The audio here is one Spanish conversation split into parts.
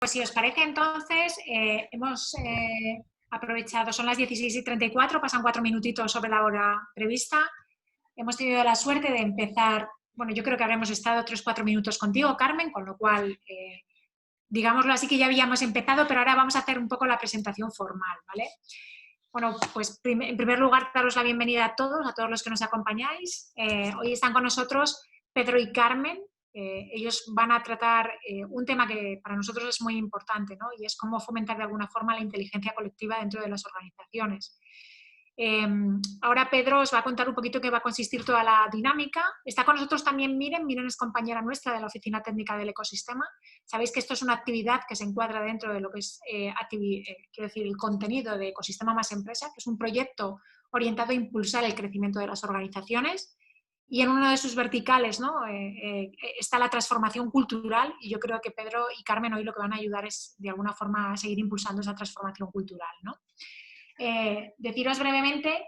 Pues si os parece, entonces, hemos aprovechado, son las 16:34, pasan 4 minutitos sobre la hora prevista. Hemos tenido la suerte de empezar, bueno, yo creo que habremos estado 3-4 minutos contigo, Carmen, con lo cual, digámoslo así, que ya habíamos empezado, pero ahora vamos a hacer un poco la presentación formal, ¿vale? Bueno, pues en primer lugar, daros la bienvenida a todos los que nos acompañáis. Hoy están con nosotros Pedro y Carmen. Ellos van a tratar un tema que para nosotros es muy importante, ¿no? Y es cómo fomentar de alguna forma la inteligencia colectiva dentro de las organizaciones. Ahora Pedro os va a contar un poquito qué va a consistir toda la dinámica. Está con nosotros también Miren es compañera nuestra de la Oficina Técnica del Ecosistema. Sabéis que esto es una actividad que se encuadra dentro de lo que es quiero decir, el contenido de Ecosistema más Empresa, que es un proyecto orientado a impulsar el crecimiento de las organizaciones. Y en uno de sus verticales, ¿no? Está la transformación cultural, y yo creo que Pedro y Carmen hoy lo que van a ayudar es de alguna forma a seguir impulsando esa transformación cultural, ¿no? Deciros brevemente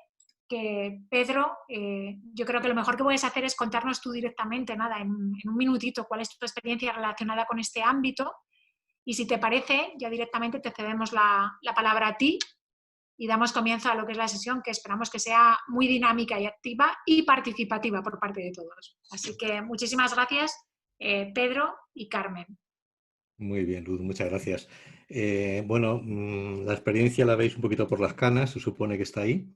que Pedro, yo creo que lo mejor que puedes hacer es contarnos tú directamente, nada, en un minutito, cuál es tu experiencia relacionada con este ámbito, y si te parece, ya directamente te cedemos la palabra a ti y damos comienzo a lo que es la sesión, que esperamos que sea muy dinámica y activa y participativa por parte de todos. Así que muchísimas gracias, Pedro y Carmen. Muy bien, Luz, muchas gracias. Bueno, la experiencia la veis un poquito por las canas, se supone que está ahí.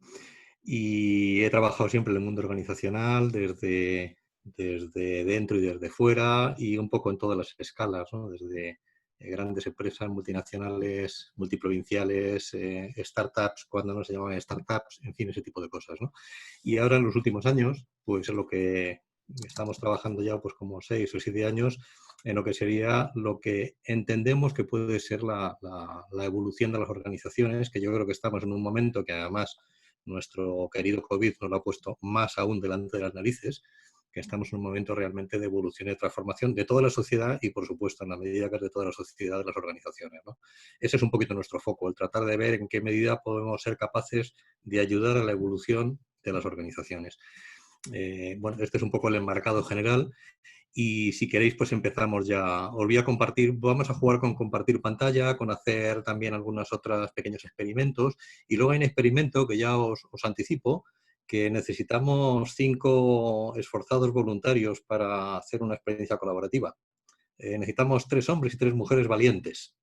Y he trabajado siempre en el mundo organizacional, desde dentro y desde fuera, y un poco en todas las escalas, ¿no? Desde grandes empresas, multinacionales, multiprovinciales, startups, cuando no se llamaban startups, en fin, ese tipo de cosas, ¿no? Y ahora en los últimos años, pues en lo que estamos trabajando ya pues como 6 o 7 años, en lo que sería lo que entendemos que puede ser la evolución de las organizaciones, que yo creo que estamos en un momento que además nuestro querido COVID nos lo ha puesto más aún delante de las narices, que estamos en un momento realmente de evolución y de transformación de toda la sociedad y, por supuesto, en la medida que es de toda la sociedad, de las organizaciones, ¿no? Ese es un poquito nuestro foco, el tratar de ver en qué medida podemos ser capaces de ayudar a la evolución de las organizaciones. Bueno, este es un poco el enmarcado general. Y si queréis, pues empezamos ya. Os voy a compartir, vamos a jugar con compartir pantalla, con hacer también algunos otros pequeños experimentos. Y luego hay un experimento que ya os anticipo, que necesitamos 5 esforzados voluntarios para hacer una experiencia colaborativa. Necesitamos 3 hombres y 3 mujeres valientes.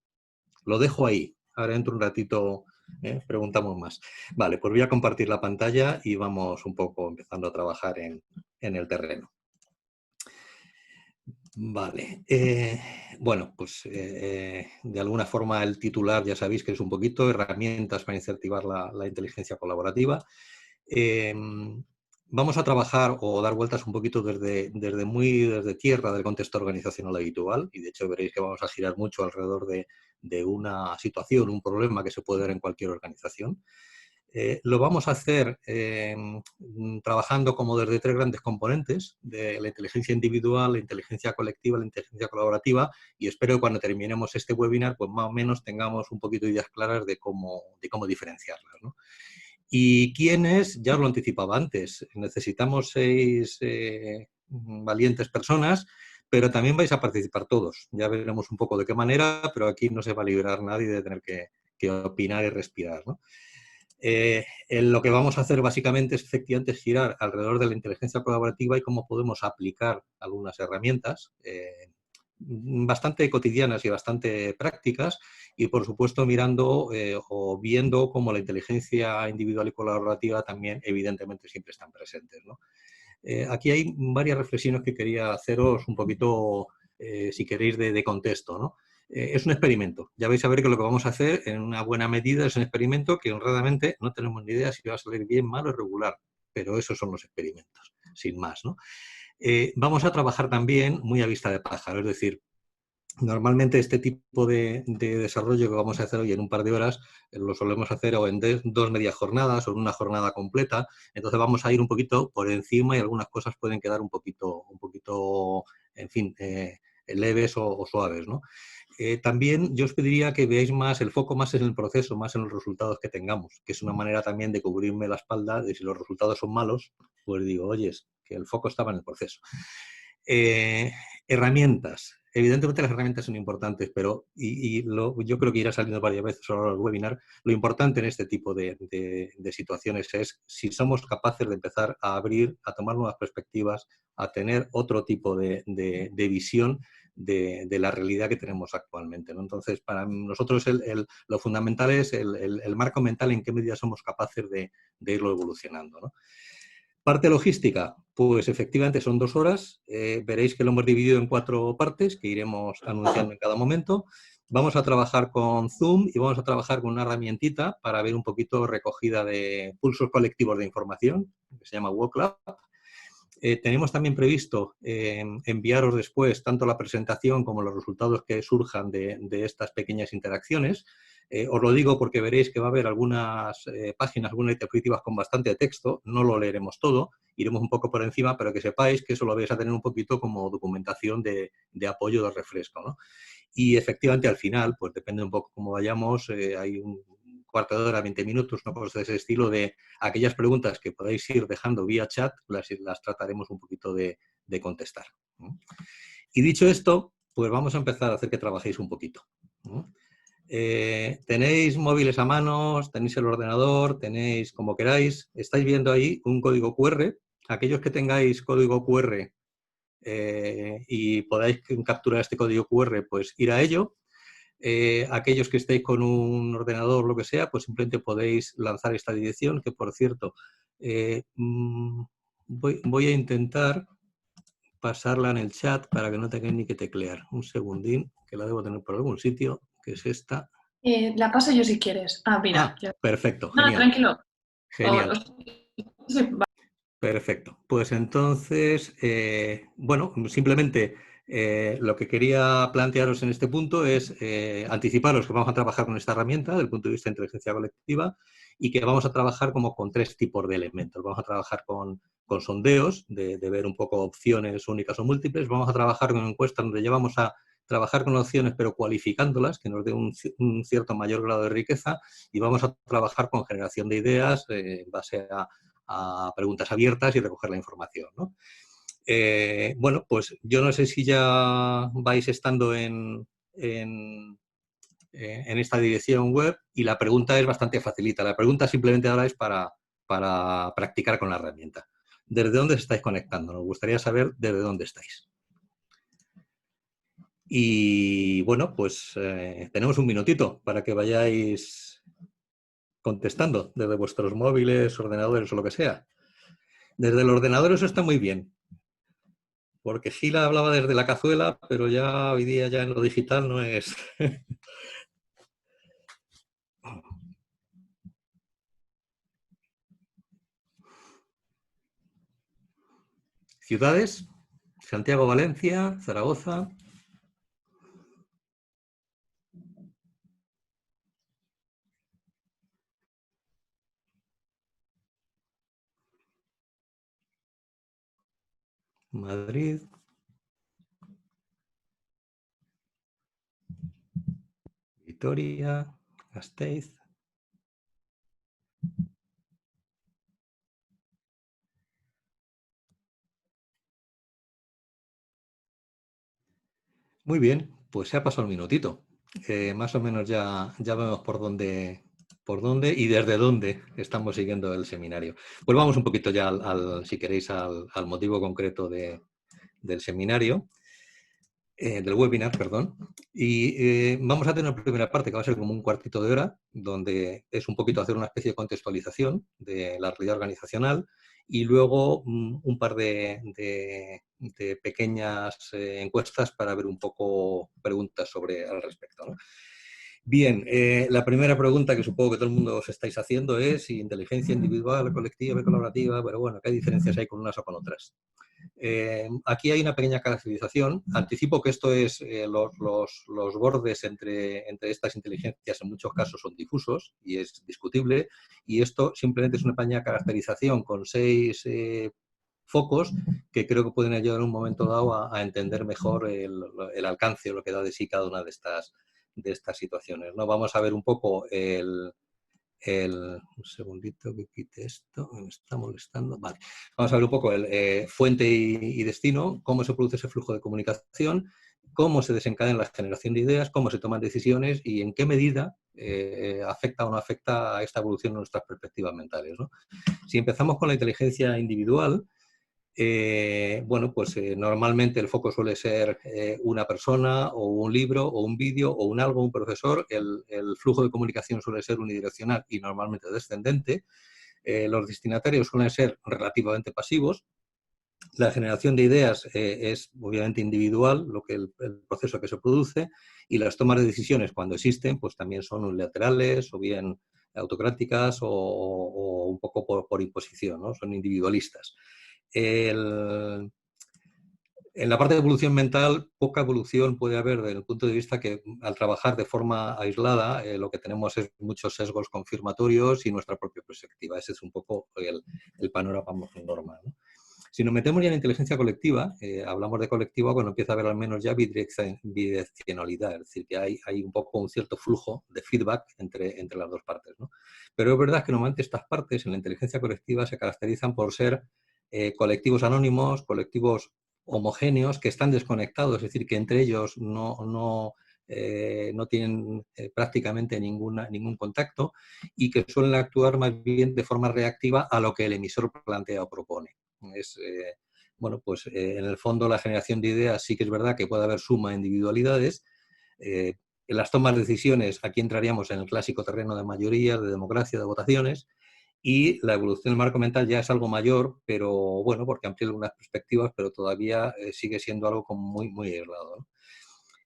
Lo dejo ahí. Ahora dentro de un ratito preguntamos más. Vale, pues voy a compartir la pantalla y vamos un poco empezando a trabajar en el terreno. Vale. Bueno, pues de alguna forma el titular ya sabéis que es un poquito herramientas para incentivar la inteligencia colaborativa. Vamos a trabajar o dar vueltas un poquito desde tierra del contexto organizacional habitual, y de hecho veréis que vamos a girar mucho alrededor de una situación, un problema que se puede ver en cualquier organización. Lo vamos a hacer trabajando como desde 3 grandes componentes, de la inteligencia individual, la inteligencia colectiva, la inteligencia colaborativa, y espero que cuando terminemos este webinar, pues más o menos tengamos un poquito de ideas claras de cómo diferenciarlas, ¿no? Y quiénes, ya os lo anticipaba antes, necesitamos 6 valientes personas, pero también vais a participar todos. Ya veremos un poco de qué manera, pero aquí no se va a librar nadie de tener que opinar y respirar, ¿no? Lo que vamos a hacer básicamente es efectivamente girar alrededor de la inteligencia colaborativa y cómo podemos aplicar algunas herramientas bastante cotidianas y bastante prácticas, y por supuesto mirando o viendo cómo la inteligencia individual y colaborativa también evidentemente siempre están presentes, ¿no? Aquí hay varias reflexiones que quería haceros un poquito, si queréis, de contexto, ¿no? Es un experimento. Ya vais a ver que lo que vamos a hacer en una buena medida es un experimento que honradamente no tenemos ni idea si va a salir bien, mal o regular, pero esos son los experimentos, sin más, ¿no? Vamos a trabajar también muy a vista de pájaro, es decir, normalmente este tipo de desarrollo que vamos a hacer hoy en un par de horas lo solemos hacer o en 2 medias jornadas o en una jornada completa, entonces vamos a ir un poquito por encima y algunas cosas pueden quedar un poquito en fin, leves o suaves, ¿no? También yo os pediría que veáis más, el foco más en el proceso, más en los resultados que tengamos, que es una manera también de cubrirme la espalda de si los resultados son malos, pues digo, oyes, que el foco estaba en el proceso. Herramientas. evidentemente las herramientas son importantes, pero yo creo que irá saliendo varias veces a lo largo del webinar, lo importante en este tipo de situaciones es si somos capaces de empezar a abrir, a tomar nuevas perspectivas, a tener otro tipo de visión de la realidad que tenemos actualmente, ¿no? Entonces, para nosotros lo fundamental es el marco mental, en qué medida somos capaces de irlo evolucionando, ¿no? Parte logística, pues efectivamente son 2 horas. Veréis que lo hemos dividido en 4 partes que iremos anunciando en cada momento. Vamos a trabajar con Zoom y vamos a trabajar con una herramientita para ver un poquito recogida de pulsos colectivos de información, que se llama WordClub. Tenemos también previsto enviaros después tanto la presentación como los resultados que surjan de estas pequeñas interacciones. Os lo digo porque veréis que va a haber algunas páginas, algunas diapositivas con bastante texto, no lo leeremos todo, iremos un poco por encima, pero que sepáis que eso lo vais a tener un poquito como documentación de apoyo, de refresco, ¿no? Y efectivamente al final, pues depende un poco cómo vayamos, hay un cuarto de hora, 20 minutos, una cosa de ese estilo, de aquellas preguntas que podáis ir dejando vía chat, las trataremos un poquito de contestar, ¿no? Y dicho esto, pues vamos a empezar a hacer que trabajéis un poquito, ¿no? Tenéis móviles a mano, tenéis el ordenador, tenéis como queráis, estáis viendo ahí un código QR. Aquellos que tengáis código QR y podáis capturar este código QR, pues ir a ello. Aquellos que estéis con un ordenador o lo que sea, pues simplemente podéis lanzar esta dirección, que por cierto, voy a intentar pasarla en el chat para que no tengáis ni que teclear. Un segundín, que la debo tener por algún sitio, que es esta. La paso yo si quieres. Ah, mira. Ah, perfecto, No, genial. tranquilo. Genial. Sí, Perfecto. Pues entonces, bueno, simplemente lo que quería plantearos en este punto es anticiparos que vamos a trabajar con esta herramienta desde el punto de vista de inteligencia colectiva y que vamos a trabajar como con 3 tipos de elementos. Vamos a trabajar con sondeos, de ver un poco opciones únicas o múltiples. Vamos a trabajar con encuestas donde ya vamos a trabajar con opciones pero cualificándolas, que nos dé un cierto mayor grado de riqueza, y vamos a trabajar con generación de ideas en base a preguntas abiertas y recoger la información, ¿no? Bueno, pues yo no sé si ya vais estando en esta dirección web y la pregunta es bastante facilita. La pregunta simplemente ahora es para practicar con la herramienta. ¿Desde dónde os estáis conectando? Nos gustaría saber desde dónde estáis. Y bueno, pues tenemos un minutito para que vayáis contestando desde vuestros móviles, ordenadores o lo que sea. Desde el ordenador eso está muy bien, porque Gila hablaba desde la cazuela, pero ya hoy día ya en lo digital no es. Ciudades: Santiago, Valencia, Zaragoza. Madrid. Vitoria, Gasteiz. Muy bien, pues se ha pasado el minutito. Más o menos ya vemos por dónde y desde dónde estamos siguiendo el seminario. Pues vamos un poquito ya, si queréis, al motivo concreto del seminario. Del webinar, perdón. Y vamos a tener una primera parte que va a ser como un cuartito de hora, donde es un poquito hacer una especie de contextualización de la realidad organizacional y luego un par de pequeñas encuestas para ver un poco preguntas al respecto, ¿no? Bien, la primera pregunta que supongo que todo el mundo os estáis haciendo es si inteligencia individual, colectiva y colaborativa, pero bueno, ¿qué diferencias hay con unas o con otras? Aquí hay una pequeña caracterización. Anticipo que esto es los bordes entre estas inteligencias en muchos casos son difusos y es discutible, y esto simplemente es una pequeña caracterización con 6 focos que creo que pueden ayudar en un momento dado a entender mejor el alcance o lo que da de sí cada una de estas situaciones, ¿no? Vamos a ver un poco un segundito que quite esto, me está molestando. Vale. Vamos a ver un poco el fuente y destino, cómo se produce ese flujo de comunicación, cómo se desencadena la generación de ideas, cómo se toman decisiones y en qué medida afecta o no afecta a esta evolución de nuestras perspectivas mentales, ¿no? Si empezamos con la inteligencia individual, bueno, pues normalmente el foco suele ser una persona o un libro o un vídeo o un algo, un profesor. El flujo de comunicación suele ser unidireccional y normalmente descendente. Los destinatarios suelen ser relativamente pasivos. La generación de ideas es obviamente individual, el proceso que se produce, y las tomas de decisiones cuando existen pues también son unilaterales o bien autocráticas o un poco por imposición, ¿no? Son individualistas. En la parte de evolución mental, poca evolución puede haber desde el punto de vista que al trabajar de forma aislada lo que tenemos es muchos sesgos confirmatorios y nuestra propia perspectiva. Ese es un poco el panorama normal, ¿no? Si nos metemos ya en inteligencia colectiva, hablamos de colectiva cuando empieza a haber al menos ya bidireccionalidad, es decir, que hay un poco un cierto flujo de feedback entre las dos partes, ¿no? Pero es verdad que normalmente estas partes en la inteligencia colectiva se caracterizan por ser colectivos anónimos, colectivos homogéneos que están desconectados, es decir, que entre ellos no tienen prácticamente ningún contacto y que suelen actuar más bien de forma reactiva a lo que el emisor plantea o propone. Bueno, pues en el fondo la generación de ideas sí que es verdad que puede haber suma de individualidades. En las tomas de decisiones, aquí entraríamos en el clásico terreno de mayorías, de democracia, de votaciones, y la evolución del marco mental ya es algo mayor, pero bueno, porque amplía algunas perspectivas, pero todavía sigue siendo algo como muy aislado, ¿no?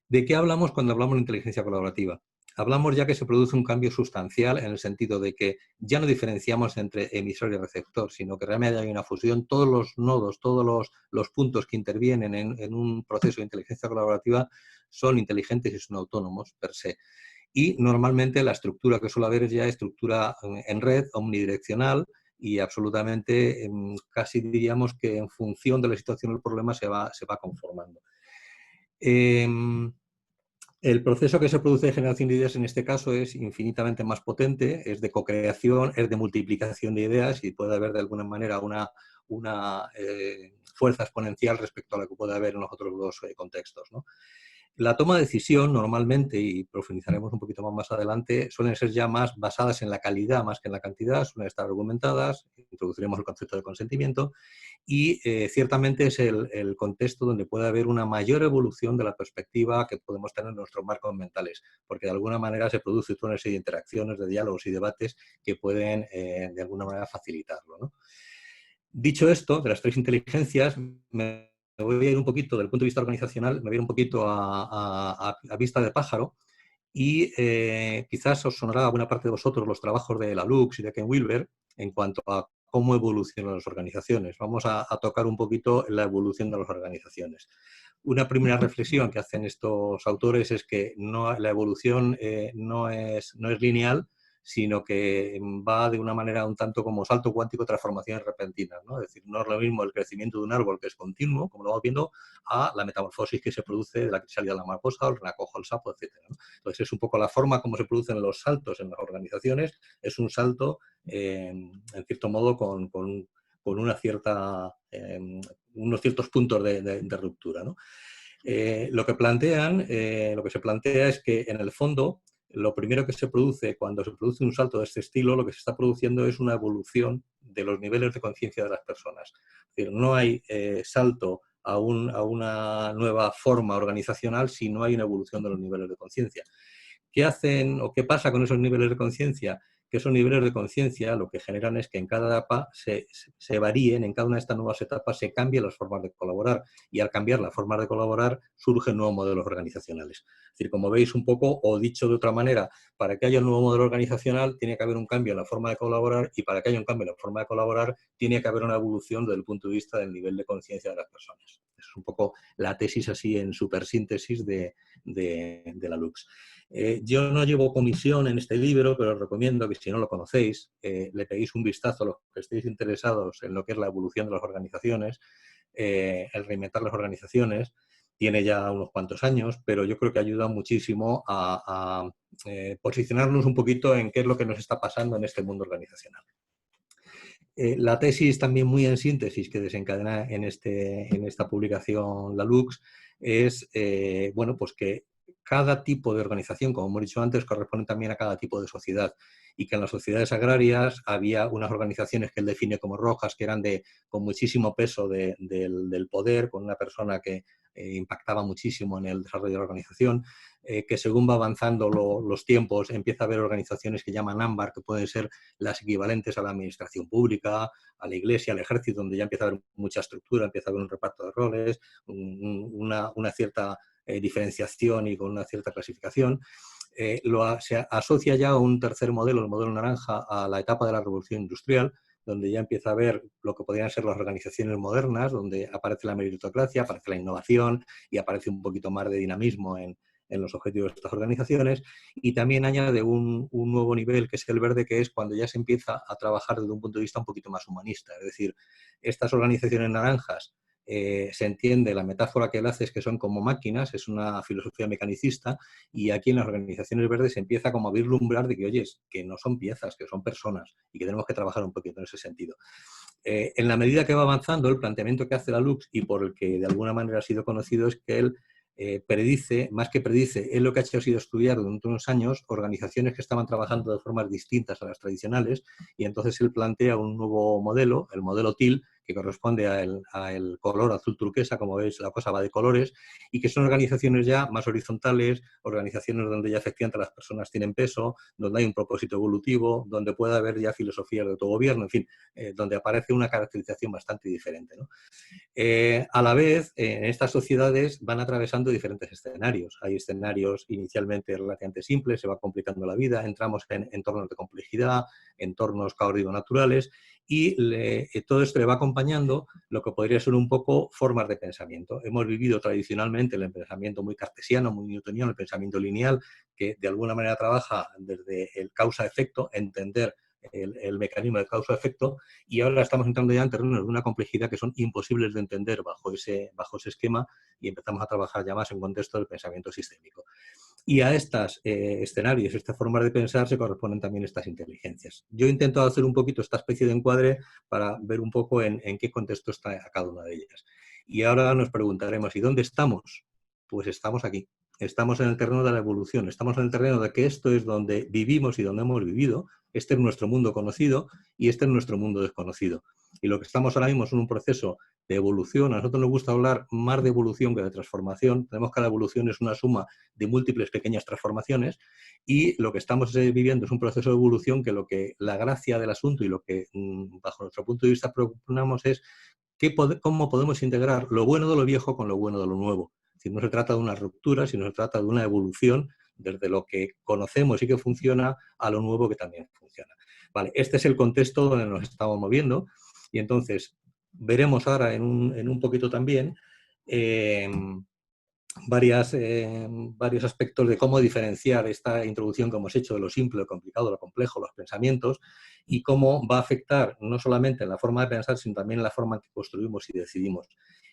¿De qué hablamos cuando hablamos de inteligencia colaborativa? Hablamos ya que se produce un cambio sustancial en el sentido de que ya no diferenciamos entre emisor y receptor, sino que realmente hay una fusión. Todos los nodos, todos los puntos que intervienen en un proceso de inteligencia colaborativa son inteligentes y son autónomos per se. Y normalmente la estructura que suele haber es ya estructura en red, omnidireccional y absolutamente, casi diríamos que en función de la situación del problema se va conformando. El proceso que se produce de generación de ideas en este caso es infinitamente más potente, es de co-creación, es de multiplicación de ideas y puede haber de alguna manera una fuerza exponencial respecto a la que puede haber en los otros dos contextos, ¿no? La toma de decisión normalmente, y profundizaremos un poquito más adelante, suelen ser ya más basadas en la calidad más que en la cantidad, suelen estar argumentadas, introduciremos el concepto de consentimiento, y ciertamente es el contexto donde puede haber una mayor evolución de la perspectiva que podemos tener en nuestros marcos mentales, porque de alguna manera se produce toda una serie de interacciones, de diálogos y debates que pueden de alguna manera facilitarlo, ¿no? Dicho esto, de las tres inteligencias, me voy a ir un poquito, del punto de vista organizacional, me voy a ir un poquito a vista de pájaro y quizás os sonará a buena parte de vosotros los trabajos de LaLux y de Ken Wilber en cuanto a cómo evolucionan las organizaciones. Vamos a tocar un poquito la evolución de las organizaciones. Una primera reflexión que hacen estos autores es que la evolución no es lineal, sino que va de una manera un tanto como salto cuántico, transformaciones repentinas, ¿no? Es decir, no es lo mismo el crecimiento de un árbol que es continuo, como lo vamos viendo, a la metamorfosis que se produce de la crisalida a la mariposa, o el renacuajo al sapo, etc., ¿no? Entonces es un poco la forma como se producen los saltos en las organizaciones, es un salto, en cierto modo, con una cierta, unos ciertos puntos de ruptura, ¿no? Lo que se plantea es que en el fondo lo primero que se produce cuando se produce un salto de este estilo, lo que se está produciendo es una evolución de los niveles de conciencia de las personas. Es decir, no hay salto a una nueva forma organizacional si no hay una evolución de los niveles de conciencia. ¿Qué hacen o qué pasa con esos niveles de conciencia? Que esos niveles de conciencia lo que generan es que en cada etapa se varíen, en cada una de estas nuevas etapas se cambien las formas de colaborar y al cambiar las formas de colaborar surgen nuevos modelos organizacionales. Es decir, como veis un poco, o dicho de otra manera, para que haya un nuevo modelo organizacional tiene que haber un cambio en la forma de colaborar y para que haya un cambio en la forma de colaborar tiene que haber una evolución desde el punto de vista del nivel de conciencia de las personas. Es un poco la tesis así en supersíntesis de LaLux. Yo no llevo comisión en este libro, pero os recomiendo que si no lo conocéis, le peguéis un vistazo a los que estéis interesados en lo que es la evolución de las organizaciones, el reinventar las organizaciones. Tiene ya unos cuantos años, pero yo creo que ayuda muchísimo a posicionarnos un poquito en qué es lo que nos está pasando en este mundo organizacional. La tesis también muy en síntesis que desencadena en esta publicación la Lux es bueno, pues que cada tipo de organización, como hemos dicho antes, corresponde también a cada tipo de sociedad y que en las sociedades agrarias había unas organizaciones que él define como rojas, que eran con muchísimo peso del poder, con una persona que impactaba muchísimo en el desarrollo de la organización, que según va avanzando los tiempos empieza a haber organizaciones que llaman ámbar, que pueden ser las equivalentes a la administración pública, a la iglesia, al ejército, donde ya empieza a haber mucha estructura, empieza a haber un reparto de roles, una cierta diferenciación y con una cierta clasificación. Se asocia ya a un tercer modelo, el modelo naranja, a la etapa de la revolución industrial, donde ya empieza a ver lo que podrían ser las organizaciones modernas, donde aparece la meritocracia, aparece la innovación y aparece un poquito más de dinamismo en los objetivos de estas organizaciones, y también añade un nuevo nivel, que es el verde, que es cuando ya se empieza a trabajar desde un punto de vista un poquito más humanista. Es decir, estas organizaciones naranjas, se entiende, la metáfora que él hace es que son como máquinas, es una filosofía mecanicista, y aquí en las organizaciones verdes se empieza como a vislumbrar de que, oye, que no son piezas, que son personas, y que tenemos que trabajar un poquito en ese sentido. En la medida que va avanzando, el planteamiento que hace la Lux, y por el que de alguna manera ha sido conocido, es que él predice, más que predice, él lo que ha hecho ha sido estudiar durante unos años organizaciones que estaban trabajando de formas distintas a las tradicionales, y entonces él plantea un nuevo modelo, el modelo TIL, que corresponde al color azul turquesa. Como veis, la cosa va de colores, y que son organizaciones ya más horizontales, organizaciones donde ya efectivamente las personas tienen peso, donde hay un propósito evolutivo, donde puede haber ya filosofías de autogobierno, en fin, donde aparece una caracterización bastante diferente, ¿no? A la vez, en estas sociedades van atravesando diferentes escenarios. Hay escenarios inicialmente relativamente simples, se va complicando la vida, entramos en entornos de complejidad, entornos caótico-naturales, y todo esto le va acompañando lo que podría ser un poco formas de pensamiento. Hemos vivido tradicionalmente el pensamiento muy cartesiano, muy newtoniano, el pensamiento lineal, que de alguna manera trabaja desde el causa-efecto, entender el mecanismo de causa-efecto, y ahora estamos entrando ya en terrenos de una complejidad que son imposibles de entender bajo ese esquema, y empezamos a trabajar ya más en contexto del pensamiento sistémico. Y a estos escenarios, estas formas de pensar, se corresponden también estas inteligencias. Yo he intentado hacer un poquito esta especie de encuadre para ver un poco en qué contexto está cada una de ellas. Y ahora nos preguntaremos, ¿y dónde estamos? Pues estamos aquí. Estamos en el terreno de la evolución, estamos en el terreno de que esto es donde vivimos y donde hemos vivido, este es nuestro mundo conocido y este es nuestro mundo desconocido. Y lo que estamos ahora mismo es en un proceso de evolución. A nosotros nos gusta hablar más de evolución que de transformación. Tenemos que la evolución es una suma de múltiples pequeñas transformaciones, y lo que estamos viviendo es un proceso de evolución que la gracia del asunto y lo que bajo nuestro punto de vista proponemos es cómo podemos integrar lo bueno de lo viejo con lo bueno de lo nuevo. Es decir, no se trata de una ruptura, sino se trata de una evolución desde lo que conocemos y que funciona a lo nuevo que también funciona. Vale, este es el contexto donde nos estamos moviendo, y entonces veremos ahora en un poquito también varios aspectos de cómo diferenciar esta introducción que hemos hecho de lo simple, lo complicado, lo complejo, los pensamientos, y cómo va a afectar no solamente en la forma de pensar, sino también en la forma en que construimos y decidimos.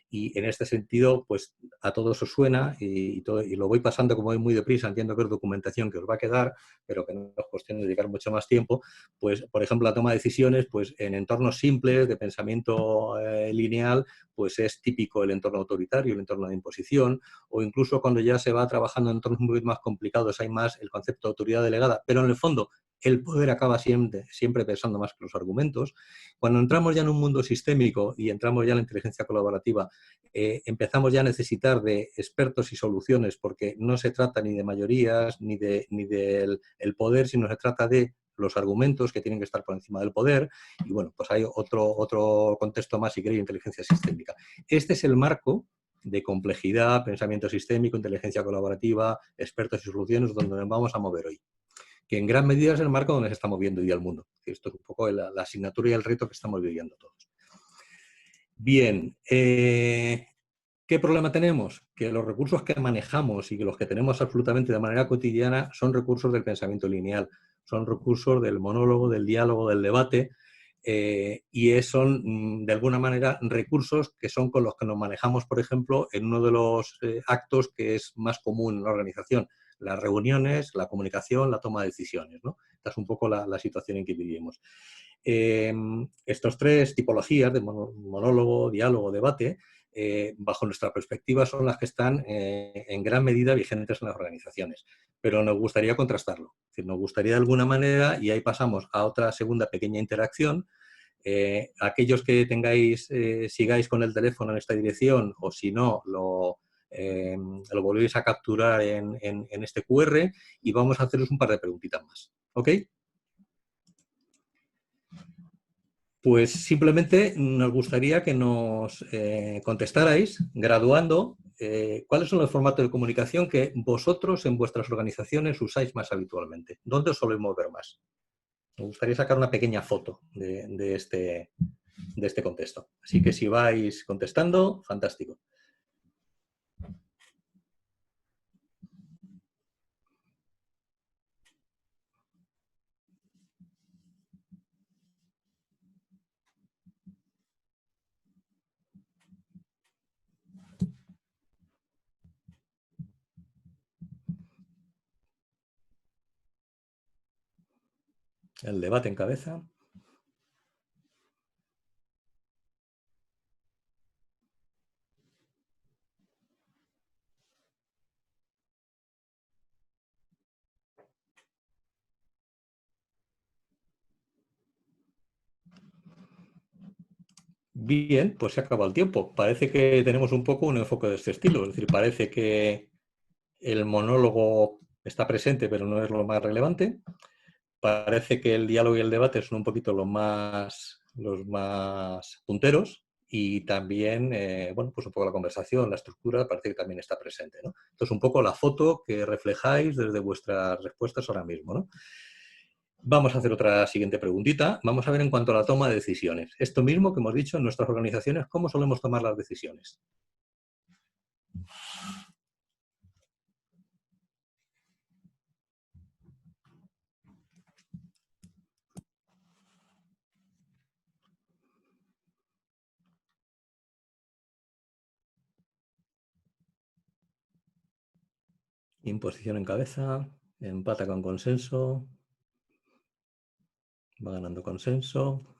Y en este sentido, pues a todos os suena, y lo voy pasando como voy muy deprisa, entiendo que es documentación que os va a quedar, pero que no es cuestión de dedicar mucho más tiempo. Pues, por ejemplo, la toma de decisiones, pues en entornos simples de pensamiento lineal, pues es típico el entorno autoritario, el entorno de imposición, o incluso cuando ya se va trabajando en entornos muy más complicados, hay más el concepto de autoridad delegada, pero en el fondo el poder acaba siempre pensando más que los argumentos. Cuando entramos ya en un mundo sistémico y entramos ya en la inteligencia colaborativa, empezamos ya a necesitar de expertos y soluciones, porque no se trata ni de mayorías ni del poder, sino se trata de los argumentos que tienen que estar por encima del poder. Y bueno, pues hay otro contexto más, si queréis, inteligencia sistémica. Este es el marco de complejidad, pensamiento sistémico, inteligencia colaborativa, expertos y soluciones, donde nos vamos a mover hoy, que en gran medida es el marco donde se está moviendo hoy día el mundo. Esto es un poco la asignatura y el reto que estamos viviendo todos. Bien, ¿qué problema tenemos? Que los recursos que manejamos y que los que tenemos absolutamente de manera cotidiana son recursos del pensamiento lineal, son recursos del monólogo, del diálogo, del debate, y son, de alguna manera, recursos que son con los que nos manejamos, por ejemplo, en uno de los actos que es más común en la organización: las reuniones, la comunicación, la toma de decisiones, ¿no? Esta es un poco la situación en que vivimos. Estos tres tipologías de monólogo, diálogo, debate, bajo nuestra perspectiva son las que están en gran medida vigentes en las organizaciones, pero nos gustaría contrastarlo. Es decir, nos gustaría de alguna manera, y ahí pasamos a otra segunda pequeña interacción, aquellos que tengáis, sigáis con el teléfono en esta dirección, o si no, lo volvéis a capturar en este QR y vamos a haceros un par de preguntitas más. ¿Ok? Pues simplemente nos gustaría que nos contestarais, graduando, cuáles son los formatos de comunicación que vosotros en vuestras organizaciones usáis más habitualmente. ¿Dónde os solemos ver más? Me gustaría sacar una pequeña foto de este contexto. Así que si vais contestando, fantástico. El debate en cabeza. Bien, pues se acaba el tiempo. Parece que tenemos un poco un enfoque de este estilo. Es decir, parece que el monólogo está presente, pero no es lo más relevante. Parece que el diálogo y el debate son un poquito los más punteros, y también, bueno, pues un poco la conversación, la estructura, parece que también está presente, ¿no? Entonces, un poco la foto que reflejáis desde vuestras respuestas ahora mismo, ¿no? Vamos a hacer otra siguiente preguntita. Vamos a ver en cuanto a la toma de decisiones. Esto mismo que hemos dicho en nuestras organizaciones, ¿cómo solemos tomar las decisiones? Imposición en cabeza, empata con consenso, va ganando consenso.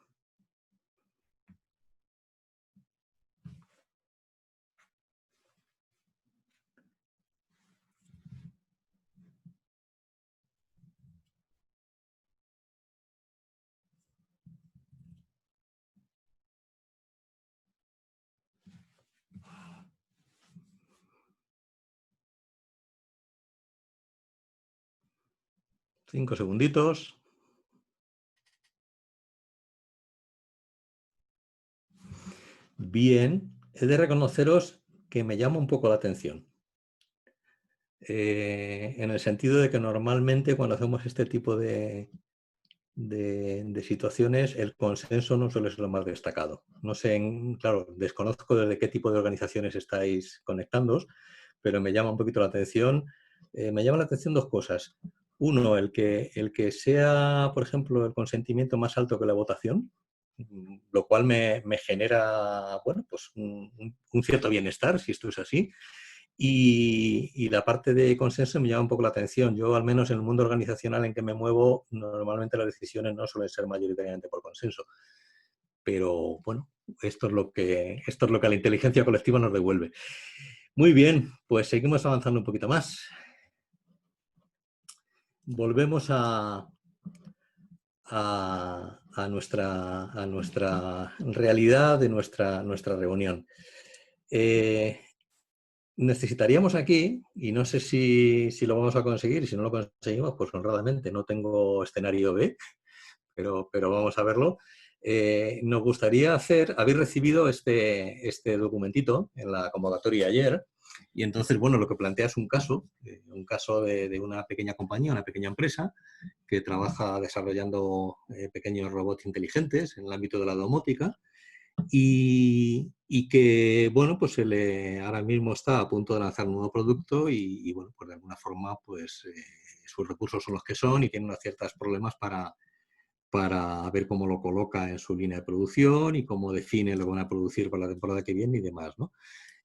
Cinco segunditos. Bien, he de reconoceros que me llama un poco la atención. En el sentido de que normalmente cuando hacemos este tipo de situaciones, el consenso no suele ser lo más destacado. No sé, claro, desconozco desde qué tipo de organizaciones estáis conectándoos, pero me llama un poquito la atención. Me llama la atención dos cosas. Uno, el que sea, por ejemplo, el consentimiento más alto que la votación, lo cual me genera, bueno, pues un cierto bienestar, si esto es así. Y la parte de consenso me llama un poco la atención. Yo, al menos en el mundo organizacional en que me muevo, normalmente las decisiones no suelen ser mayoritariamente por consenso. Pero bueno, esto es lo que la inteligencia colectiva nos devuelve. Muy bien, pues seguimos avanzando un poquito más. Volvemos a nuestra realidad de nuestra reunión. Necesitaríamos aquí, y no sé si lo vamos a conseguir, y si no lo conseguimos, pues honradamente no tengo escenario B, pero vamos a verlo. Nos gustaría habéis recibido este documentito en la convocatoria ayer, y entonces, bueno, lo que plantea es un caso de una pequeña compañía, una pequeña empresa, que trabaja desarrollando pequeños robots inteligentes en el ámbito de la domótica, y que, bueno, pues ahora mismo está a punto de lanzar un nuevo producto y bueno, pues de alguna forma, pues sus recursos son los que son y tiene unos ciertos problemas para ver cómo lo coloca en su línea de producción y cómo define lo que van a producir para la temporada que viene y demás, ¿no?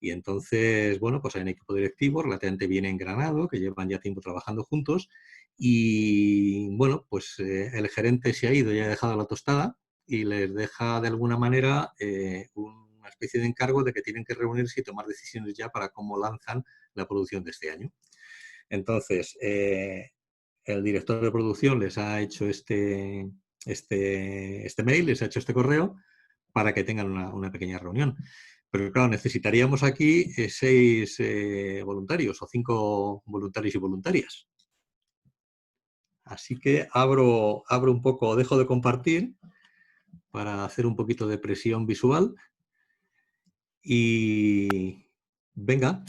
Y entonces, bueno, pues hay un equipo directivo relativamente bien engranado, que llevan ya tiempo trabajando juntos, y bueno, pues el gerente se ha ido y ha dejado la tostada, y les deja de alguna manera una especie de encargo de que tienen que reunirse y tomar decisiones ya para cómo lanzan la producción de este año. Entonces, el director de producción les ha hecho este mail, les ha hecho este correo para que tengan una pequeña reunión. Pero claro, necesitaríamos aquí 6 voluntarios o 5 voluntarios y voluntarias. Así que abro un poco, dejo de compartir para hacer un poquito de presión visual. Y venga.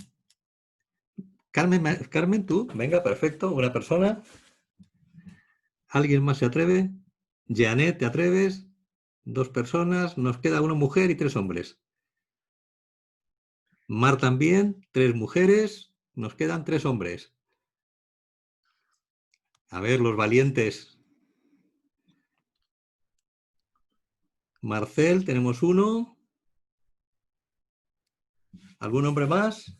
Carmen, tú, venga, perfecto, una persona. ¿Alguien más se atreve? Janet, ¿te atreves? 2 personas, nos queda una mujer y 3 hombres. Mar también, 3 mujeres, nos quedan 3 hombres. A ver, los valientes. Marcel, tenemos 1. ¿Algún hombre más?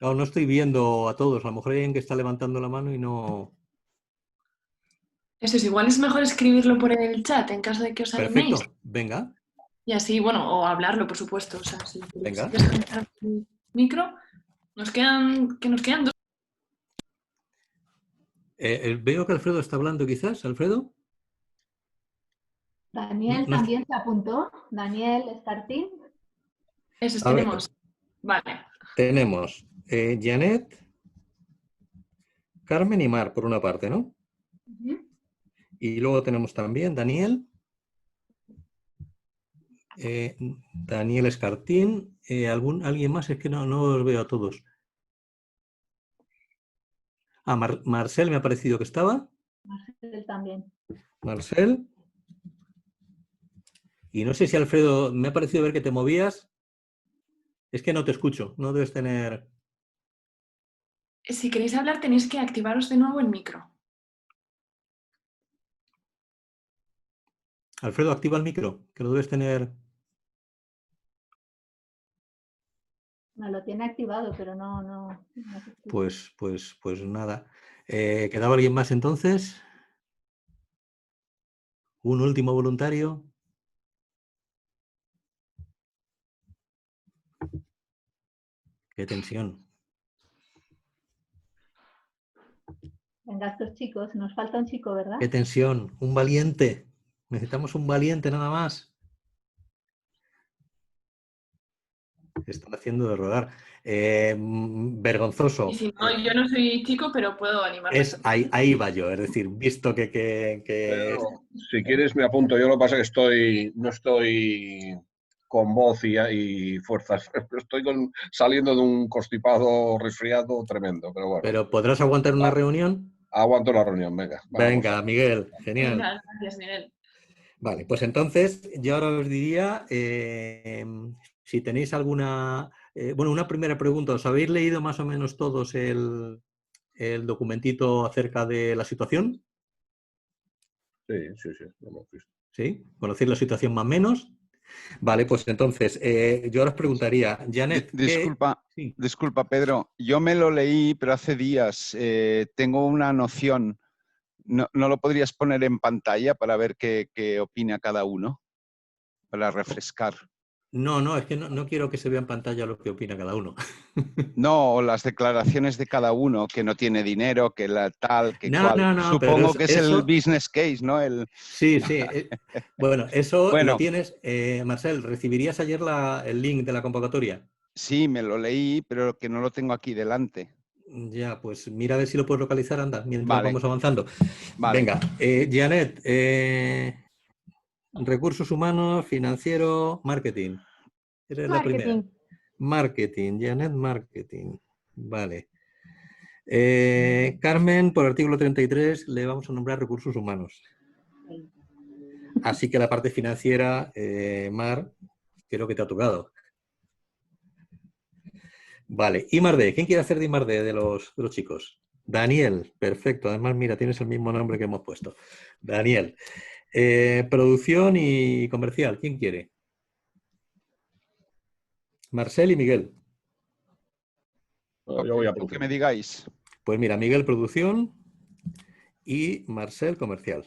No, no estoy viendo a todos. A lo mejor hay alguien que está levantando la mano y no... Eso es, igual es mejor escribirlo por el chat en caso de que os animéis. Perfecto, venga. Y así, bueno, o hablarlo, por supuesto. O sea, si Venga. quieres conectar el micro, nos quedan 2. Veo que Alfredo está hablando quizás. ¿Alfredo? Daniel No, también se apuntó. Daniel Escartín. Esos a ver, tenemos. Vale. tenemos Janet, Carmen y Mar, por una parte, ¿no? Y luego tenemos también Daniel, Daniel Escartín, ¿alguien más? Es que no los veo a todos. Ah, Marcel me ha parecido que estaba. Marcel también. Marcel. Y no sé si Alfredo, me ha parecido ver que te movías. Es que no te escucho, no debes tener... Si queréis hablar, tenéis que activaros de nuevo el micro. Alfredo, activa el micro, que lo debes tener... No, lo tiene activado, pero no se escucha. Pues nada. ¿Quedaba alguien más entonces? ¿Un último voluntario? Qué tensión. Venga, estos chicos, nos falta un chico, ¿verdad? Qué tensión. Un valiente. Necesitamos un valiente nada más. Están haciendo de rodar. Vergonzoso. Y si no, yo no soy chico, pero puedo animarles. Ahí va yo. Es decir, visto que Pero, si quieres me apunto. Yo lo que pasa es que no estoy con voz y fuerzas. Estoy saliendo de un constipado resfriado tremendo, pero bueno. ¿Pero podrás aguantar una reunión? Aguanto la reunión, venga. Venga, Miguel, genial. Venga, gracias, Miguel. Vale, pues entonces yo ahora os diría si tenéis alguna... bueno, una primera pregunta. ¿Os habéis leído más o menos todos el documentito acerca de la situación? Sí, lo hemos visto. ¿Sí? ¿Conocéis la situación más o menos? Vale, pues entonces yo ahora os preguntaría, Janet... Disculpa, Pedro. Yo me lo leí, pero hace días. Tengo una noción. ¿No lo podrías poner en pantalla para ver qué opina cada uno? Para refrescar. No, es que no quiero que se vea en pantalla lo que opina cada uno. No, las declaraciones de cada uno, que no tiene dinero, que la tal, que No, cual. no, Supongo que es eso... el business case, ¿no? Sí. Bueno, eso bueno, lo tienes. Marcel, ¿recibirías ayer el link de la convocatoria? Sí, me lo leí, pero que no lo tengo aquí delante. Ya, pues mira a ver si lo puedes localizar, anda, mientras vamos avanzando. Vale. Venga, Janet, recursos humanos, financiero, marketing. Esa es la primera. Marketing, Janet, marketing. Vale. Carmen, por artículo 33, le vamos a nombrar recursos humanos. Así que la parte financiera, Mar, creo que te ha tocado. Vale, I+D. ¿Quién quiere hacer de I+D de los chicos? Daniel, perfecto. Además, mira, tienes el mismo nombre que hemos puesto. Daniel. Producción y comercial. ¿Quién quiere? Marcel y Miguel. No, yo voy a Lo que me digáis. Pues mira, Miguel producción y Marcel comercial.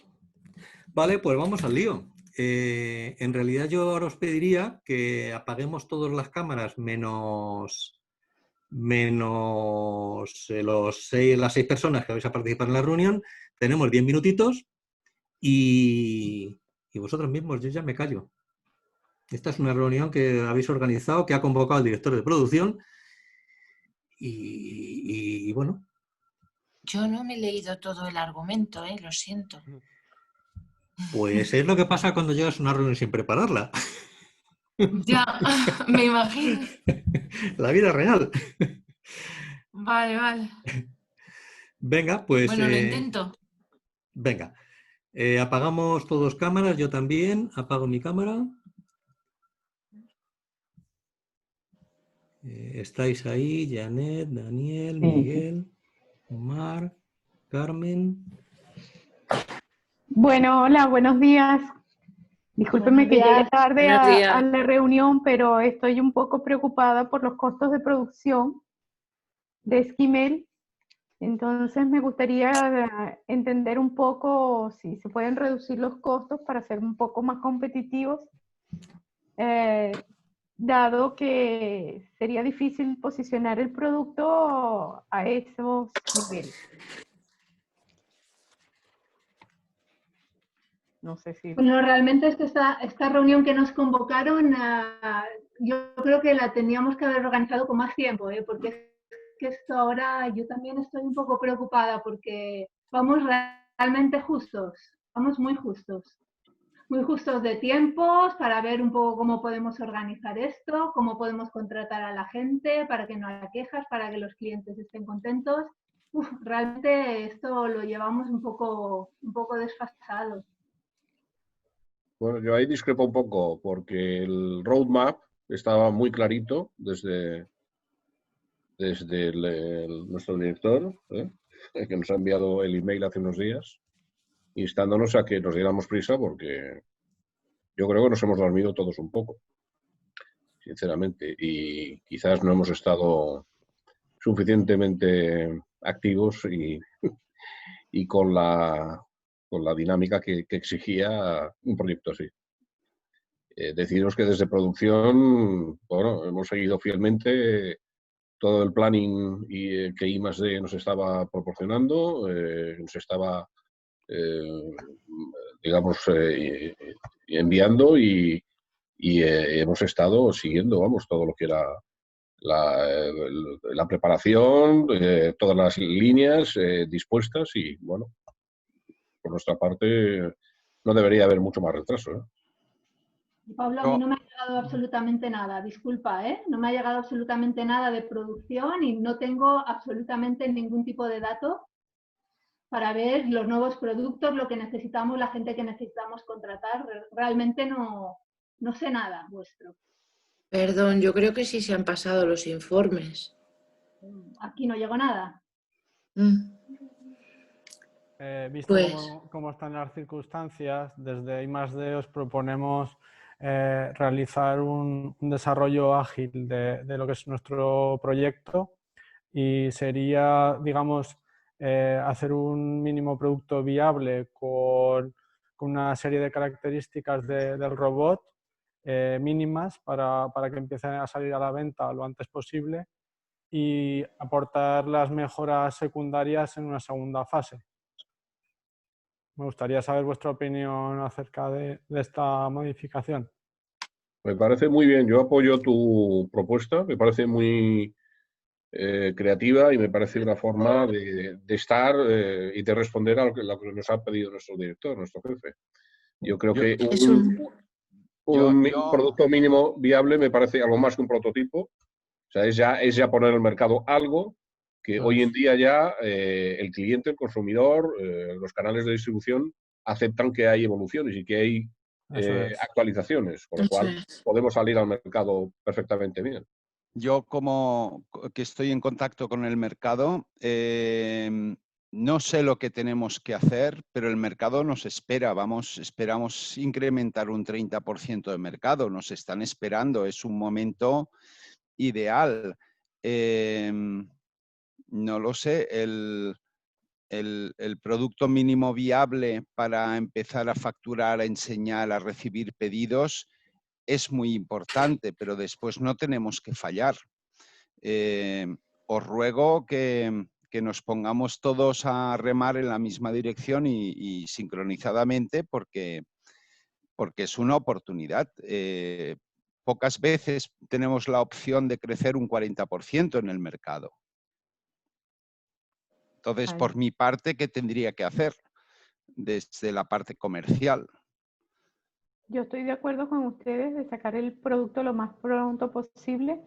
Vale, pues vamos al lío. En realidad yo ahora os pediría que apaguemos todas las cámaras menos las 6 personas que vais a participar en la reunión. Tenemos 10 minutitos y vosotros mismos, yo ya me callo. Esta es una reunión que habéis organizado, que ha convocado el director de producción y bueno. Yo no me he leído todo el argumento, lo siento. Pues es lo que pasa cuando llegas a una reunión sin prepararla. Ya, me imagino. La vida real. Vale, vale. Venga, pues... Bueno, lo intento. Venga. Apagamos todos cámaras, yo también. Apago mi cámara. Estáis ahí, Janet, Daniel, Miguel, Omar, Carmen. Bueno, hola, buenos días. Discúlpenme Buenos que días. llegué tarde Buenos días. a la reunión, pero estoy un poco preocupada por los costos de producción de Esquimel. Entonces me gustaría entender un poco si se pueden reducir los costos para ser un poco más competitivos, dado que sería difícil posicionar el producto a esos niveles. No sé si... Bueno, realmente esta reunión que nos convocaron, yo creo que la teníamos que haber organizado con más tiempo, porque es que esto ahora yo también estoy un poco preocupada porque vamos realmente justos, vamos muy justos de tiempos para ver un poco cómo podemos organizar esto, cómo podemos contratar a la gente para que no haya quejas, para que los clientes estén contentos. Realmente esto lo llevamos un poco desfasado. Bueno, yo ahí discrepo un poco porque el roadmap estaba muy clarito desde nuestro director, que nos ha enviado el email hace unos días, instándonos a que nos diéramos prisa porque yo creo que nos hemos dormido todos un poco, sinceramente, y quizás no hemos estado suficientemente activos y con la dinámica que exigía un proyecto así. Deciros que desde producción, bueno, hemos seguido fielmente todo el planning que I+D nos estaba proporcionando, nos estaba, digamos, enviando y hemos estado siguiendo, vamos, todo lo que era la preparación, todas las líneas dispuestas y, bueno, por nuestra parte no debería haber mucho más retraso, ¿eh? Pablo, a mí no me ha llegado absolutamente nada, disculpa, ¿eh? No me ha llegado absolutamente nada de producción y no tengo absolutamente ningún tipo de dato para ver los nuevos productos, lo que necesitamos, la gente que necesitamos contratar. Realmente no sé nada vuestro. Perdón, yo creo que sí se han pasado los informes. Aquí no llegó nada. Visto Pues- cómo están las circunstancias, desde I+D os proponemos realizar un desarrollo ágil de lo que es nuestro proyecto y sería, digamos, hacer un mínimo producto viable con una serie de características del robot mínimas para que empiece a salir a la venta lo antes posible y aportar las mejoras secundarias en una segunda fase. Me gustaría saber vuestra opinión acerca de esta modificación. Me parece muy bien, yo apoyo tu propuesta, me parece muy creativa y me parece una forma de estar y de responder a lo que nos ha pedido nuestro director, nuestro jefe. Yo creo que un producto mínimo viable me parece algo más que un prototipo, o sea, es ya poner al mercado algo que hoy en día ya el cliente, el consumidor, los canales de distribución aceptan que hay evoluciones y que hay actualizaciones, con lo cual podemos salir al mercado perfectamente bien. Yo, como que estoy en contacto con el mercado, no sé lo que tenemos que hacer, pero el mercado nos espera. Esperamos incrementar un 30% de mercado. Nos están esperando. Es un momento ideal. No lo sé. el producto mínimo viable para empezar a facturar, a enseñar, a recibir pedidos es muy importante, pero después no tenemos que fallar. Os ruego que nos pongamos todos a remar en la misma dirección y sincronizadamente porque es una oportunidad. Pocas veces tenemos la opción de crecer un 40% en el mercado. Entonces, por mi parte, ¿qué tendría que hacer desde la parte comercial? Yo estoy de acuerdo con ustedes de sacar el producto lo más pronto posible.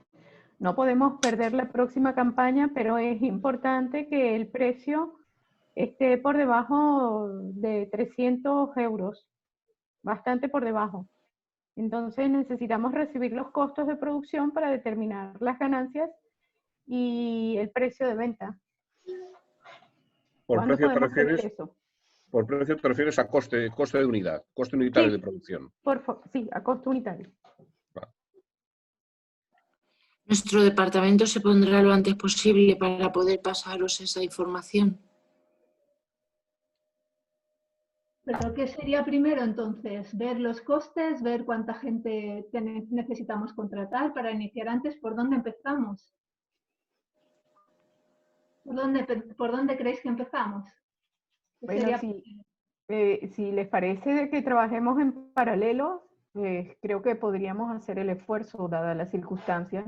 No podemos perder la próxima campaña, pero es importante que el precio esté por debajo de 300 euros, bastante por debajo. Entonces necesitamos recibir los costos de producción para determinar las ganancias y el precio de venta. ¿Por precio te podemos pedir refieres? eso? Por precio te refieres a coste de unidad, coste unitario Sí, de producción. sí, a costo unitario. Nuestro departamento se pondrá lo antes posible para poder pasaros esa información. ¿Pero qué sería primero entonces? ¿Ver los costes? ¿Ver cuánta gente necesitamos contratar para iniciar antes? ¿Por dónde empezamos? ¿Por dónde creéis que empezamos? Bueno, si les parece de que trabajemos en paralelo, creo que podríamos hacer el esfuerzo, dadas las circunstancias,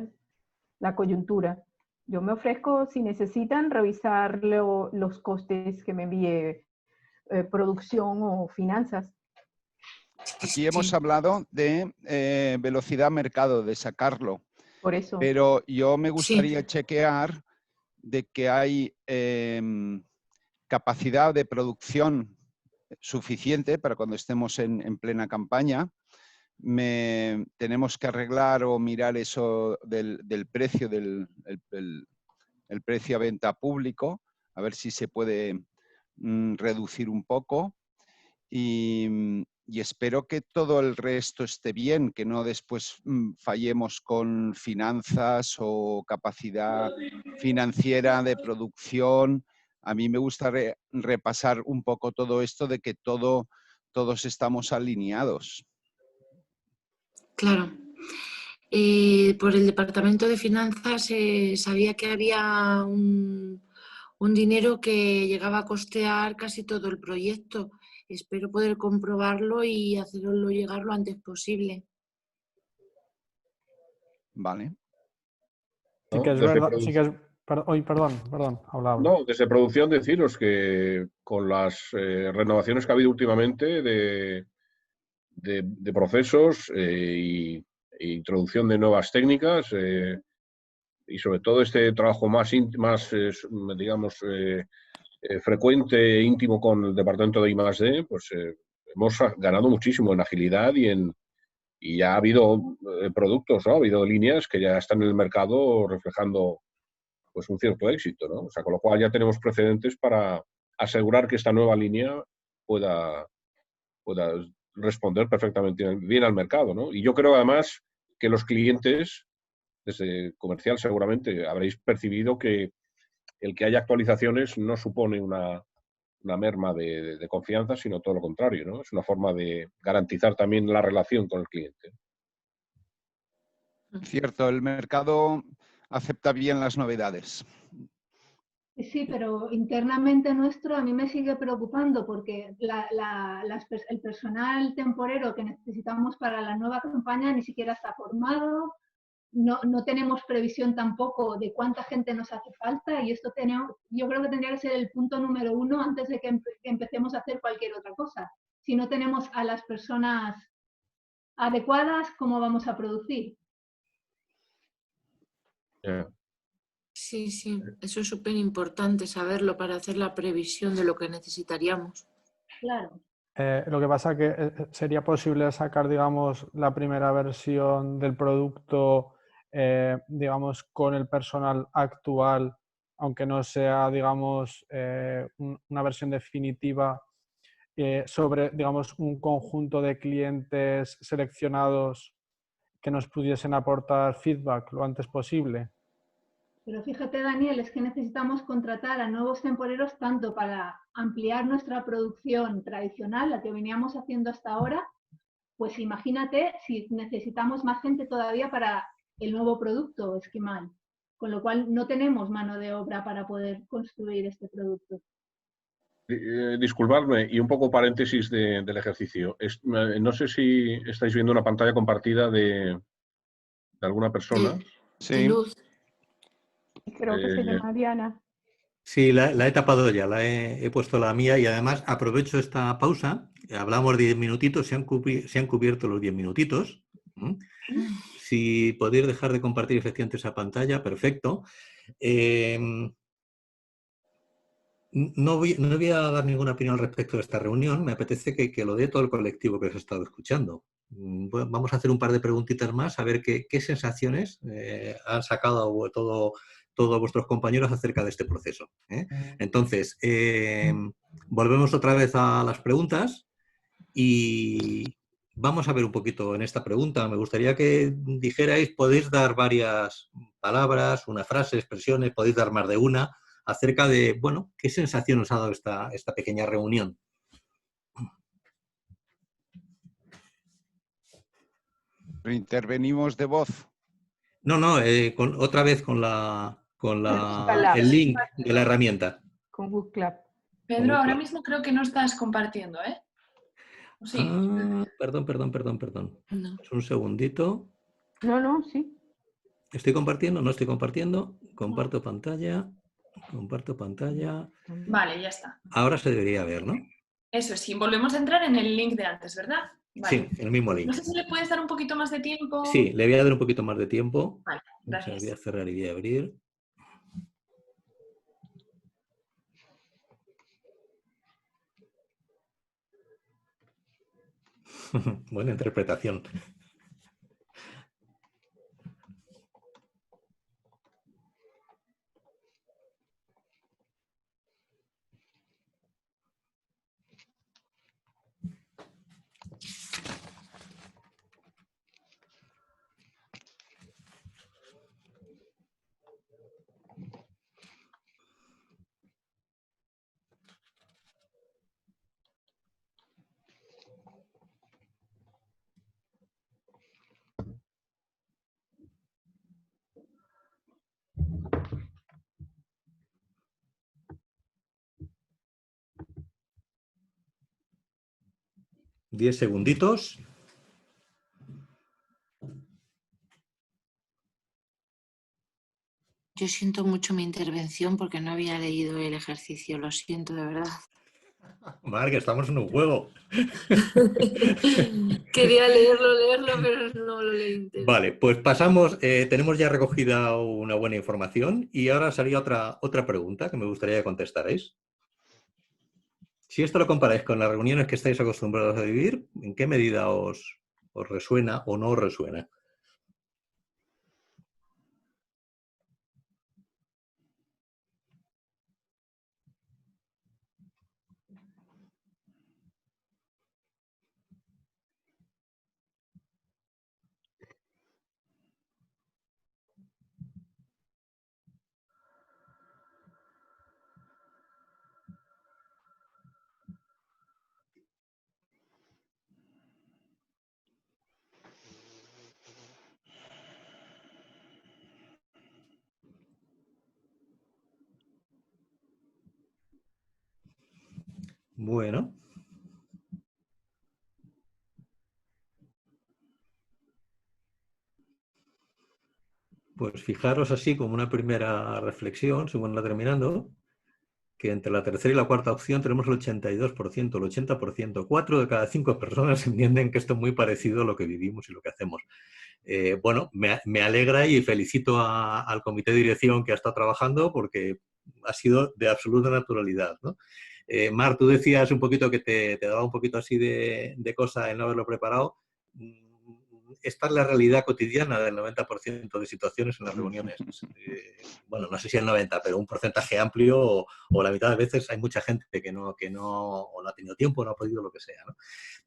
la coyuntura. Yo me ofrezco, si necesitan, revisar los costes que me envíe producción o finanzas. Aquí hemos hablado de velocidad mercado, de sacarlo. Por eso. Pero yo me gustaría chequear de que hay capacidad de producción suficiente para cuando estemos en plena campaña. Tenemos que arreglar o mirar eso del precio, el precio a venta público, a ver si se puede reducir un poco. Y espero que todo el resto esté bien, que no después fallemos con finanzas o capacidad financiera de producción. A mí me gusta repasar un poco todo esto de que todos estamos alineados. Claro. Por el departamento de finanzas sabía que había un dinero que llegaba a costear casi todo el proyecto. Espero poder comprobarlo y hacerlo llegar lo antes posible. Vale. Sí que es verdad, sí que es... Perdón, habla. No, desde producción deciros que con las renovaciones que ha habido últimamente de procesos e introducción de nuevas técnicas y sobre todo este trabajo más digamos, frecuente e íntimo con el departamento de I+D, pues hemos ganado muchísimo en agilidad y ya ha habido productos, ¿no? Ha habido líneas que ya están en el mercado reflejando pues un cierto éxito, ¿no? O sea, con lo cual ya tenemos precedentes para asegurar que esta nueva línea pueda responder perfectamente bien al mercado, ¿no? Y yo creo además que los clientes, desde comercial seguramente habréis percibido que el que haya actualizaciones no supone una merma de confianza, sino todo lo contrario, ¿no? Es una forma de garantizar también la relación con el cliente. Cierto, el mercado acepta bien las novedades. Sí, pero internamente nuestro a mí me sigue preocupando porque el personal temporero que necesitamos para la nueva campaña ni siquiera está formado, no tenemos previsión tampoco de cuánta gente nos hace falta y esto yo creo que tendría que ser el punto número 1 antes de que empecemos a hacer cualquier otra cosa. Si no tenemos a las personas adecuadas, ¿cómo vamos a producir? Sí, eso es súper importante saberlo para hacer la previsión de lo que necesitaríamos. Claro. Lo que pasa es que sería posible sacar, digamos, la primera versión del producto, digamos, con el personal actual, aunque no sea, digamos, una versión definitiva sobre, digamos, un conjunto de clientes seleccionados que nos pudiesen aportar feedback lo antes posible. Pero fíjate, Daniel, es que necesitamos contratar a nuevos temporeros tanto para ampliar nuestra producción tradicional, la que veníamos haciendo hasta ahora, pues imagínate si necesitamos más gente todavía para el nuevo producto esquimal, con lo cual no tenemos mano de obra para poder construir este producto. Disculpadme, y un poco paréntesis del ejercicio. No sé si estáis viendo una pantalla compartida de alguna persona. Sí. Luz. Creo que se llama Diana. Sí, la he tapado ya, he puesto la mía y además aprovecho esta pausa. Hablamos 10 minutitos, se han cubierto los 10 minutitos. Si podéis dejar de compartir efectivamente esa pantalla, perfecto. No voy a dar ninguna opinión al respecto de esta reunión. Me apetece que lo dé todo el colectivo que os ha estado escuchando. Bueno, vamos a hacer un par de preguntitas más, a ver qué sensaciones han sacado todos vuestros compañeros acerca de este proceso. Entonces, volvemos otra vez a las preguntas y vamos a ver un poquito en esta pregunta. Me gustaría que dijerais, podéis dar varias palabras, una frase, expresiones, podéis dar más de una, acerca de, bueno, qué sensación os ha dado esta pequeña reunión. Intervenimos de voz. No, otra vez con el link de la herramienta. Con Book Club. Pedro, ahora mismo creo que no estás compartiendo, ¿eh? Sí. Perdón. No. Un segundito. No, sí. ¿Estoy compartiendo? ¿No estoy compartiendo? Comparto pantalla. Comparto pantalla. Vale, ya está. Ahora se debería ver, ¿no? Eso sí, volvemos a entrar en el link de antes, ¿verdad? Vale. Sí, el mismo link. No sé si le puedes dar un poquito más de tiempo. Sí, le voy a dar un poquito más de tiempo. Vale, gracias. Voy a cerrar y voy a abrir. Buena interpretación. Diez segunditos. Yo siento mucho mi intervención porque no había leído el ejercicio, lo siento de verdad. Mar, que estamos en un juego. Quería leerlo, pero no lo leí entero. Vale, pues pasamos, tenemos ya recogida una buena información y ahora salía otra pregunta que me gustaría que contestarais. Si esto lo comparáis con las reuniones que estáis acostumbrados a vivir, ¿en qué medida os resuena o no os resuena? Bueno. Pues fijaros así como una primera reflexión, según la terminando, que entre la tercera y la cuarta opción tenemos el 82%, el 80%. 4 de cada 5 personas entienden que esto es muy parecido a lo que vivimos y lo que hacemos. Bueno, me alegra y felicito al comité de dirección que ha estado trabajando porque ha sido de absoluta naturalidad, ¿no? Mar, tú decías un poquito que te daba un poquito así de cosa el no haberlo preparado. esta es la realidad cotidiana del 90% de situaciones en las reuniones. Bueno, no sé si el 90, pero un porcentaje amplio o la mitad de veces hay mucha gente que no o no ha tenido tiempo, no ha podido, lo que sea, ¿no?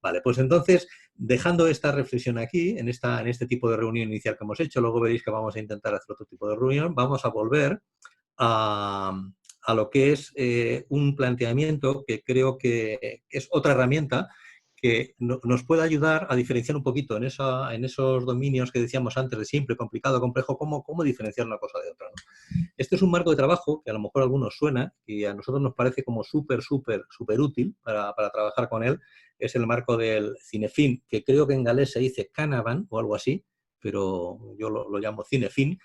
Vale, pues entonces, dejando esta reflexión aquí, en este tipo de reunión inicial que hemos hecho, luego veréis que vamos a intentar hacer otro tipo de reunión, vamos a volver a lo que es un planteamiento que creo que es otra herramienta que nos puede ayudar a diferenciar un poquito en esos dominios que decíamos antes de simple, complicado, complejo, cómo diferenciar una cosa de otra, ¿no? Este es un marco de trabajo que a lo mejor a algunos suena y a nosotros nos parece como súper útil para trabajar con él. Es el marco del Cinefin, que creo que en galés se dice Canavan o algo así, pero yo lo llamo Cinefin,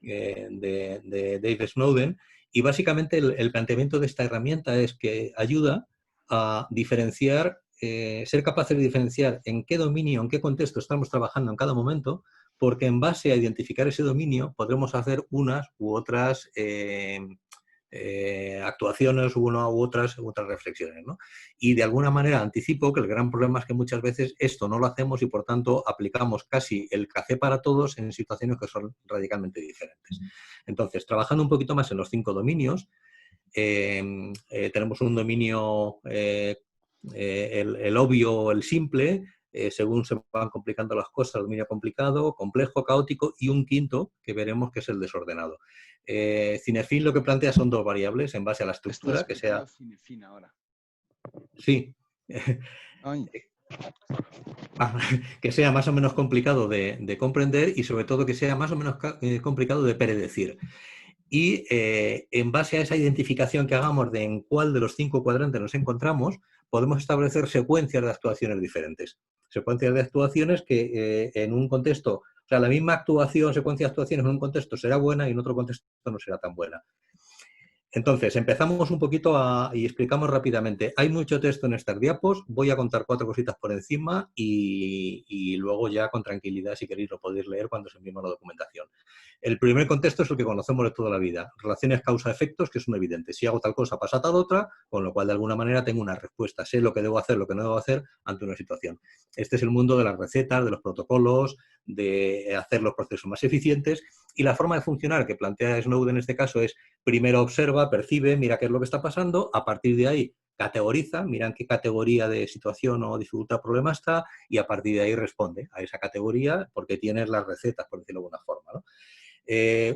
de Dave Snowden. Y básicamente el planteamiento de esta herramienta es que ayuda a diferenciar, ser capaces de diferenciar en qué dominio, en qué contexto estamos trabajando en cada momento, porque en base a identificar ese dominio podremos hacer unas u otras actuaciones u otras reflexiones, ¿no? Y de alguna manera anticipo que el gran problema es que muchas veces esto no lo hacemos y por tanto aplicamos casi el café para todos en situaciones que son radicalmente diferentes. Entonces, trabajando un poquito más en los 5 dominios, tenemos un dominio, el obvio, el simple, según se van complicando las cosas, dominio complicado, complejo, caótico, y un quinto que veremos que es el desordenado. Cinefin lo que plantea son 2 variables en base a la estructura, que sea... Cinefin ahora. Sí. Que sea más o menos complicado de comprender y sobre todo que sea más o menos complicado de predecir. Y en base a esa identificación que hagamos de en cuál de los 5 cuadrantes nos encontramos, podemos establecer secuencias de actuaciones diferentes. Secuencias de actuaciones que en un contexto, o sea, la misma actuación, secuencia de actuaciones en un contexto será buena y en otro contexto no será tan buena. Entonces, empezamos un poquito y explicamos rápidamente. Hay mucho texto en estas diapos, voy a contar 4 cositas por encima y luego ya con tranquilidad, si queréis, lo podéis leer cuando os enviemos la documentación. El primer contexto es el que conocemos de toda la vida. Relaciones causa-efectos que son evidentes. Si hago tal cosa, pasa tal otra, con lo cual de alguna manera tengo una respuesta. Sé lo que debo hacer, lo que no debo hacer ante una situación. Este es el mundo de las recetas, de los protocolos, de hacer los procesos más eficientes. Y la forma de funcionar que plantea Snowden en este caso es: primero observa, percibe, mira qué es lo que está pasando, a partir de ahí categoriza, mira en qué categoría de situación o dificultad o problema está, y a partir de ahí responde a esa categoría porque tienes las recetas, por decirlo de alguna forma, ¿no?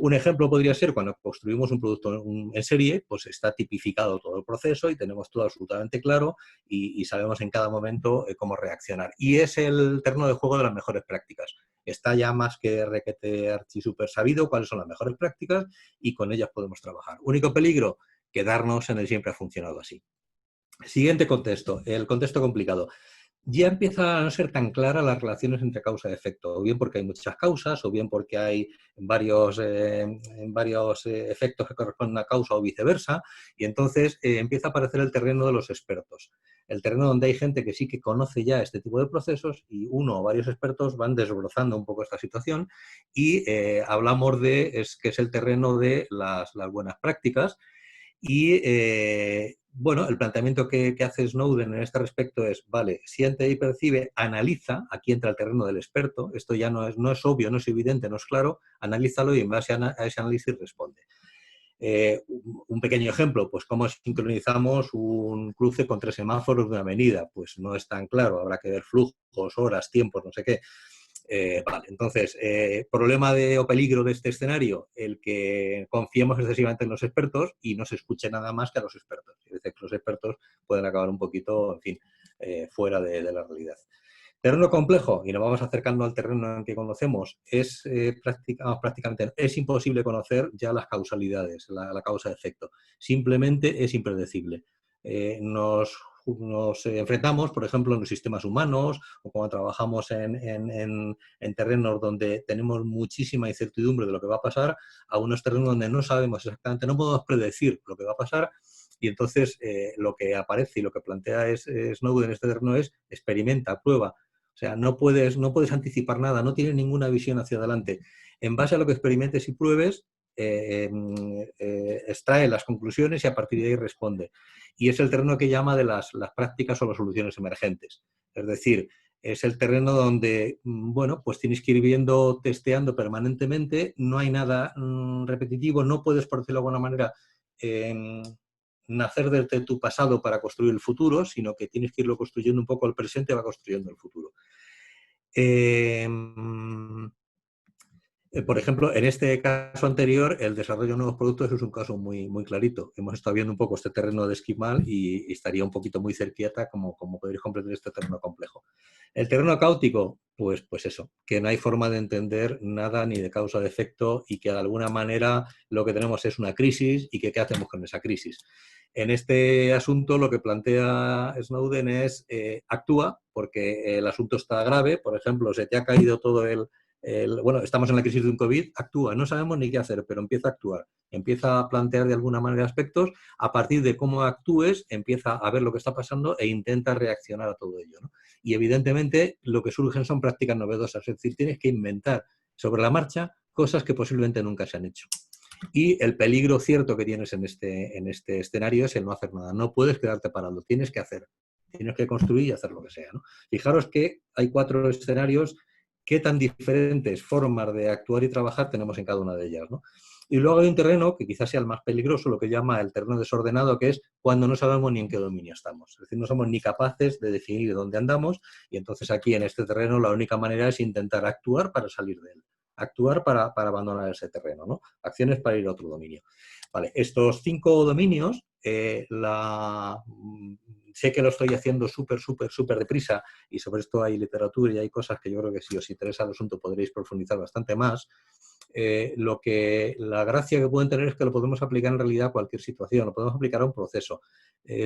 Un ejemplo podría ser cuando construimos un producto en serie, pues está tipificado todo el proceso y tenemos todo absolutamente claro y sabemos en cada momento cómo reaccionar. Y es el terreno de juego de las mejores prácticas. Está ya más que requete archi super sabido cuáles son las mejores prácticas y con ellas podemos trabajar. Único peligro, quedarnos en el siempre ha funcionado así. Siguiente contexto, el contexto complicado. Ya empieza a no ser tan claras las relaciones entre causa y efecto, o bien porque hay muchas causas, o bien porque hay varios efectos que corresponden a causa o viceversa, y entonces empieza a aparecer el terreno de los expertos. El terreno donde hay gente que sí que conoce ya este tipo de procesos y uno o varios expertos van desbrozando un poco esta situación y hablamos que es el terreno de las buenas prácticas. Y bueno, el planteamiento que hace Snowden en este respecto es: vale, siente y percibe, analiza, aquí entra el terreno del experto, esto ya no es obvio, no es evidente, no es claro, analízalo y en base a ese análisis responde. Un pequeño ejemplo, pues cómo sincronizamos un cruce con 3 semáforos de una avenida, pues no es tan claro, habrá que ver flujos, horas, tiempos, no sé qué. Vale, entonces, problema o peligro de este escenario, el que confiemos excesivamente en los expertos y no se escuche nada más que a los expertos. Es decir, que los expertos pueden acabar un poquito, en fin, fuera de la realidad. Terreno complejo, y nos vamos acercando al terreno en que conocemos, prácticamente es imposible conocer ya las causalidades, la causa-efecto. Simplemente es impredecible. Nos enfrentamos, por ejemplo, en los sistemas humanos o cuando trabajamos en terrenos donde tenemos muchísima incertidumbre de lo que va a pasar, a unos terrenos donde no sabemos exactamente, no podemos predecir lo que va a pasar, y entonces lo que aparece y lo que plantea Snowden en este terreno es: experimenta, prueba. O sea, no puedes anticipar nada, no tienes ninguna visión hacia adelante. En base a lo que experimentes y pruebes, extrae las conclusiones y a partir de ahí responde. Y es el terreno que llama de las prácticas o las soluciones emergentes. Es decir, es el terreno donde, bueno, pues tienes que ir viendo, testeando permanentemente, no hay nada repetitivo, no puedes, por decirlo de alguna manera, nacer desde tu pasado para construir el futuro, sino que tienes que irlo construyendo un poco, el presente va construyendo el futuro. Por ejemplo, en este caso anterior, el desarrollo de nuevos productos es un caso muy, muy clarito. Hemos estado viendo un poco este terreno de esquimal y estaría un poquito muy cerquita como podréis comprender este terreno complejo. El terreno caótico, pues eso, que no hay forma de entender nada ni de causa de efecto y que de alguna manera lo que tenemos es una crisis y que qué hacemos con esa crisis. En este asunto lo que plantea Snowden es actúa porque el asunto está grave, por ejemplo, se te ha caído todo bueno, estamos en la crisis de un COVID, actúa, no sabemos ni qué hacer, pero empieza a actuar, empieza a plantear de alguna manera aspectos, a partir de cómo actúes, empieza a ver lo que está pasando e intenta reaccionar a todo ello, ¿no? Y evidentemente lo que surgen son prácticas novedosas, es decir, tienes que inventar sobre la marcha cosas que posiblemente nunca se han hecho. Y el peligro cierto que tienes en este escenario es el no hacer nada, no puedes quedarte parado, tienes que hacer, tienes que construir y hacer lo que sea, ¿no? Fijaros que hay 4 escenarios. ¿Qué tan diferentes formas de actuar y trabajar tenemos en cada una de ellas, ¿no? Y luego hay un terreno que quizás sea el más peligroso, lo que llama el terreno desordenado, que es cuando no sabemos ni en qué dominio estamos. Es decir, no somos ni capaces de definir dónde andamos y entonces aquí en este terreno la única manera es intentar actuar para salir de él, actuar para abandonar ese terreno, ¿no? Acciones para ir a otro dominio. Vale, estos 5 dominios, sé que lo estoy haciendo súper deprisa y sobre esto hay literatura y hay cosas que yo creo que si os interesa el asunto podréis profundizar bastante más. La gracia que pueden tener es que lo podemos aplicar en realidad a cualquier situación, lo podemos aplicar a un proceso.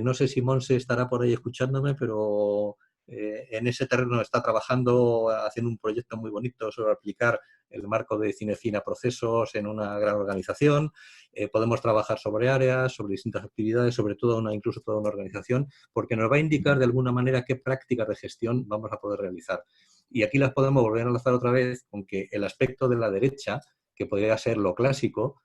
No sé si Monse estará por ahí escuchándome, pero en ese terreno está trabajando, haciendo un proyecto muy bonito sobre aplicar el marco de Cinecina a procesos en una gran organización. Podemos trabajar sobre áreas, sobre distintas actividades, sobre todo incluso toda una organización, porque nos va a indicar de alguna manera qué prácticas de gestión vamos a poder realizar. Y aquí las podemos volver a enlazar otra vez con que el aspecto de la derecha, que podría ser lo clásico,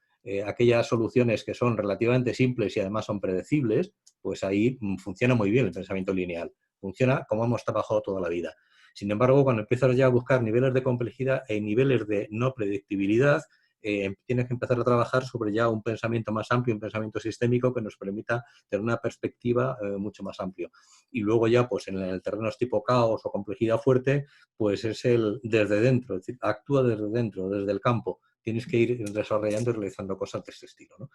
aquellas soluciones que son relativamente simples y además son predecibles, pues ahí funciona muy bien el pensamiento lineal. Funciona como hemos trabajado toda la vida. Sin embargo, cuando empiezas ya a buscar niveles de complejidad y niveles de no predictibilidad, tienes que empezar a trabajar sobre ya un pensamiento más amplio, un pensamiento sistémico que nos permita tener una perspectiva mucho más amplio. Y luego ya, pues en el terreno tipo caos o complejidad fuerte, pues es el desde dentro, es decir, actúa desde dentro, desde el campo. Tienes que ir desarrollando y realizando cosas de este estilo, ¿no?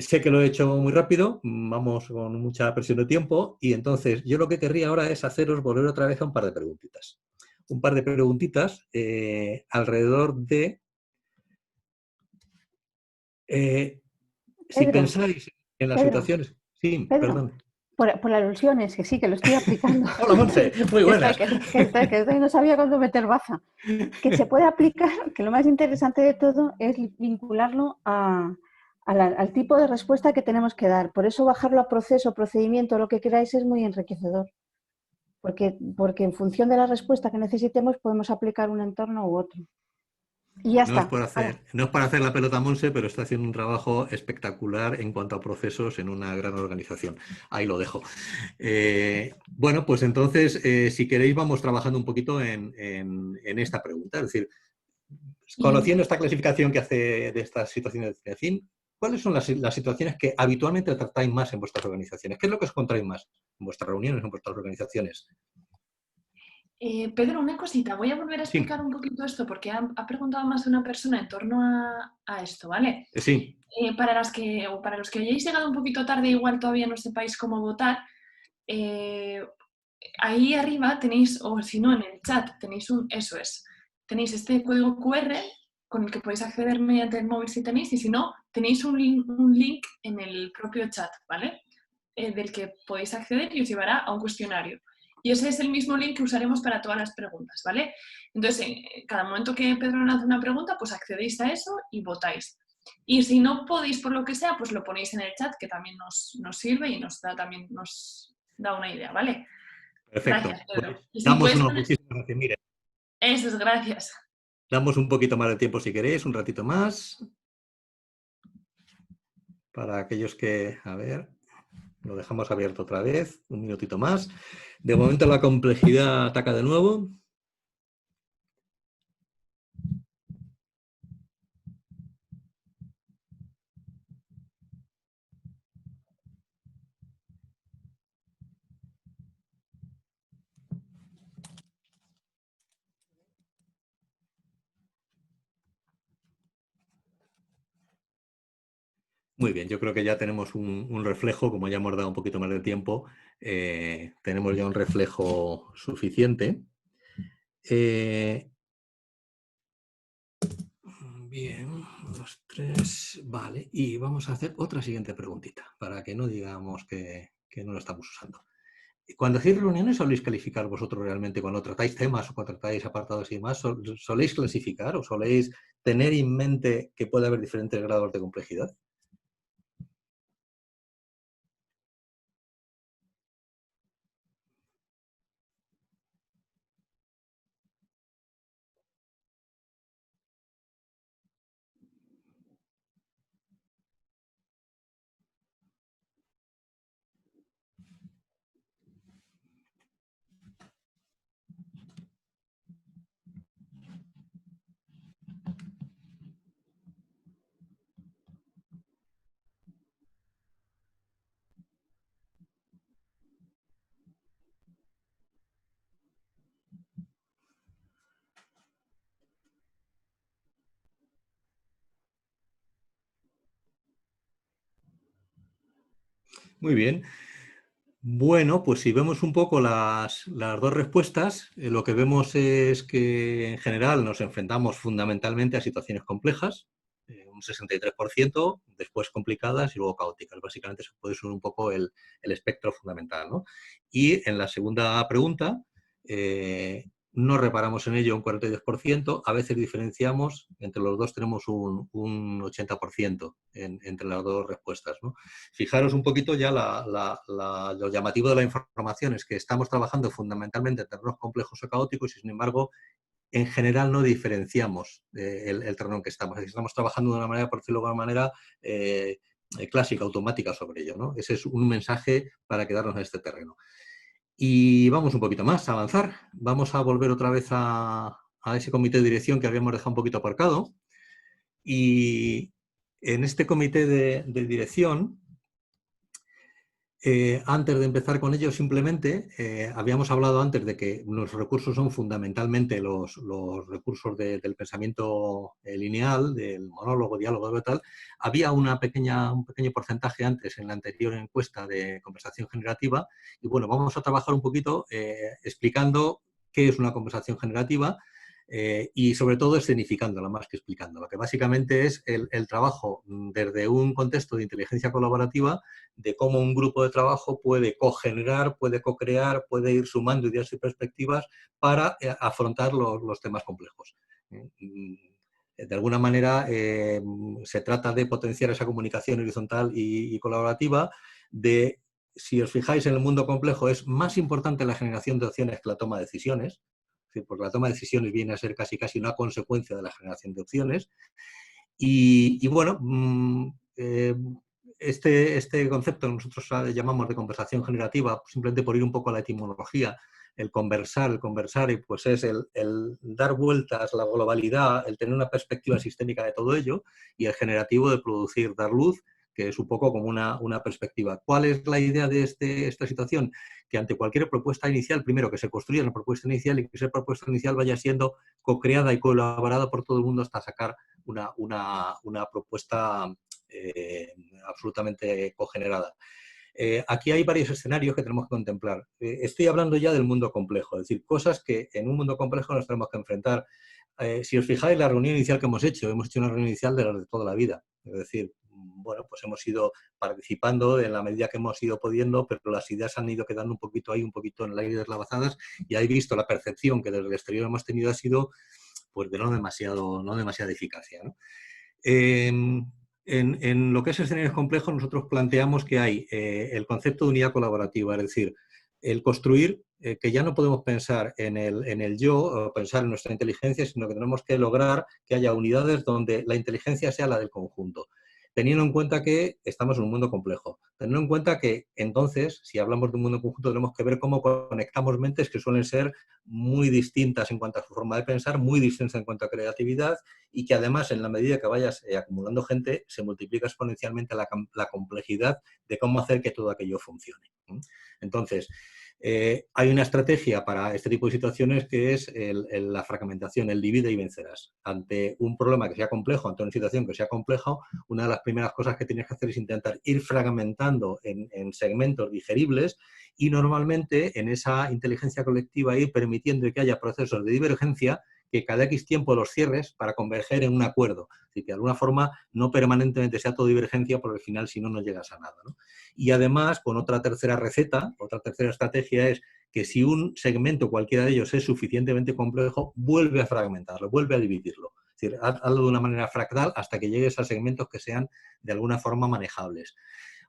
Sé que lo he hecho muy rápido, vamos con mucha presión de tiempo y entonces yo lo que querría ahora es haceros volver otra vez a un par de preguntitas. Un par de preguntitas alrededor de... si pensáis en las situaciones... Sí, perdón. Por alusiones, que sí, que lo estoy aplicando. Hola, Monse, muy buenas. que no sabía cuándo meter baza. Que se puede aplicar, que lo más interesante de todo es vincularlo al tipo de respuesta que tenemos que dar. Por eso bajarlo a proceso, procedimiento, lo que queráis, es muy enriquecedor. Porque en función de la respuesta que necesitemos podemos aplicar un entorno u otro. Y ya está. No es para hacer la pelota a Monse, pero está haciendo un trabajo espectacular en cuanto a procesos en una gran organización. Ahí lo dejo. Bueno, pues entonces, si queréis, vamos trabajando un poquito en esta pregunta. Es decir, conociendo esta clasificación que hace de estas situaciones de fin, ¿cuáles son las situaciones que habitualmente tratáis más en vuestras organizaciones? ¿Qué es lo que os encontráis más en vuestras reuniones, en vuestras organizaciones? Pedro, una cosita, voy a volver a explicar un poquito esto porque ha preguntado más de una persona en torno a esto, ¿vale? Sí. Para los que hayáis llegado un poquito tarde, igual todavía no sepáis cómo votar, ahí arriba tenéis, o si no en el chat, tenéis tenéis este código QR con el que podéis acceder mediante el móvil si tenéis, y si no, tenéis un link en el propio chat, ¿vale? Del que podéis acceder y os llevará a un cuestionario. Y ese es el mismo link que usaremos para todas las preguntas, ¿vale? Entonces, en cada momento que Pedro lanza una pregunta, pues accedéis a eso y votáis. Y si no podéis por lo que sea, pues lo ponéis en el chat, que también nos sirve y nos da una idea, ¿vale? Perfecto. Gracias, Pedro. Muchísimas gracias. Mire. Eso es, gracias. Damos un poquito más de tiempo si queréis, un ratito más. Para aquellos que... A ver... Lo dejamos abierto otra vez, un minutito más. De momento la complejidad ataca de nuevo. Muy bien, yo creo que ya tenemos un reflejo, como ya hemos dado un poquito más de tiempo, tenemos ya un reflejo suficiente. Bien, 2, 3, vale. Y vamos a hacer otra siguiente preguntita, para que no digamos que no lo estamos usando. Cuando hacéis reuniones, ¿soléis calificar vosotros realmente cuando tratáis temas o cuando tratáis apartados y demás? ¿Soléis clasificar o soléis tener en mente que puede haber diferentes grados de complejidad? Muy bien. Bueno, pues si vemos un poco las dos respuestas, lo que vemos es que en general nos enfrentamos fundamentalmente a situaciones complejas, un 63%, después complicadas y luego caóticas. Básicamente se puede ser un poco el espectro fundamental, ¿no? Y en la segunda pregunta, no reparamos en ello un 42%, a veces diferenciamos, entre los dos tenemos un 80% entre las dos respuestas, ¿no? Fijaros un poquito ya lo llamativo de la información es que estamos trabajando fundamentalmente en terrenos complejos o caóticos y sin embargo en general no diferenciamos el terreno en que estamos. Estamos trabajando de una manera, por decirlo de alguna manera, clásica, automática sobre ello, ¿no? Ese es un mensaje para quedarnos en este terreno. Y vamos un poquito más a avanzar. Vamos a volver otra vez a ese comité de dirección que habíamos dejado un poquito aparcado. Y en este comité de dirección, antes de empezar con ello, simplemente habíamos hablado antes de que nuestros recursos son fundamentalmente los recursos del pensamiento lineal, del monólogo, diálogo, tal. Había un pequeño porcentaje antes en la anterior encuesta de conversación generativa y bueno, vamos a trabajar un poquito explicando qué es una conversación generativa y sobre todo escenificándola más que explicándola, que básicamente es el trabajo desde un contexto de inteligencia colaborativa de cómo un grupo de trabajo puede cogenerar, puede co-crear, puede ir sumando ideas y perspectivas para afrontar los temas complejos. De alguna manera se trata de potenciar esa comunicación horizontal y colaborativa de, si os fijáis en el mundo complejo, es más importante la generación de opciones que la toma de decisiones, porque la toma de decisiones viene a ser casi una consecuencia de la generación de opciones. Y bueno, este concepto que nosotros llamamos de conversación generativa, simplemente por ir un poco a la etimología, el conversar, y pues es el dar vueltas a la globalidad, el tener una perspectiva sistémica de todo ello, y el generativo de producir, dar luz, que es un poco como una perspectiva. ¿Cuál es la idea de esta situación? Que ante cualquier propuesta inicial, primero que se construya una propuesta inicial y que esa propuesta inicial vaya siendo co-creada y colaborada por todo el mundo hasta sacar una propuesta absolutamente cogenerada. Aquí hay varios escenarios que tenemos que contemplar. Estoy hablando ya del mundo complejo, es decir, cosas que en un mundo complejo nos tenemos que enfrentar. Si os fijáis, la reunión inicial que hemos hecho una reunión inicial de las de toda la vida. Es decir, bueno, pues hemos ido participando en la medida que hemos ido pudiendo, pero las ideas han ido quedando un poquito ahí, un poquito en el aire deslavazadas, y ahí visto la percepción que desde el exterior hemos tenido ha sido pues de no demasiada eficacia, ¿no? En lo que es escenarios complejos, nosotros planteamos que hay el concepto de unidad colaborativa, es decir, el construir que ya no podemos pensar en el yo o pensar en nuestra inteligencia, sino que tenemos que lograr que haya unidades donde la inteligencia sea la del conjunto. teniendo en cuenta que estamos en un mundo complejo. Teniendo en cuenta que, entonces, si hablamos de un mundo conjunto, tenemos que ver cómo conectamos mentes que suelen ser muy distintas en cuanto a su forma de pensar, muy distintas en cuanto a creatividad, y que además, en la medida que vayas acumulando gente, se multiplica exponencialmente la complejidad de cómo hacer que todo aquello funcione. Entonces, hay una estrategia para este tipo de situaciones que es la fragmentación, el divide y vencerás. Ante un problema que sea complejo, ante una situación que sea compleja, una de las primeras cosas que tienes que hacer es intentar ir fragmentando en segmentos digeribles y normalmente en esa inteligencia colectiva ir permitiendo que haya procesos de divergencia que cada X tiempo los cierres para converger en un acuerdo. Así que de alguna forma no permanentemente sea todo divergencia, porque al final si no, no llegas a nada, ¿no? Y además, con otra tercera receta, otra tercera estrategia es que si un segmento, cualquiera de ellos, es suficientemente complejo, vuelve a fragmentarlo, vuelve a dividirlo. Es decir, hazlo de una manera fractal hasta que llegues a segmentos que sean de alguna forma manejables.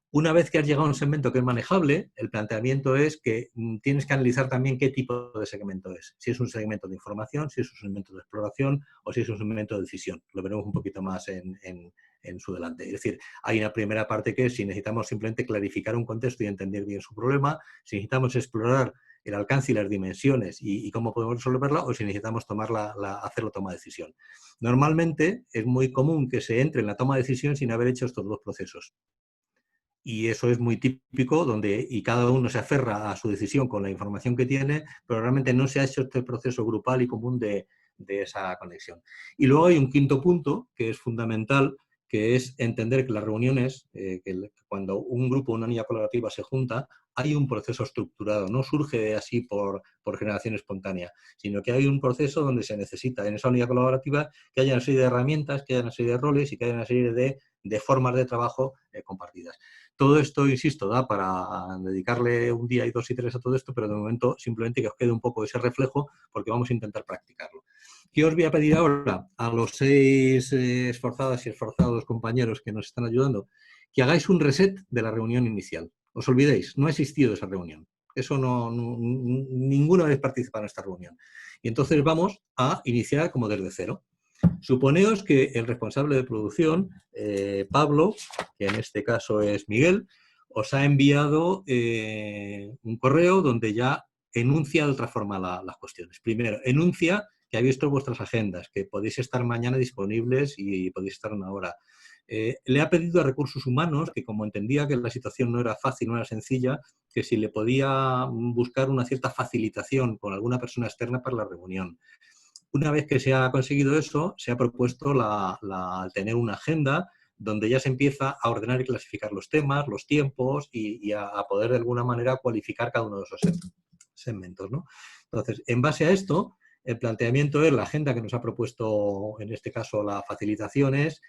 Una vez que has llegado a un segmento que es manejable, el planteamiento es que tienes que analizar también qué tipo de segmento es. Si es un segmento de información, si es un segmento de exploración o si es un segmento de decisión. Lo veremos un poquito más en su delante. Es decir, hay una primera parte que es si necesitamos simplemente clarificar un contexto y entender bien su problema, si necesitamos explorar el alcance y las dimensiones y cómo podemos resolverla, o si necesitamos hacer la toma de decisión. Normalmente es muy común que se entre en la toma de decisión sin haber hecho estos dos procesos. Y eso es muy típico, y cada uno se aferra a su decisión con la información que tiene, pero realmente no se ha hecho este proceso grupal y común de esa conexión. Y luego hay un quinto punto que es fundamental, que es entender que las reuniones, cuando un grupo, una unidad colaborativa se junta, hay un proceso estructurado, no surge así por generación espontánea, sino que hay un proceso donde se necesita en esa unidad colaborativa que haya una serie de herramientas, que haya una serie de roles y que haya una serie de formas de trabajo compartidas. Todo esto, insisto, da para dedicarle un día y 2 y 3 a todo esto, pero de momento simplemente que os quede un poco ese reflejo porque vamos a intentar practicarlo. ¿Qué os voy a pedir ahora a los 6 esforzadas y esforzados compañeros que nos están ayudando? Que hagáis un reset de la reunión inicial. Os olvidéis, no ha existido esa reunión. Eso ninguno habéis participado en esta reunión. Y entonces vamos a iniciar como desde cero. Suponeos que el responsable de producción, Pablo, que en este caso es Miguel, os ha enviado un correo donde ya enuncia de otra forma las cuestiones. Primero, enuncia que ha visto vuestras agendas, que podéis estar mañana disponibles y podéis estar una hora. Le ha pedido a Recursos Humanos, que como entendía que la situación no era fácil, no era sencilla, que si le podía buscar una cierta facilitación con alguna persona externa para la reunión. Una vez que se ha conseguido eso, se ha propuesto tener una agenda donde ya se empieza a ordenar y clasificar los temas, los tiempos y a poder de alguna manera cualificar cada uno de esos segmentos, ¿no? Entonces, en base a esto, el planteamiento es la agenda que nos ha propuesto, en este caso, la facilitación es,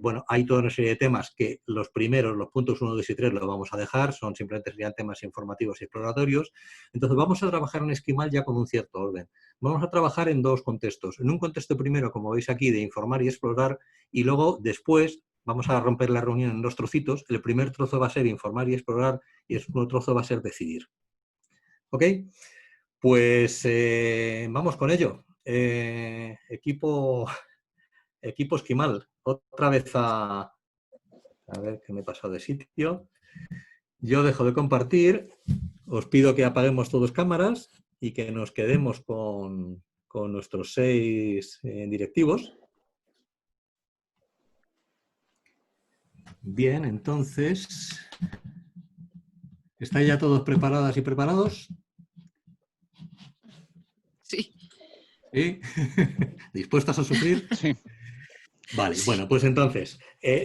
bueno, hay toda una serie de temas que los primeros, los puntos 1, 2 y 3 los vamos a dejar, simplemente serían temas informativos y exploratorios. Entonces vamos a trabajar en Esquimal ya con un cierto orden. Vamos a trabajar en dos contextos. En un contexto primero, como veis aquí, de informar y explorar, y luego después vamos a romper la reunión en 2 trocitos. El primer trozo va a ser informar y explorar y el segundo trozo va a ser decidir. ¿Ok? Pues vamos con ello. Equipo Esquimal, otra vez a ver que me he pasado de sitio. Yo dejo de compartir, os pido que apaguemos todos cámaras y que nos quedemos con nuestros 6 directivos. Bien, entonces, ¿estáis ya todos preparadas y preparados? Sí. ¿Sí? ¿Dispuestas a sufrir? Sí. Vale, bueno, pues entonces,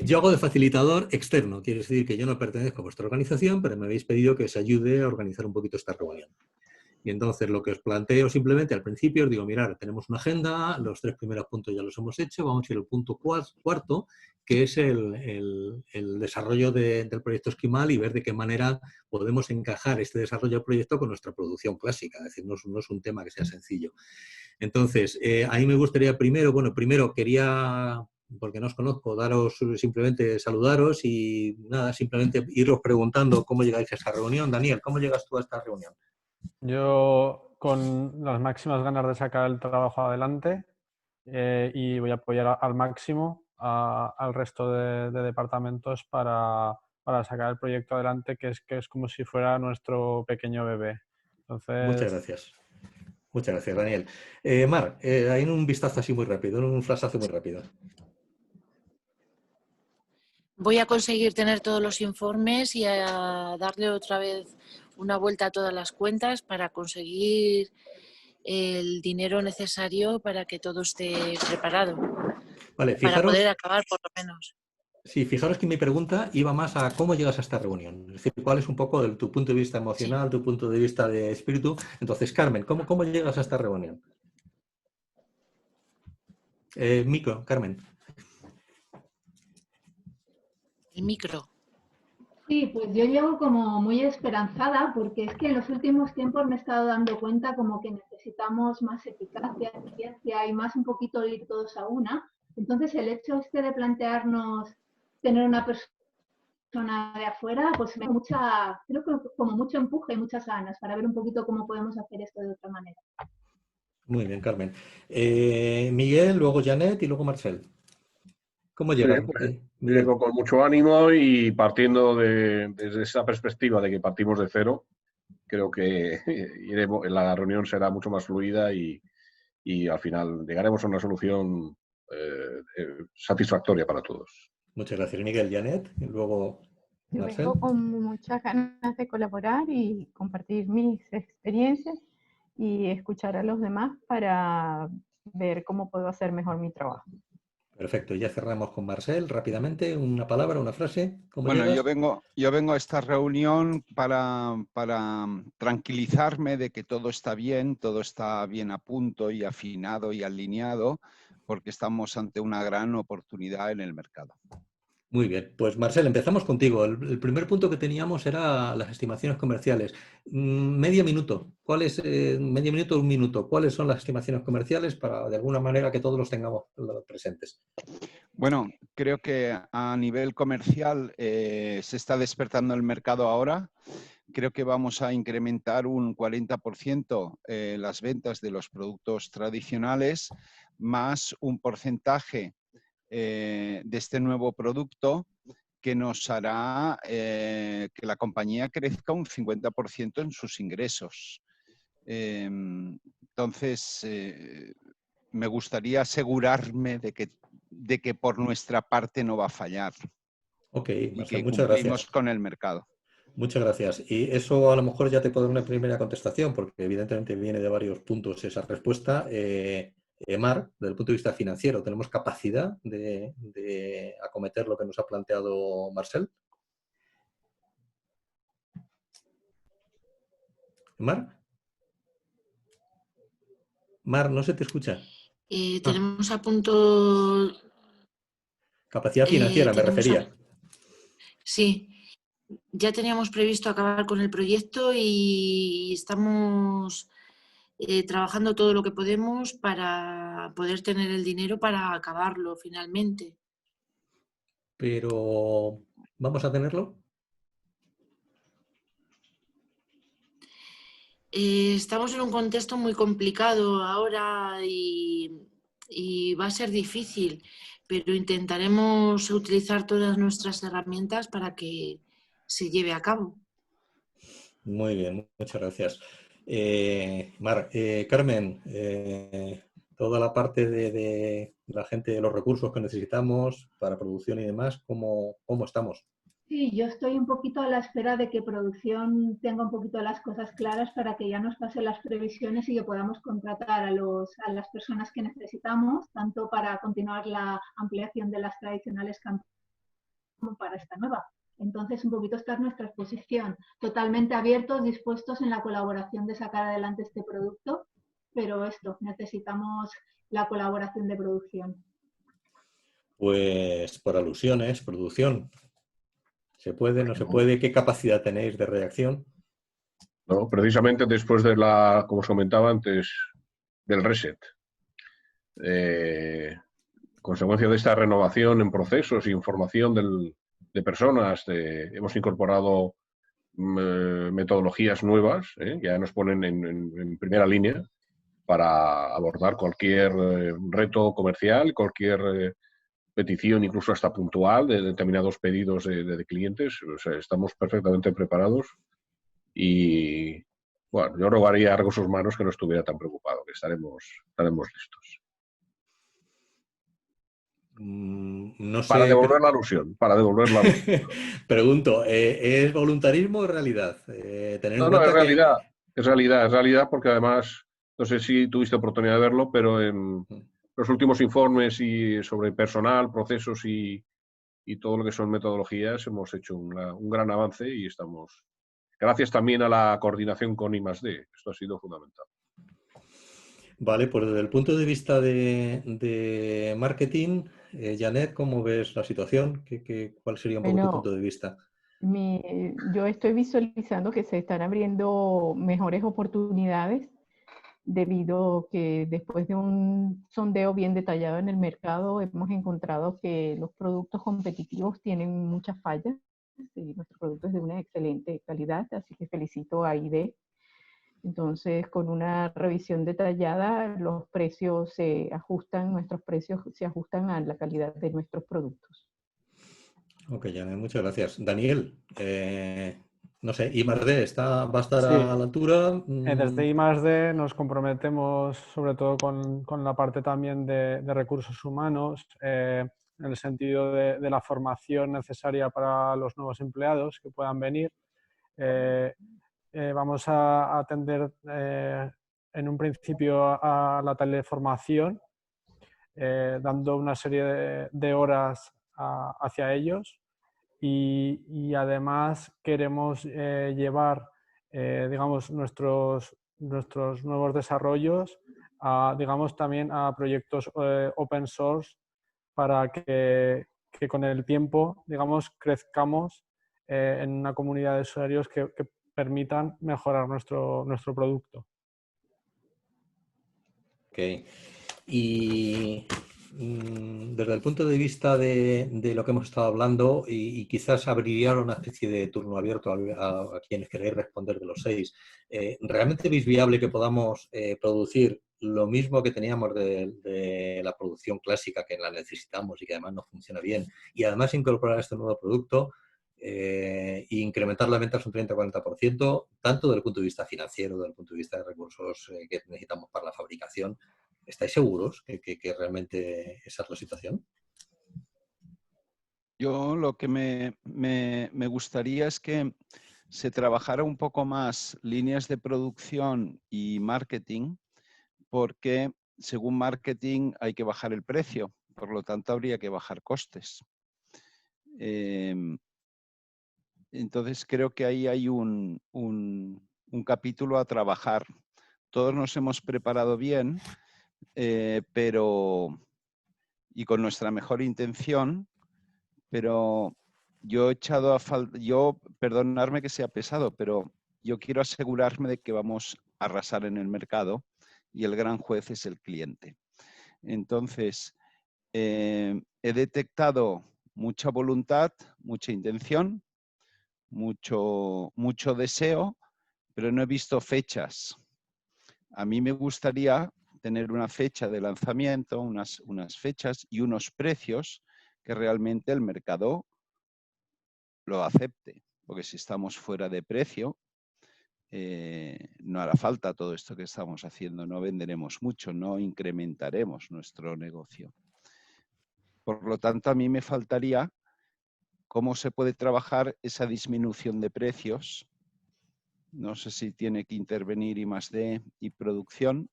yo hago de facilitador externo, quiere decir que yo no pertenezco a vuestra organización, pero me habéis pedido que os ayude a organizar un poquito esta reunión. Y entonces lo que os planteo simplemente al principio, os digo, mirad, tenemos una agenda, los 3 primeros puntos ya los hemos hecho, vamos a ir al punto cuarto, que es el desarrollo del proyecto Esquimal y ver de qué manera podemos encajar este desarrollo del proyecto con nuestra producción clásica, es decir, no es un tema que sea sencillo. Entonces, ahí me gustaría primero quería, porque no os conozco, simplemente saludaros y nada, simplemente iros preguntando cómo llegáis a esta reunión. Daniel, ¿cómo llegas tú a esta reunión? Yo con las máximas ganas de sacar el trabajo adelante y voy a apoyar al máximo al resto de departamentos para sacar el proyecto adelante, que es como si fuera nuestro pequeño bebé. Entonces... Muchas gracias. Muchas gracias, Daniel. Mar, hay un vistazo así muy rápido, un flashazo muy rápido. Voy a conseguir tener todos los informes y a darle otra vez una vuelta a todas las cuentas para conseguir el dinero necesario para que todo esté preparado. Vale, para poder acabar por lo menos. Sí, fijaros que mi pregunta iba más a cómo llegas a esta reunión. Es decir, cuál es un poco tu punto de vista emocional, sí, tu punto de vista de espíritu. Entonces, Carmen, ¿cómo llegas a esta reunión? Micro, Carmen. El micro. Sí, pues yo llego como muy esperanzada porque es que en los últimos tiempos me he estado dando cuenta como que necesitamos más eficacia, eficiencia y más un poquito ir todos a una. Entonces el hecho de plantearnos tener una persona de afuera, pues me da creo que como mucho empuje y muchas ganas para ver un poquito cómo podemos hacer esto de otra manera. Muy bien, Carmen. Miguel, luego Janet y luego Marcel. ¿Cómo llegan? Sí, pues, llego con mucho ánimo y partiendo desde esa perspectiva de que partimos de cero, creo que la reunión será mucho más fluida y al final llegaremos a una solución satisfactoria para todos. Muchas gracias, Miguel. Janet, y luego Yo Marcel. vengo con muchas ganas de colaborar y compartir mis experiencias y escuchar a los demás para ver cómo puedo hacer mejor mi trabajo. Perfecto, ya cerramos con Marcel rápidamente. Una palabra, una frase. Bueno, yo vengo a esta reunión para tranquilizarme de que todo está bien a punto y afinado y alineado, porque estamos ante una gran oportunidad en el mercado. Muy bien, pues Marcel, empezamos contigo. El primer punto que teníamos era las estimaciones comerciales. Medio minuto, medio minuto o un minuto, ¿cuáles son las estimaciones comerciales para de alguna manera que todos los tengamos presentes? Bueno, creo que a nivel comercial se está despertando el mercado ahora. Creo que vamos a incrementar un 40% las ventas de los productos tradicionales, más un porcentaje de este nuevo producto que nos hará que la compañía crezca un 50% en sus ingresos. Entonces, me gustaría asegurarme de que por nuestra parte no va a fallar. Ok, Marcel, y que muchas gracias. Con el mercado. Muchas gracias. Y eso a lo mejor ya te puedo dar una primera contestación, porque evidentemente viene de varios puntos esa respuesta. Mar, desde el punto de vista financiero, ¿tenemos capacidad de acometer lo que nos ha planteado Marcel? ¿Mar? Mar, no se te escucha. Tenemos a punto... Capacidad financiera, me refería. Sí, ya teníamos previsto acabar con el proyecto y estamos trabajando todo lo que podemos para poder tener el dinero para acabarlo finalmente. Pero, ¿vamos a tenerlo? Estamos en un contexto muy complicado ahora y va a ser difícil, pero intentaremos utilizar todas nuestras herramientas para que se lleve a cabo. Muy bien, muchas gracias. Mar, Carmen, toda la parte de la gente, de los recursos que necesitamos para producción y demás, ¿cómo estamos? Sí, yo estoy un poquito a la espera de que producción tenga un poquito las cosas claras para que ya nos pasen las previsiones y que podamos contratar a las personas que necesitamos, tanto para continuar la ampliación de las tradicionales campañas como para esta nueva. Entonces, un poquito está nuestra exposición. Totalmente abiertos, dispuestos en la colaboración de sacar adelante este producto, pero necesitamos la colaboración de producción. Pues por alusiones, producción. ¿Se puede, no se puede? ¿Qué capacidad tenéis de reacción? No, precisamente después como os comentaba antes, del reset. Consecuencia de esta renovación en procesos y en formación de personas, hemos incorporado metodologías nuevas, que ya nos ponen en primera línea para abordar cualquier reto comercial, cualquier petición incluso hasta puntual de determinados pedidos de clientes. O sea, estamos perfectamente preparados y, bueno, yo rogaría a Recursos Humanos que no estuviera tan preocupado, que estaremos listos. No sé, Para devolver la alusión, Pregunto, ¿es voluntarismo o realidad? Tener en No, cuenta es realidad porque además, no sé si tuviste oportunidad de verlo, pero en los últimos informes y sobre personal, procesos y todo lo que son metodologías hemos hecho un gran avance y estamos, gracias también a la coordinación con I+D, esto ha sido fundamental. Vale, pues desde el punto de vista de marketing, Janet, ¿cómo ves la situación? ¿Cuál sería un poco tu punto de vista? Yo estoy visualizando que se están abriendo mejores oportunidades debido a que después de un sondeo bien detallado en el mercado hemos encontrado que los productos competitivos tienen muchas fallas y nuestro producto es de una excelente calidad, así que felicito a ID. Entonces, con una revisión detallada, los precios se ajustan, nuestros precios se ajustan a la calidad de nuestros productos. Ok, Janet, muchas gracias. Daniel, no sé, I+D va a estar Sí. a la altura. Desde I+D nos comprometemos sobre todo con la parte también de recursos humanos, en el sentido de la formación necesaria para los nuevos empleados que puedan venir. Vamos a atender en un principio a la teleformación, dando una serie de horas hacia ellos y además queremos llevar digamos, nuestros nuevos desarrollos digamos, también a proyectos open source para que con el tiempo, digamos, crezcamos en una comunidad de usuarios que permitan mejorar nuestro producto. Ok. Y desde el punto de vista de lo que hemos estado hablando, y quizás abriría una especie de turno abierto a quienes queréis responder de los 6, ¿realmente veis viable que podamos producir lo mismo que teníamos de la producción clásica, que la necesitamos y que además no funciona bien, y además incorporar este nuevo producto e incrementar las ventas un 30-40%, tanto desde el punto de vista financiero, desde el punto de vista de recursos que necesitamos para la fabricación? ¿Estáis seguros que realmente esa es la situación? Yo lo que me gustaría es que se trabajara un poco más líneas de producción y marketing, porque según marketing hay que bajar el precio, por lo tanto habría que bajar costes. Entonces creo que ahí hay un capítulo a trabajar. Todos nos hemos preparado bien, y con nuestra mejor intención, pero yo he echado a falta, perdonadme que sea pesado, pero yo quiero asegurarme de que vamos a arrasar en el mercado y el gran juez es el cliente. Entonces, he detectado mucha voluntad, mucha intención, mucho deseo, pero no he visto fechas. A mí me gustaría tener una fecha de lanzamiento, unas fechas y unos precios que realmente el mercado lo acepte, porque si estamos fuera de precio, no hará falta todo esto que estamos haciendo, no venderemos mucho, no incrementaremos nuestro negocio. Por lo tanto, a mí me faltaría cómo se puede trabajar esa disminución de precios. No sé si tiene que intervenir I+D y producción.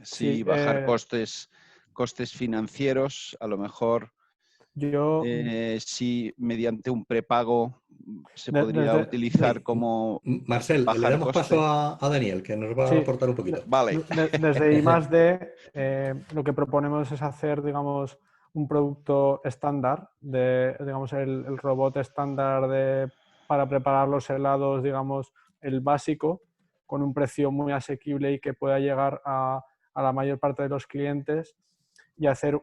Sí, bajar costes financieros, a lo mejor si mediante un prepago se podría utilizar como Marcel, le damos paso a Daniel, que nos va a aportar un poquito. Vale. Desde I+D lo que proponemos es hacer, digamos, un producto estándar, digamos, el robot estándar para preparar los helados, digamos, el básico, con un precio muy asequible y que pueda llegar a la mayor parte de los clientes, y hacer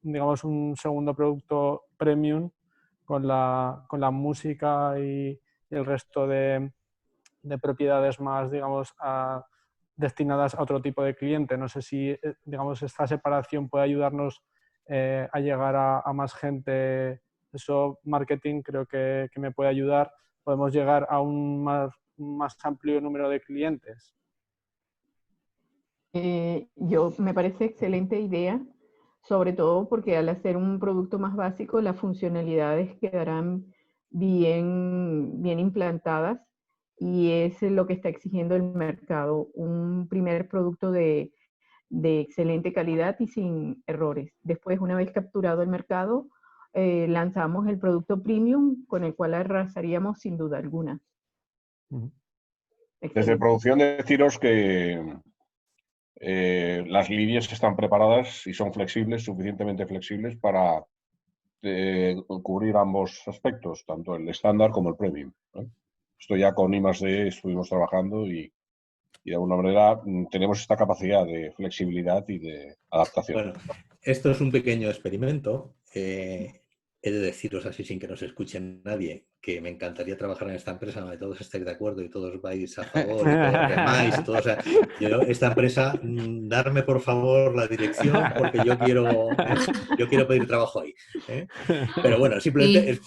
digamos, un segundo producto premium con la música y el resto de propiedades más, digamos, destinadas a otro tipo de cliente. No sé si, digamos, esta separación puede ayudarnos a llegar a más gente. Eso, marketing, creo que me puede ayudar. Podemos llegar a un más amplio número de clientes. Me parece excelente idea, sobre todo porque al hacer un producto más básico, las funcionalidades quedarán bien implantadas y es lo que está exigiendo el mercado, un primer producto de excelente calidad y sin errores. Después, una vez capturado el mercado, lanzamos el producto premium con el cual arrasaríamos sin duda alguna. Desde producción deciros que las líneas están preparadas y son flexibles, suficientemente flexibles para cubrir ambos aspectos, tanto el estándar como el premium, ¿no? Esto ya con I+D estuvimos trabajando y de alguna manera tenemos esta capacidad de flexibilidad y de adaptación. Bueno, esto es un pequeño experimento. He de deciros así sin que nos escuche nadie que me encantaría trabajar en esta empresa donde todos estáis de acuerdo y todos vais a favor y todos remáis y todo. O sea, esta empresa, darme por favor la dirección porque yo quiero pedir trabajo ahí, ¿eh? Pero bueno, simplemente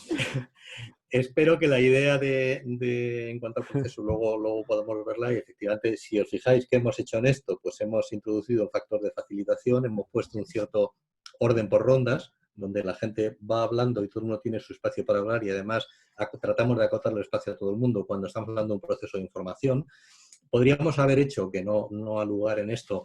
espero que la idea en cuanto al proceso luego podemos verla y efectivamente, si os fijáis que hemos hecho en esto, pues hemos introducido un factor de facilitación, hemos puesto un cierto orden por rondas, donde la gente va hablando y todo el mundo tiene su espacio para hablar y además tratamos de acotar el espacio a todo el mundo cuando estamos hablando de un proceso de información. Podríamos haber hecho, que no ha lugar en esto,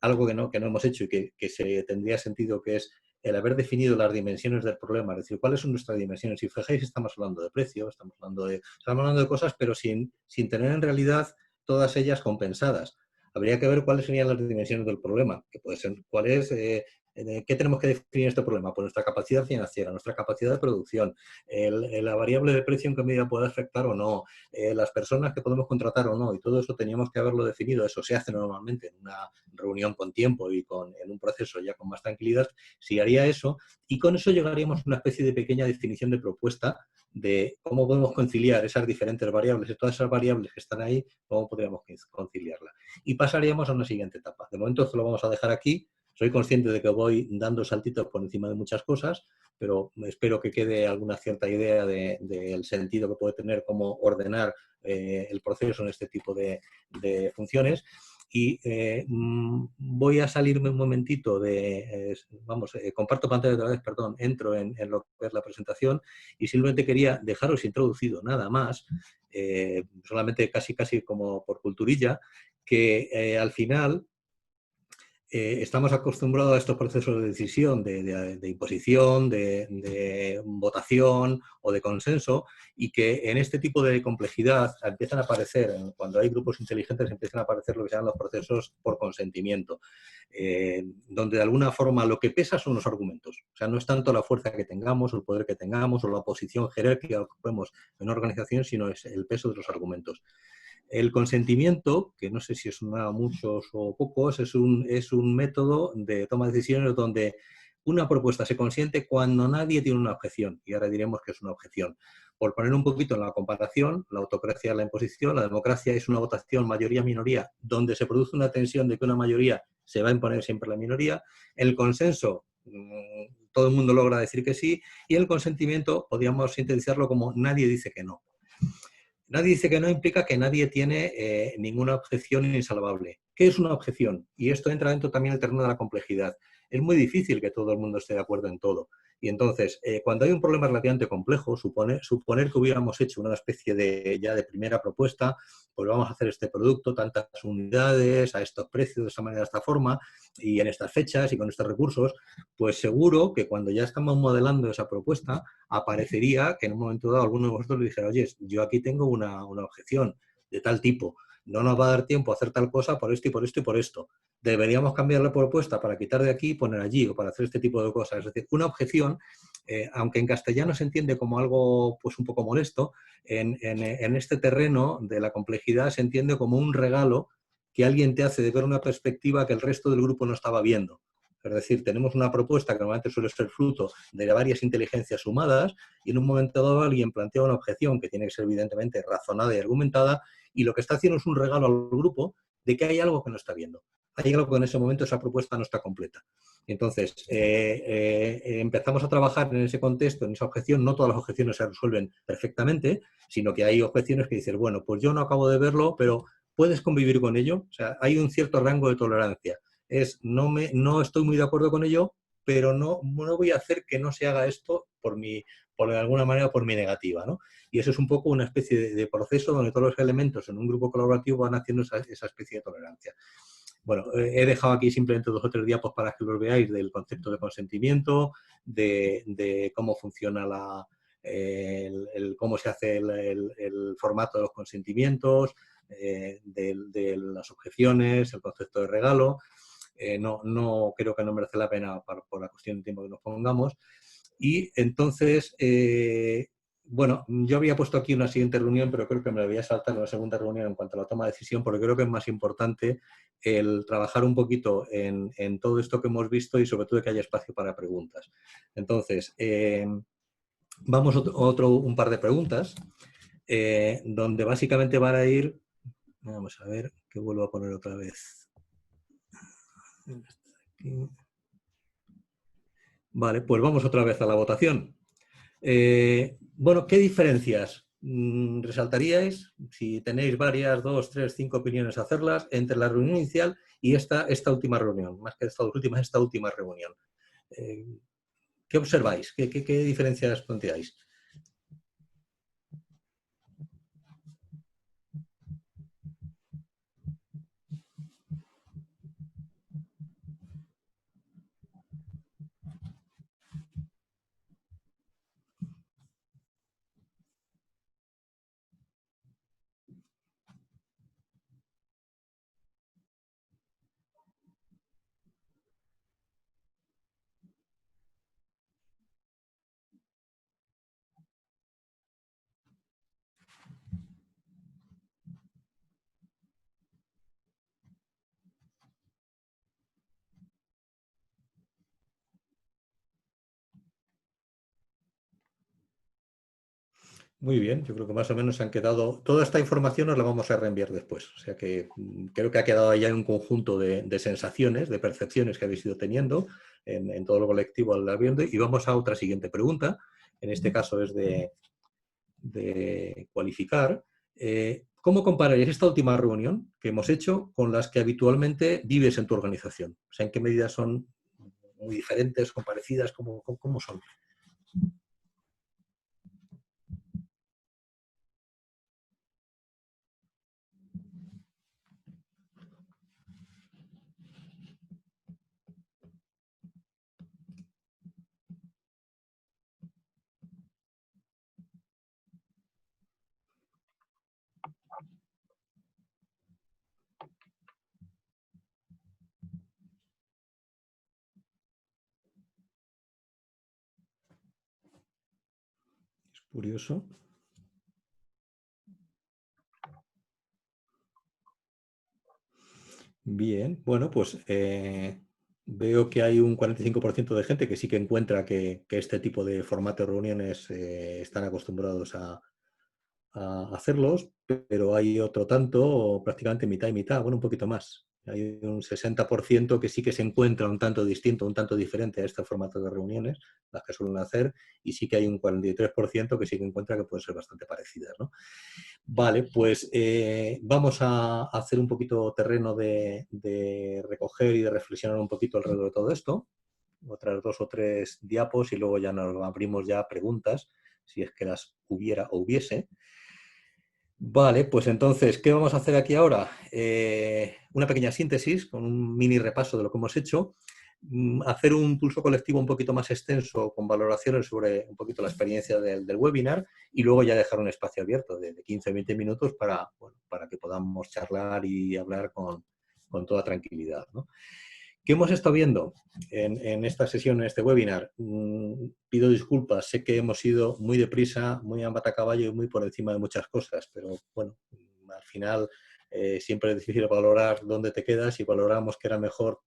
algo que no hemos hecho y que se tendría sentido, que es el haber definido las dimensiones del problema, es decir, cuáles son nuestras dimensiones. Si fijáis, estamos hablando de precio, estamos hablando de cosas, pero sin tener en realidad todas ellas compensadas. Habría que ver cuáles serían las dimensiones del problema, que puede ser cuál es... ¿Qué tenemos que definir este problema? Pues nuestra capacidad financiera, nuestra capacidad de producción, la variable de precio en qué medida puede afectar o no, las personas que podemos contratar o no, y todo eso teníamos que haberlo definido. Eso se hace normalmente en una reunión con tiempo y en un proceso ya con más tranquilidad. Si haría eso, y con eso llegaríamos a una especie de pequeña definición de propuesta de cómo podemos conciliar esas diferentes variables, y todas esas variables que están ahí, cómo podríamos conciliarla. Y pasaríamos a una siguiente etapa. De momento esto lo vamos a dejar aquí. Soy consciente de que voy dando saltitos por encima de muchas cosas, pero espero que quede alguna cierta idea del sentido que puede tener cómo ordenar el proceso en este tipo de funciones. Y voy a salirme un momentito comparto pantalla otra vez, perdón, entro en lo que es la presentación y simplemente quería dejaros introducido nada más, solamente casi como por culturilla, que al final... estamos acostumbrados a estos procesos de decisión, de imposición, de votación o de consenso, y que en este tipo de complejidad empiezan a aparecer, cuando hay grupos inteligentes, empiezan a aparecer lo que se llaman los procesos por consentimiento, donde de alguna forma lo que pesa son los argumentos. O sea, no es tanto la fuerza que tengamos, o el poder que tengamos, o la posición jerárquica que ocupemos en una organización, sino es el peso de los argumentos. El consentimiento, que no sé si es a muchos o pocos, es un método de toma de decisiones donde una propuesta se consiente cuando nadie tiene una objeción, y ahora diremos que es una objeción. Por poner un poquito en la comparación, la autocracia es la imposición, la democracia es una votación mayoría-minoría, donde se produce una tensión de que una mayoría se va a imponer siempre a la minoría. El consenso, todo el mundo logra decir que sí, y el consentimiento podríamos sintetizarlo como nadie dice que no. Nadie dice que no implica que nadie tiene ninguna objeción insalvable. ¿Qué es una objeción? Y esto entra dentro también del terreno de la complejidad. Es muy difícil que todo el mundo esté de acuerdo en todo. Y entonces, cuando hay un problema relativamente complejo, suponer que hubiéramos hecho una especie de primera propuesta, pues vamos a hacer este producto, tantas unidades, a estos precios, de esta manera, de esta forma, y en estas fechas y con estos recursos, pues seguro que cuando ya estamos modelando esa propuesta, aparecería que en un momento dado alguno de vosotros le dijera, oye, yo aquí tengo una objeción de tal tipo, no nos va a dar tiempo a hacer tal cosa por esto y por esto y por esto. Deberíamos cambiar la propuesta para quitar de aquí y poner allí, o para hacer este tipo de cosas. Es decir, una objeción, aunque en castellano se entiende como algo pues un poco molesto, en este terreno de la complejidad se entiende como un regalo que alguien te hace de ver una perspectiva que el resto del grupo no estaba viendo. Es decir, tenemos una propuesta que normalmente suele ser fruto de varias inteligencias sumadas y en un momento dado alguien plantea una objeción que tiene que ser evidentemente razonada y argumentada, y lo que está haciendo es un regalo al grupo de que hay algo que no está viendo. hay algo que en ese momento esa propuesta no está completa. Entonces, empezamos a trabajar en ese contexto, en esa objeción. No todas las objeciones se resuelven perfectamente, sino que hay objeciones que dices, bueno, pues yo no acabo de verlo, pero ¿puedes convivir con ello? O sea, hay un cierto rango de tolerancia. No estoy muy de acuerdo con ello, pero no voy a hacer que no se haga esto por de alguna manera por mi negativa, ¿no? Y eso es un poco una especie de proceso donde todos los elementos en un grupo colaborativo van haciendo esa especie de tolerancia. Bueno, he dejado aquí simplemente 2 o 3 diapos para que los veáis del concepto de consentimiento, de cómo funciona cómo se hace el formato de los consentimientos, de las objeciones, el concepto de regalo. No creo que no merece la pena por la cuestión de tiempo que nos pongamos. Y entonces, bueno, yo había puesto aquí una siguiente reunión, pero creo que me la voy a saltar una segunda reunión en cuanto a la toma de decisión, porque creo que es más importante el trabajar un poquito en todo esto que hemos visto y sobre todo que haya espacio para preguntas. Entonces, vamos un par de preguntas, donde básicamente van a ir, vamos a ver, que vuelvo a poner otra vez. Aquí. Vale, pues vamos otra vez a la votación. Bueno, ¿qué diferencias resaltaríais, si tenéis varias, 2, 3, 5 opiniones a hacerlas, entre la reunión inicial y esta última reunión? Más que esta última reunión. ¿Qué observáis? ¿Qué diferencias planteáis? Muy bien, yo creo que más o menos han quedado... Toda esta información nos la vamos a reenviar después. O sea que creo que ha quedado ya un conjunto de sensaciones, de percepciones que habéis ido teniendo en todo el colectivo al estar viendo. Y vamos a otra siguiente pregunta. En este caso es de cualificar. ¿Cómo compararías esta última reunión que hemos hecho con las que habitualmente vives en tu organización? O sea, ¿en qué medida son muy diferentes, son parecidas? ¿Cómo son? Curioso. Bien, bueno, pues veo que hay un 45% de gente que sí que encuentra que este tipo de formato de reuniones están acostumbrados a hacerlos, pero hay otro tanto, prácticamente mitad y mitad, bueno, un poquito más. Hay un 60% que sí que se encuentra un tanto distinto, un tanto diferente a este formato de reuniones, las que suelen hacer, y sí que hay un 43% que sí que encuentra que pueden ser bastante parecidas, ¿no? Vale, pues vamos a hacer un poquito terreno de recoger y de reflexionar un poquito alrededor de todo esto. Otras 2 o 3 diapos y luego ya nos abrimos ya preguntas, si es que las hubiera o hubiese. Vale, pues entonces, ¿qué vamos a hacer aquí ahora? Una pequeña síntesis con un mini repaso de lo que hemos hecho. Hacer un pulso colectivo un poquito más extenso con valoraciones sobre un poquito la experiencia del webinar y luego ya dejar un espacio abierto de 15 o 20 minutos para que podamos charlar y hablar con toda tranquilidad, ¿no? ¿Qué hemos estado viendo en esta sesión, en este webinar? Pido disculpas, sé que hemos ido muy deprisa, muy a matacaballo y muy por encima de muchas cosas, pero bueno, al final siempre es difícil valorar dónde te quedas y valoramos que era mejor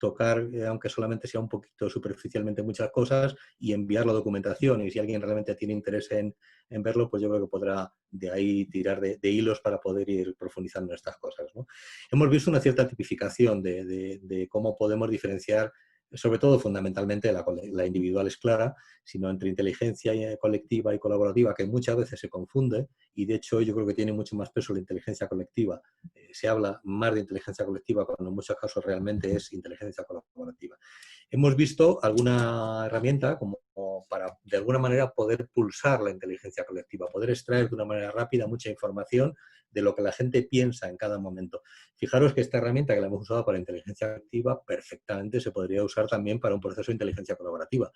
tocar, aunque solamente sea un poquito superficialmente, muchas cosas y enviar la documentación. Y si alguien realmente tiene interés en verlo, pues yo creo que podrá de ahí tirar de hilos para poder ir profundizando en estas cosas, ¿no? Hemos visto una cierta tipificación de cómo podemos diferenciar, sobre todo fundamentalmente la individual es clara, sino entre inteligencia colectiva y colaborativa, que muchas veces se confunde, y de hecho yo creo que tiene mucho más peso la inteligencia colectiva. Se habla más de inteligencia colectiva cuando en muchos casos realmente es inteligencia colaborativa. Hemos visto alguna herramienta como para, de alguna manera, poder pulsar la inteligencia colectiva, poder extraer de una manera rápida mucha información de lo que la gente piensa en cada momento. Fijaros que esta herramienta que la hemos usado para inteligencia colectiva perfectamente se podría usar también para un proceso de inteligencia colaborativa.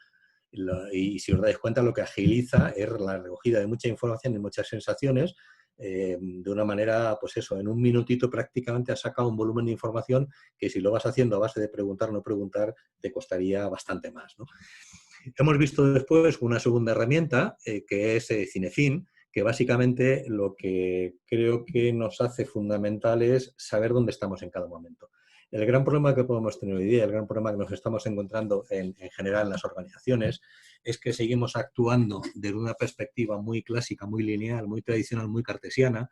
Y si os dais cuenta, lo que agiliza es la recogida de mucha información y muchas sensaciones de una manera, pues eso, en un minutito prácticamente has sacado un volumen de información que si lo vas haciendo a base de preguntar o no preguntar, te costaría bastante más, ¿no? Hemos visto después una segunda herramienta que es Cinefin, que básicamente lo que creo que nos hace fundamental es saber dónde estamos en cada momento. El gran problema que podemos tener hoy día, el gran problema que nos estamos encontrando en general en las organizaciones, es que seguimos actuando desde una perspectiva muy clásica, muy lineal, muy tradicional, muy cartesiana,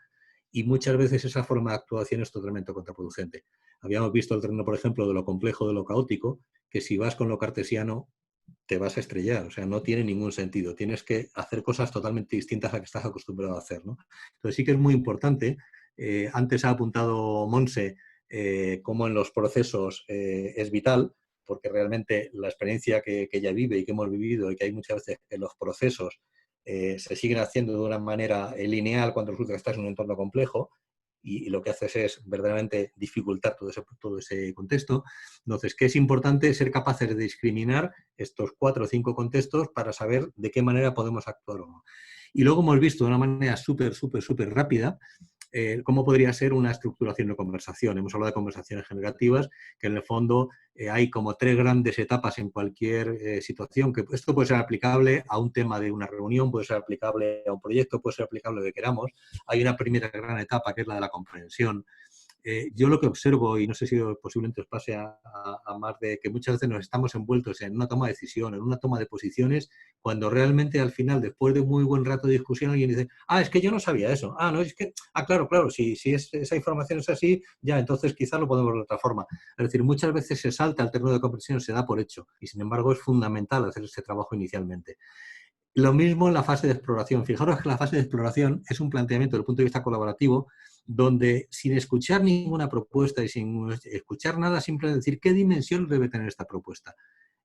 y muchas veces esa forma de actuación es totalmente contraproducente. Habíamos visto el terreno, por ejemplo, de lo complejo, de lo caótico, que si vas con lo cartesiano te vas a estrellar, o sea, no tiene ningún sentido. Tienes que hacer cosas totalmente distintas a las que estás acostumbrado a hacer, ¿no? Entonces sí que es muy importante, antes ha apuntado Monse, cómo en los procesos es vital, porque realmente la experiencia que ella vive y que hemos vivido, y que hay muchas veces que los procesos se siguen haciendo de una manera lineal cuando resulta que estás en un entorno complejo, y lo que haces es verdaderamente dificultar todo ese contexto. Entonces, ¿qué es importante? Ser capaces de discriminar estos 4 o 5 contextos para saber de qué manera podemos actuar o no. Y luego hemos visto de una manera súper rápida cómo podría ser una estructuración de conversación. Hemos hablado de conversaciones generativas, que en el fondo hay como 3 grandes etapas en cualquier situación, que esto puede ser aplicable a un tema de una reunión, puede ser aplicable a un proyecto, puede ser aplicable a lo que queramos. Hay una primera gran etapa que es la de la comprensión. Yo lo que observo, y no sé si posiblemente os pase a más, de que muchas veces nos estamos envueltos en una toma de decisión, en una toma de posiciones, cuando realmente al final, después de un muy buen rato de discusión, alguien dice, es que yo no sabía eso, no, es que, claro, si esa información es así, ya, entonces quizás lo podemos ver de otra forma. Es decir, muchas veces se salta el terreno de comprensión, se da por hecho, y sin embargo es fundamental hacer ese trabajo inicialmente. Lo mismo en la fase de exploración. Fijaros que la fase de exploración es un planteamiento desde el punto de vista colaborativo, donde sin escuchar ninguna propuesta y sin escuchar nada, simplemente decir qué dimensión debe tener esta propuesta.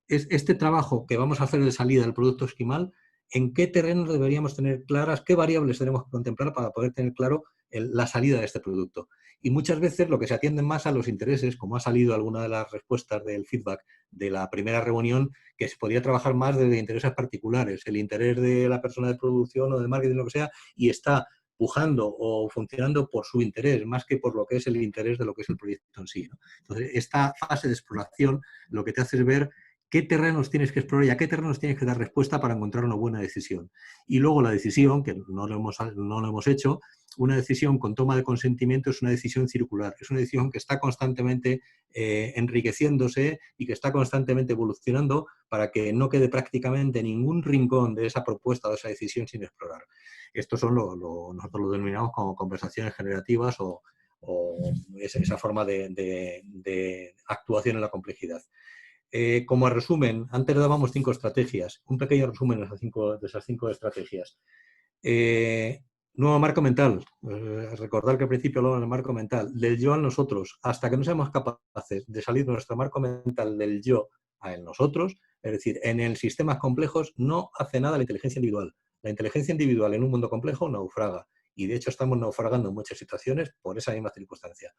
Es este trabajo que vamos a hacer de salida del producto esquimal, en qué terrenos deberíamos tener claras, qué variables tenemos que contemplar para poder tener claro la salida de este producto. Y muchas veces lo que se atiende más a los intereses, como ha salido alguna de las respuestas del feedback de la primera reunión, que se podía trabajar más desde intereses particulares, el interés de la persona de producción o de marketing, lo que sea, y está pujando o funcionando por su interés, más que por lo que es el interés de lo que es el proyecto en sí, ¿no? Entonces, esta fase de exploración lo que te hace es ver qué terrenos tienes que explorar y a qué terrenos tienes que dar respuesta para encontrar una buena decisión. Y luego la decisión, que no lo hemos hecho, una decisión con toma de consentimiento es una decisión circular, es una decisión que está constantemente enriqueciéndose y que está constantemente evolucionando para que no quede prácticamente ningún rincón de esa propuesta o de esa decisión sin explorar. Estos son nosotros lo denominamos como conversaciones generativas o esa forma de actuación en la complejidad. Como resumen, antes dábamos 5 estrategias, un pequeño resumen de esas 5 estrategias. Nuevo marco mental. Recordar que al principio hablaba del marco mental, del yo al nosotros. Hasta que no seamos capaces de salir de nuestro marco mental del yo al nosotros, es decir, en sistemas complejos no hace nada la inteligencia individual. La inteligencia individual en un mundo complejo naufraga. Y de hecho estamos naufragando en muchas situaciones por esa misma circunstancia.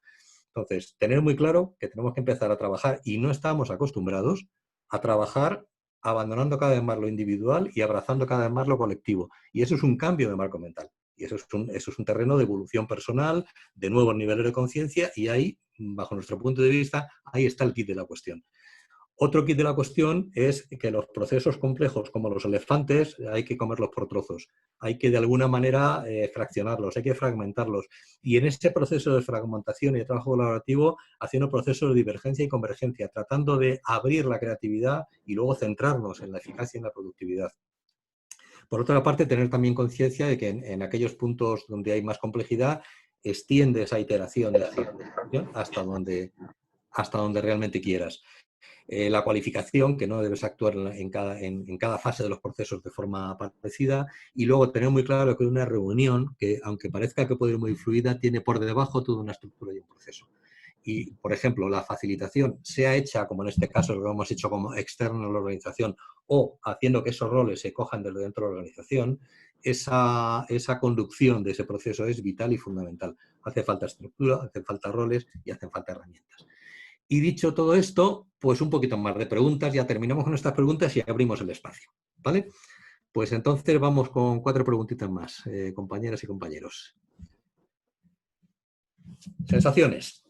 Entonces, tener muy claro que tenemos que empezar a trabajar, y no estamos acostumbrados a trabajar abandonando cada vez más lo individual y abrazando cada vez más lo colectivo. Y eso es un cambio de marco mental. Y eso es un terreno de evolución personal, de nuevos niveles de conciencia, y ahí, bajo nuestro punto de vista, ahí está el kit de la cuestión. Otro kit de la cuestión es que los procesos complejos, como los elefantes, hay que comerlos por trozos. Hay que de alguna manera fraccionarlos, hay que fragmentarlos. Y en este proceso de fragmentación y de trabajo colaborativo, haciendo procesos de divergencia y convergencia, tratando de abrir la creatividad y luego centrarnos en la eficacia y en la productividad. Por otra parte, tener también conciencia de que en aquellos puntos donde hay más complejidad, extiende esa iteración hasta donde realmente quieras. La cualificación, que no debes actuar en cada fase de los procesos de forma parecida, y luego tener muy claro que una reunión, que aunque parezca que puede ir muy fluida, tiene por debajo toda una estructura y un proceso. Y, por ejemplo, la facilitación sea hecha, como en este caso lo hemos hecho como externo a la organización, o haciendo que esos roles se cojan desde dentro de la organización, esa conducción de ese proceso es vital y fundamental. Hace falta estructura, hacen falta roles y hacen falta herramientas. Y dicho todo esto, pues un poquito más de preguntas. Ya terminamos con estas preguntas y abrimos el espacio, ¿vale? Pues entonces vamos con 4 preguntitas más, compañeras y compañeros. ¿Sensaciones?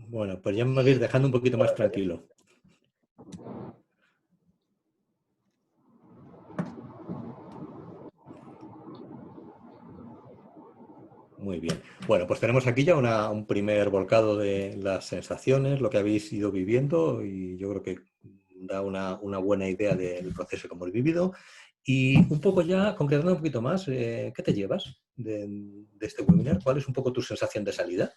Bueno, pues ya me vais dejando un poquito más tranquilo. Muy bien. Bueno, pues tenemos aquí ya un primer volcado de las sensaciones, lo que habéis ido viviendo, y yo creo que da una buena idea del proceso que hemos vivido. Y un poco ya, concretando un poquito más, ¿qué te llevas de este webinar? ¿Cuál es un poco tu sensación de salida?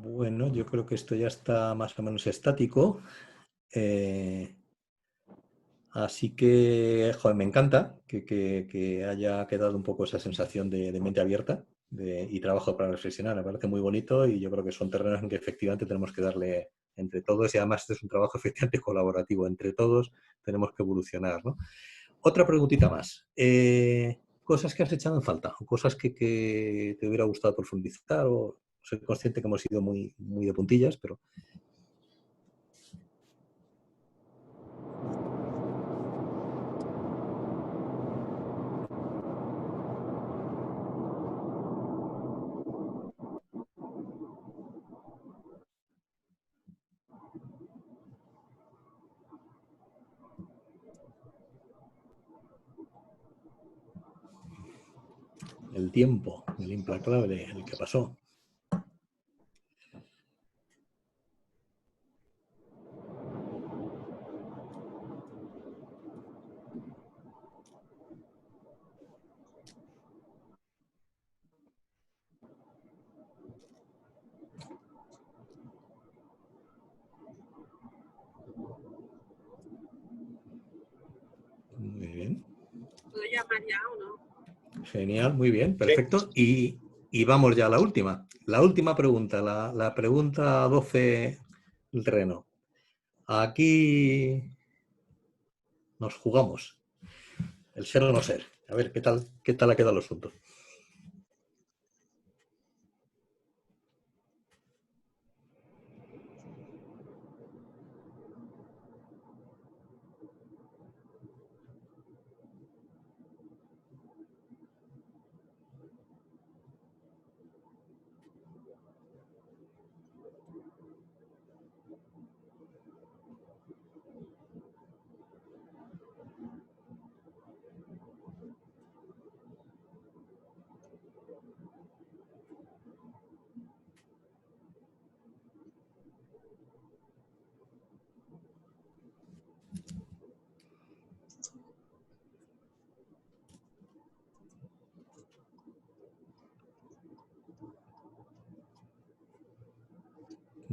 Bueno, yo creo que esto ya está más o menos estático. Así que, joder, me encanta que haya quedado un poco esa sensación de mente abierta y trabajo para reflexionar. Me parece muy bonito y yo creo que son terrenos en que efectivamente tenemos que darle entre todos, y además este es un trabajo efectivamente colaborativo. Entre todos tenemos que evolucionar, ¿no? Otra preguntita más. Cosas que has echado en falta, o cosas que te hubiera gustado profundizar, o soy consciente que hemos ido muy, muy de puntillas, pero... El tiempo, el implacable, el que pasó. Muy bien. ¿Puedo llamar ya o no? Genial, muy bien, perfecto. Y vamos ya a la última. La última pregunta, la pregunta 12 del terreno. Aquí nos jugamos el ser o no ser. A ver, qué tal ha quedado el asunto?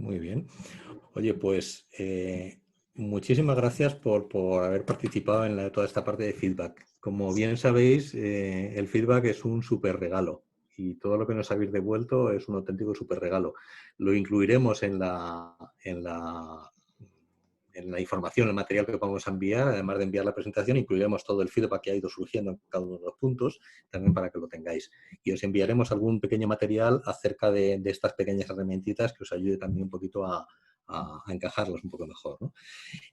Muy bien. Oye, pues muchísimas gracias por haber participado en toda esta parte de feedback. Como bien sabéis, el feedback es un súper regalo y todo lo que nos habéis devuelto es un auténtico súper regalo. Lo incluiremos en la información, el material que vamos a enviar, además de enviar la presentación, incluiremos todo el feedback que ha ido surgiendo en cada uno de los puntos, también para que lo tengáis. Y os enviaremos algún pequeño material acerca de estas pequeñas herramientitas que os ayude también un poquito a encajarlos un poco mejor, ¿no?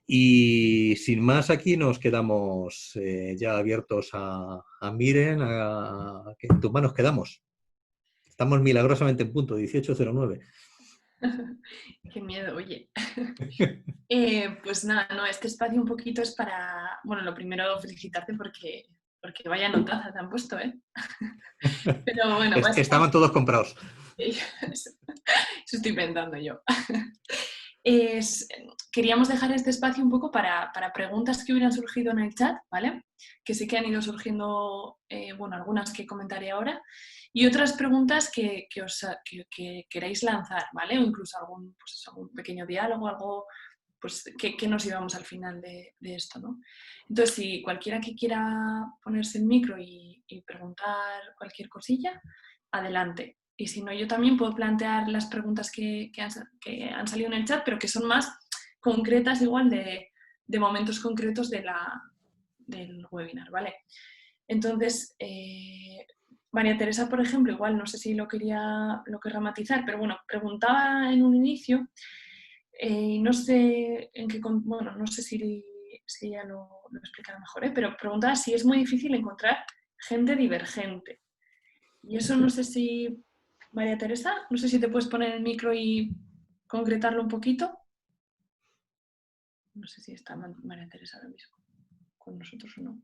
Y sin más, aquí nos quedamos ya abiertos a Miren, que en tus manos quedamos. Estamos milagrosamente en punto, 18:09. Qué miedo, oye. Pues nada, no, este espacio un poquito es para, bueno, lo primero felicitarte porque vaya notaza te han puesto, ¿eh? Pero bueno, estaban todos comprados. Eso estoy pensando yo. Queríamos dejar este espacio un poco para preguntas que hubieran surgido en el chat, ¿vale? Que sí que han ido surgiendo, bueno, algunas que comentaré ahora, y otras preguntas que queráis lanzar, ¿vale? O incluso algún pequeño diálogo, algo pues, que nos íbamos al final de esto, ¿no? Entonces, si cualquiera que quiera ponerse en micro y preguntar cualquier cosilla, adelante. Y si no, yo también puedo plantear las preguntas que han salido en el chat, pero que son más concretas, igual de momentos concretos del webinar, ¿vale? Entonces, María Teresa, por ejemplo, igual no sé si lo querrá matizar, pero bueno, preguntaba en un inicio, no sé en qué, bueno, no sé si ella lo explicará mejor, pero preguntaba si es muy difícil encontrar gente divergente. Y eso no sé si... María Teresa, no sé si te puedes poner el micro y concretarlo un poquito. No sé si está María Teresa ahora mismo con nosotros o no.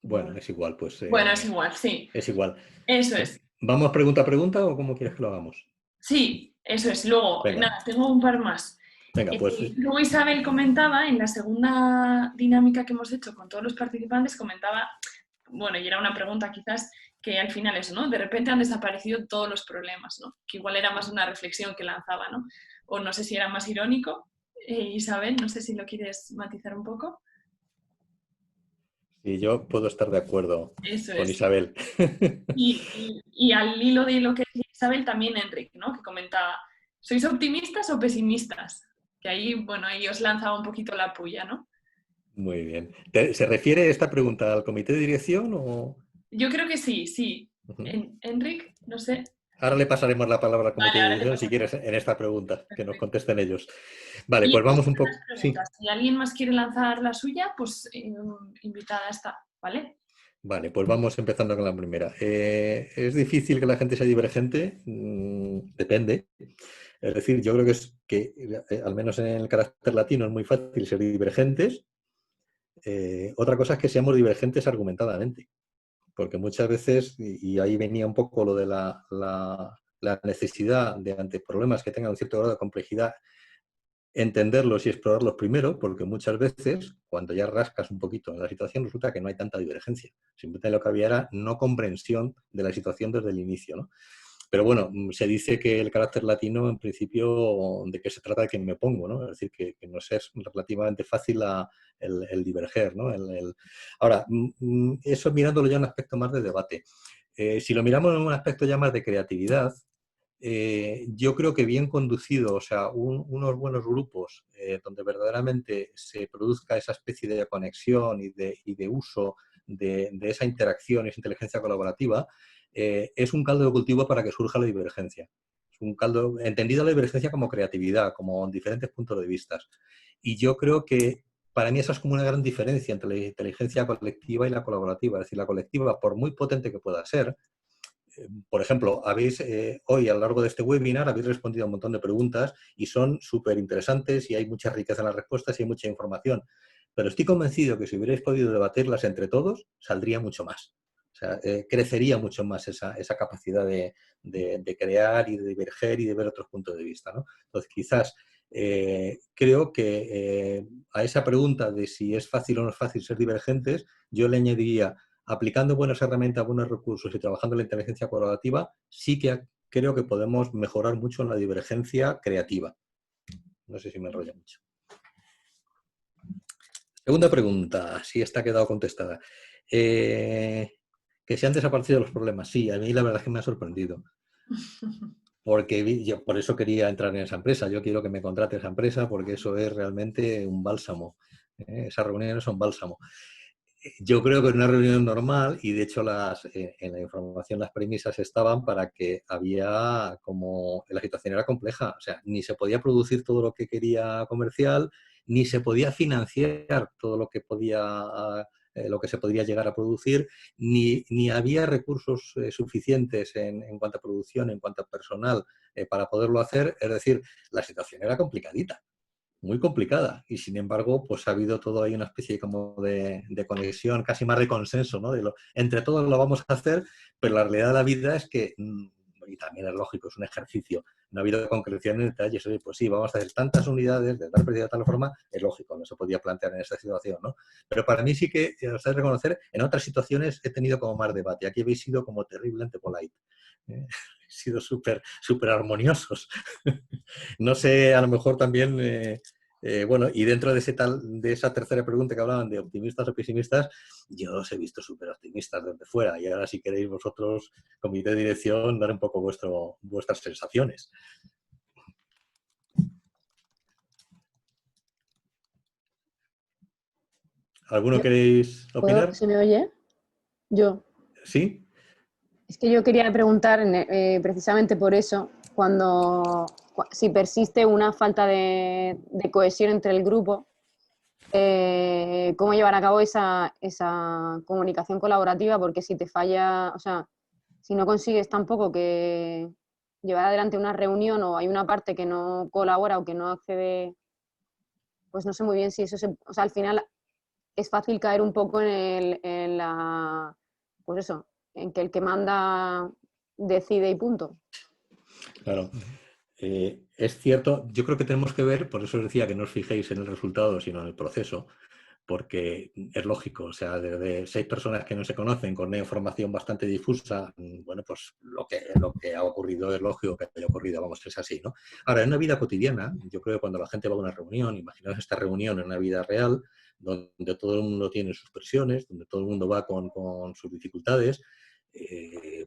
Bueno, es igual, pues... bueno, es igual, sí. Es igual. Eso es. ¿Vamos pregunta a pregunta o cómo quieres que lo hagamos? Sí, eso es. Luego, nada, tengo un par más. Venga, pues... Luego Isabel comentaba, en la segunda dinámica que hemos hecho con todos los participantes, comentaba, bueno, y era una pregunta quizás, que al final eso, ¿no? De repente han desaparecido todos los problemas, ¿no? Que igual era más una reflexión que lanzaba, ¿no? O no sé si era más irónico. Isabel, no sé si lo quieres matizar un poco. Sí, yo puedo estar de acuerdo con Isabel. Y al hilo de lo que decía Isabel, también Enrique, ¿no? Que comentaba, ¿sois optimistas o pesimistas? Que ahí, bueno, ahí os lanzaba un poquito la puya, ¿no? Muy bien. ¿Se refiere esta pregunta al comité de dirección o...? Yo creo que sí, sí. Enrique, no sé. Ahora le pasaremos la palabra al comité de dirección si quieres en esta pregunta, que nos contesten ellos. Vale, pues vamos un poco... Sí. Si alguien más quiere lanzar la suya, pues invitada está, ¿vale? Vale, pues vamos empezando con la primera. ¿Es difícil que la gente sea divergente? Depende. Es decir, yo creo que al menos en el carácter latino es muy fácil ser divergentes. Otra cosa es que seamos divergentes argumentadamente. Porque muchas veces, y ahí venía un poco lo de la necesidad de, ante problemas que tengan un cierto grado de complejidad, entenderlos y explorarlos primero, porque muchas veces, cuando ya rascas un poquito en la situación, resulta que no hay tanta divergencia. Simplemente lo que había era no comprensión de la situación desde el inicio, ¿no? Pero bueno, se dice que el carácter latino, en principio, ¿de qué se trata? De que me pongo, ¿no? Es decir, que nos es relativamente fácil el diverger, ¿no? Ahora, eso mirándolo ya en un aspecto más de debate. Si lo miramos en un aspecto ya más de creatividad, yo creo que bien conducido, o sea, unos buenos grupos donde verdaderamente se produzca esa especie de conexión y de uso de esa interacción, esa inteligencia colaborativa, es un caldo de cultivo para que surja la divergencia. Es un caldo, entendida la divergencia como creatividad, como diferentes puntos de vista. Y yo creo que para mí esa es como una gran diferencia entre la inteligencia colectiva y la colaborativa. Es decir, la colectiva, por muy potente que pueda ser, por ejemplo, habéis hoy a lo largo de este webinar habéis respondido a un montón de preguntas y son súper interesantes y hay mucha riqueza en las respuestas y hay mucha información. Pero estoy convencido que si hubierais podido debatirlas entre todos, saldría mucho más. O sea, crecería mucho más esa capacidad de crear y de diverger y de ver otros puntos de vista, ¿no? Entonces, quizás creo que a esa pregunta de si es fácil o no es fácil ser divergentes, yo le añadiría aplicando buenas herramientas, buenos recursos y trabajando la inteligencia colaborativa, sí que creo que podemos mejorar mucho en la divergencia creativa. No sé si me enrollo mucho. Segunda pregunta, si esta ha quedado contestada. Que se han desaparecido los problemas. Sí, a mí la verdad es que me ha sorprendido. Porque yo por eso quería entrar en esa empresa. Yo quiero que me contrate esa empresa porque eso es realmente un bálsamo. Esas reuniones son bálsamo. Yo creo que en una reunión normal, y de hecho en la información las premisas estaban para que había como la situación era compleja. O sea, ni se podía producir todo lo que quería comercial, ni se podía financiar todo lo que lo que se podría llegar a producir, ni había recursos suficientes en cuanto a producción, en cuanto a personal para poderlo hacer. Es decir, la situación era complicadita, muy complicada, y sin embargo pues ha habido todo ahí una especie como de conexión, casi más de consenso, ¿no? Entre todos lo vamos a hacer, pero la realidad de la vida es que, y también es lógico, es un ejercicio, no ha habido concreción en detalles. Oye, pues sí, vamos a hacer tantas unidades de tal precio de tal forma, es lógico, no se podía plantear en esta situación, ¿no? Pero para mí sí que, os de reconocer, en otras situaciones he tenido como más debate, aquí habéis sido como terriblemente polite. Sido súper armoniosos. No sé, a lo mejor también, bueno, y dentro de esa tercera pregunta que hablaban de optimistas o pesimistas, yo os he visto súper optimistas desde fuera, y ahora si queréis vosotros, comité de dirección, dar un poco vuestras sensaciones. ¿Alguno queréis opinar? ¿Se me oye? Yo. ¿Sí? Es que yo quería preguntar precisamente por eso, si persiste una falta de cohesión entre el grupo, cómo llevar a cabo esa comunicación colaborativa, porque si te falla, o sea, si no consigues tampoco que llevar adelante una reunión o hay una parte que no colabora o que no accede, pues no sé muy bien si eso o sea, al final es fácil caer un poco pues eso, en que el que manda decide y punto. Claro. Es cierto, yo creo que tenemos que ver, por eso os decía que no os fijéis en el resultado, sino en el proceso, porque es lógico, o sea, de 6 personas que no se conocen, con una información bastante difusa, bueno, pues lo que ha ocurrido es lógico que haya ocurrido, vamos, es así, ¿no? Ahora, en una vida cotidiana, yo creo que cuando la gente va a una reunión, imaginaos esta reunión en una vida real, donde todo el mundo tiene sus presiones, donde todo el mundo va con sus dificultades,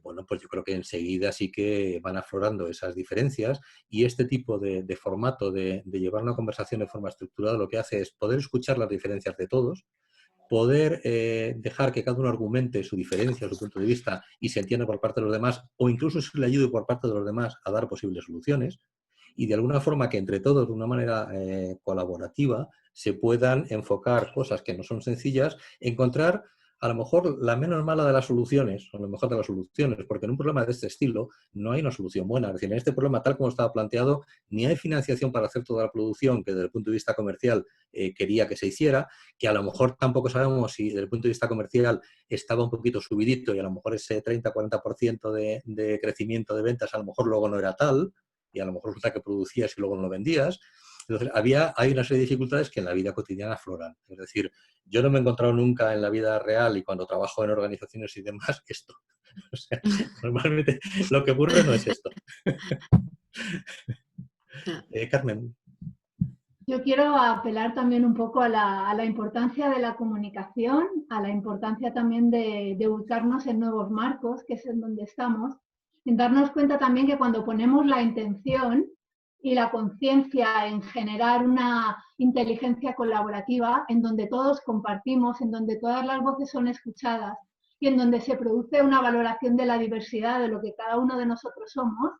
bueno, pues yo creo que enseguida sí que van aflorando esas diferencias, y este tipo de formato de llevar una conversación de forma estructurada lo que hace es poder escuchar las diferencias de todos, poder dejar que cada uno argumente su diferencia, su punto de vista, y se entienda por parte de los demás, o incluso se le ayude por parte de los demás a dar posibles soluciones, y de alguna forma que entre todos, de una manera colaborativa, se puedan enfocar cosas que no son sencillas, encontrar a lo mejor la menos mala de las soluciones, o lo mejor de las soluciones, porque en un problema de este estilo no hay una solución buena. Es decir, en este problema, tal como estaba planteado, ni hay financiación para hacer toda la producción que desde el punto de vista comercial quería que se hiciera, que a lo mejor tampoco sabemos si desde el punto de vista comercial estaba un poquito subidito, y a lo mejor ese 30-40% de crecimiento de ventas a lo mejor luego no era tal, y a lo mejor resulta que producías y luego no lo vendías. Entonces, hay una serie de dificultades que en la vida cotidiana afloran. Es decir, yo no me he encontrado nunca en la vida real y cuando trabajo en organizaciones y demás esto. O sea, normalmente lo que ocurre no es esto. Carmen. Yo quiero apelar también un poco a la importancia de la comunicación, a la importancia también de ubicarnos en nuevos marcos, que es en donde estamos, en darnos cuenta también que cuando ponemos la intención y la conciencia en generar una inteligencia colaborativa, en donde todos compartimos, en donde todas las voces son escuchadas y en donde se produce una valoración de la diversidad de lo que cada uno de nosotros somos,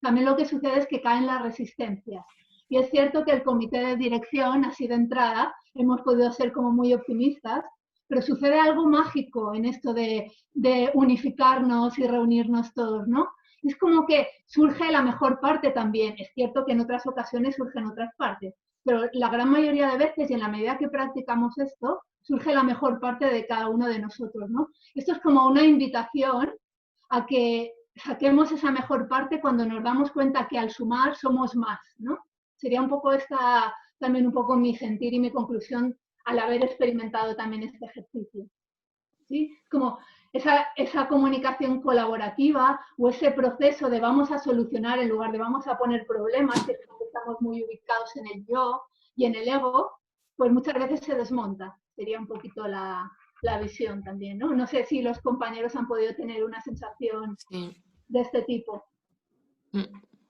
también lo que sucede es que caen las resistencias. Y es cierto que el comité de dirección, así de entrada, hemos podido ser como muy optimistas, pero sucede algo mágico en esto de unificarnos y reunirnos todos, ¿no? Es como que surge la mejor parte también. Es cierto que en otras ocasiones surgen otras partes, pero la gran mayoría de veces, y en la medida que practicamos esto, surge la mejor parte de cada uno de nosotros, ¿no? Esto es como una invitación a que saquemos esa mejor parte cuando nos damos cuenta que al sumar somos más, ¿no? Sería un poco también un poco mi sentir y mi conclusión al haber experimentado también este ejercicio. ¿sí? Como esa comunicación colaborativa o ese proceso de vamos a solucionar en lugar de vamos a poner problemas, que estamos muy ubicados en el yo y en el ego, pues muchas veces se desmonta. Sería un poquito la visión también, ¿no? No sé si los compañeros han podido tener una sensación de este tipo.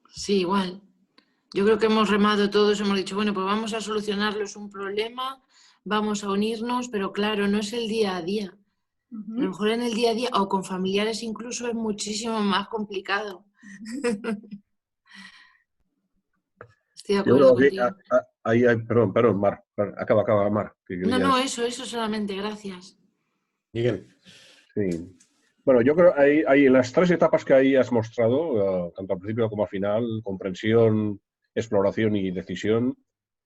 Sí, igual. Yo creo que hemos remado todos, hemos dicho, bueno, pues vamos a solucionarles un problema, vamos a unirnos, pero claro, no es el día a día. A lo mejor en el día a día, o con familiares incluso, es muchísimo más complicado. Estoy de acuerdo contigo. Perdón, Mar. Acaba, Mar. No, eso solamente, gracias. Miguel. Sí. Bueno, yo creo que hay las 3 etapas que ahí has mostrado, tanto al principio como al final, comprensión, exploración y decisión.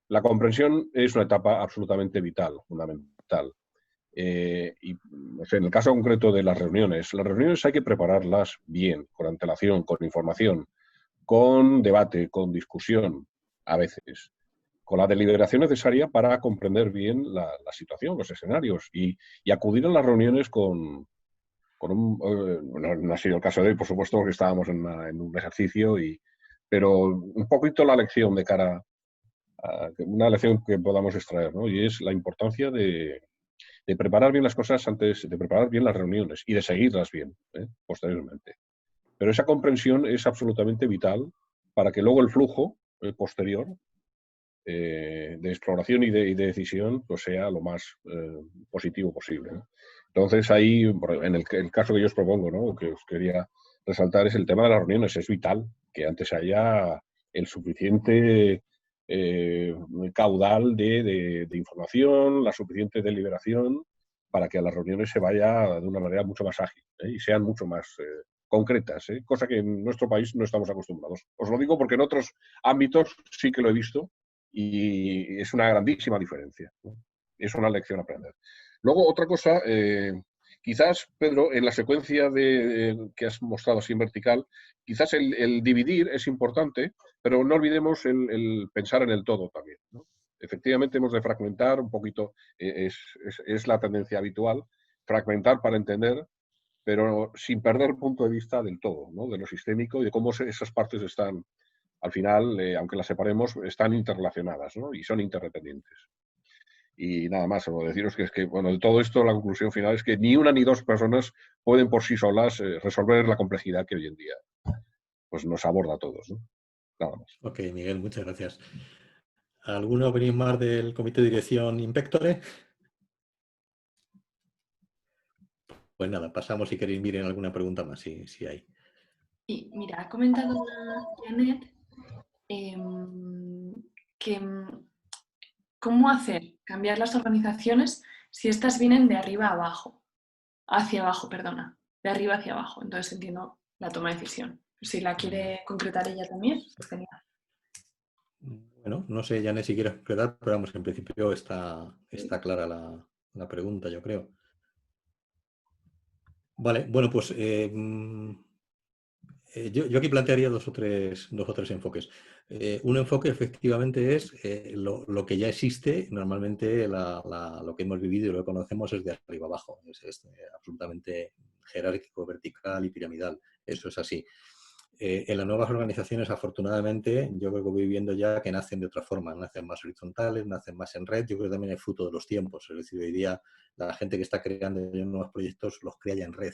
La comprensión es una etapa absolutamente vital, fundamental. Y o sea, en el caso concreto de las reuniones hay que prepararlas bien, con antelación, con información, con debate, con discusión, a veces, con la deliberación necesaria para comprender bien la situación, los escenarios y acudir a las reuniones con no ha sido el caso de hoy, por supuesto, porque estábamos en un ejercicio, pero un poquito la lección de cara a una lección que podamos extraer, ¿no? Y es la importancia de preparar bien las cosas antes, de preparar bien las reuniones y de seguirlas bien, posteriormente. Pero esa comprensión es absolutamente vital para que luego el flujo posterior de exploración y de decisión pues sea lo más positivo posible, ¿no? Entonces ahí, en el caso que yo os propongo, ¿no? Que os quería resaltar, es el tema de las reuniones. Es vital que antes haya el suficiente caudal de información, la suficiente deliberación para que a las reuniones se vaya de una manera mucho más ágil y sean mucho más concretas, cosa que en nuestro país no estamos acostumbrados. Os lo digo porque en otros ámbitos sí que lo he visto y es una grandísima diferencia, ¿no? Es una lección a aprender. Luego, otra cosa, quizás, Pedro, en la secuencia que has mostrado así en vertical, quizás el dividir es importante, pero no olvidemos el pensar en el todo también, ¿no? Efectivamente, hemos de fragmentar un poquito, es la tendencia habitual, fragmentar para entender, pero sin perder el punto de vista del todo, ¿no? De lo sistémico y de cómo esas partes están, al final, aunque las separemos, están interrelacionadas, ¿no? Y son interdependientes. Y nada más, solo deciros que bueno, de todo esto la conclusión final es que ni una ni dos personas pueden por sí solas resolver la complejidad que hoy en día pues nos aborda a todos, ¿no? Nada más. Ok, Miguel, muchas gracias. ¿Alguna opinión más del Comité de Dirección Inspectore? Pues nada, pasamos si queréis miren alguna pregunta más, si hay. Y mira, ha comentado Janet que cómo hacer cambiar las organizaciones si estas vienen de arriba a abajo, hacia abajo, perdona, de arriba hacia abajo. Entonces entiendo la toma de decisión. Si la quiere concretar ella también, pues genial. Bueno, no sé, Janet, si quieres concretar, pero vamos, en principio está clara la pregunta, yo creo. Vale, bueno, pues yo aquí plantearía dos o tres enfoques. Un enfoque efectivamente es lo que ya existe, normalmente lo que hemos vivido y lo que conocemos es de arriba abajo, es absolutamente jerárquico, vertical y piramidal, eso es así. En las nuevas organizaciones, afortunadamente, yo creo que voy viendo ya que nacen de otra forma, nacen más horizontales, nacen más en red. Yo creo que también es fruto de los tiempos. Es decir, hoy día la gente que está creando nuevos proyectos los crea ya en red.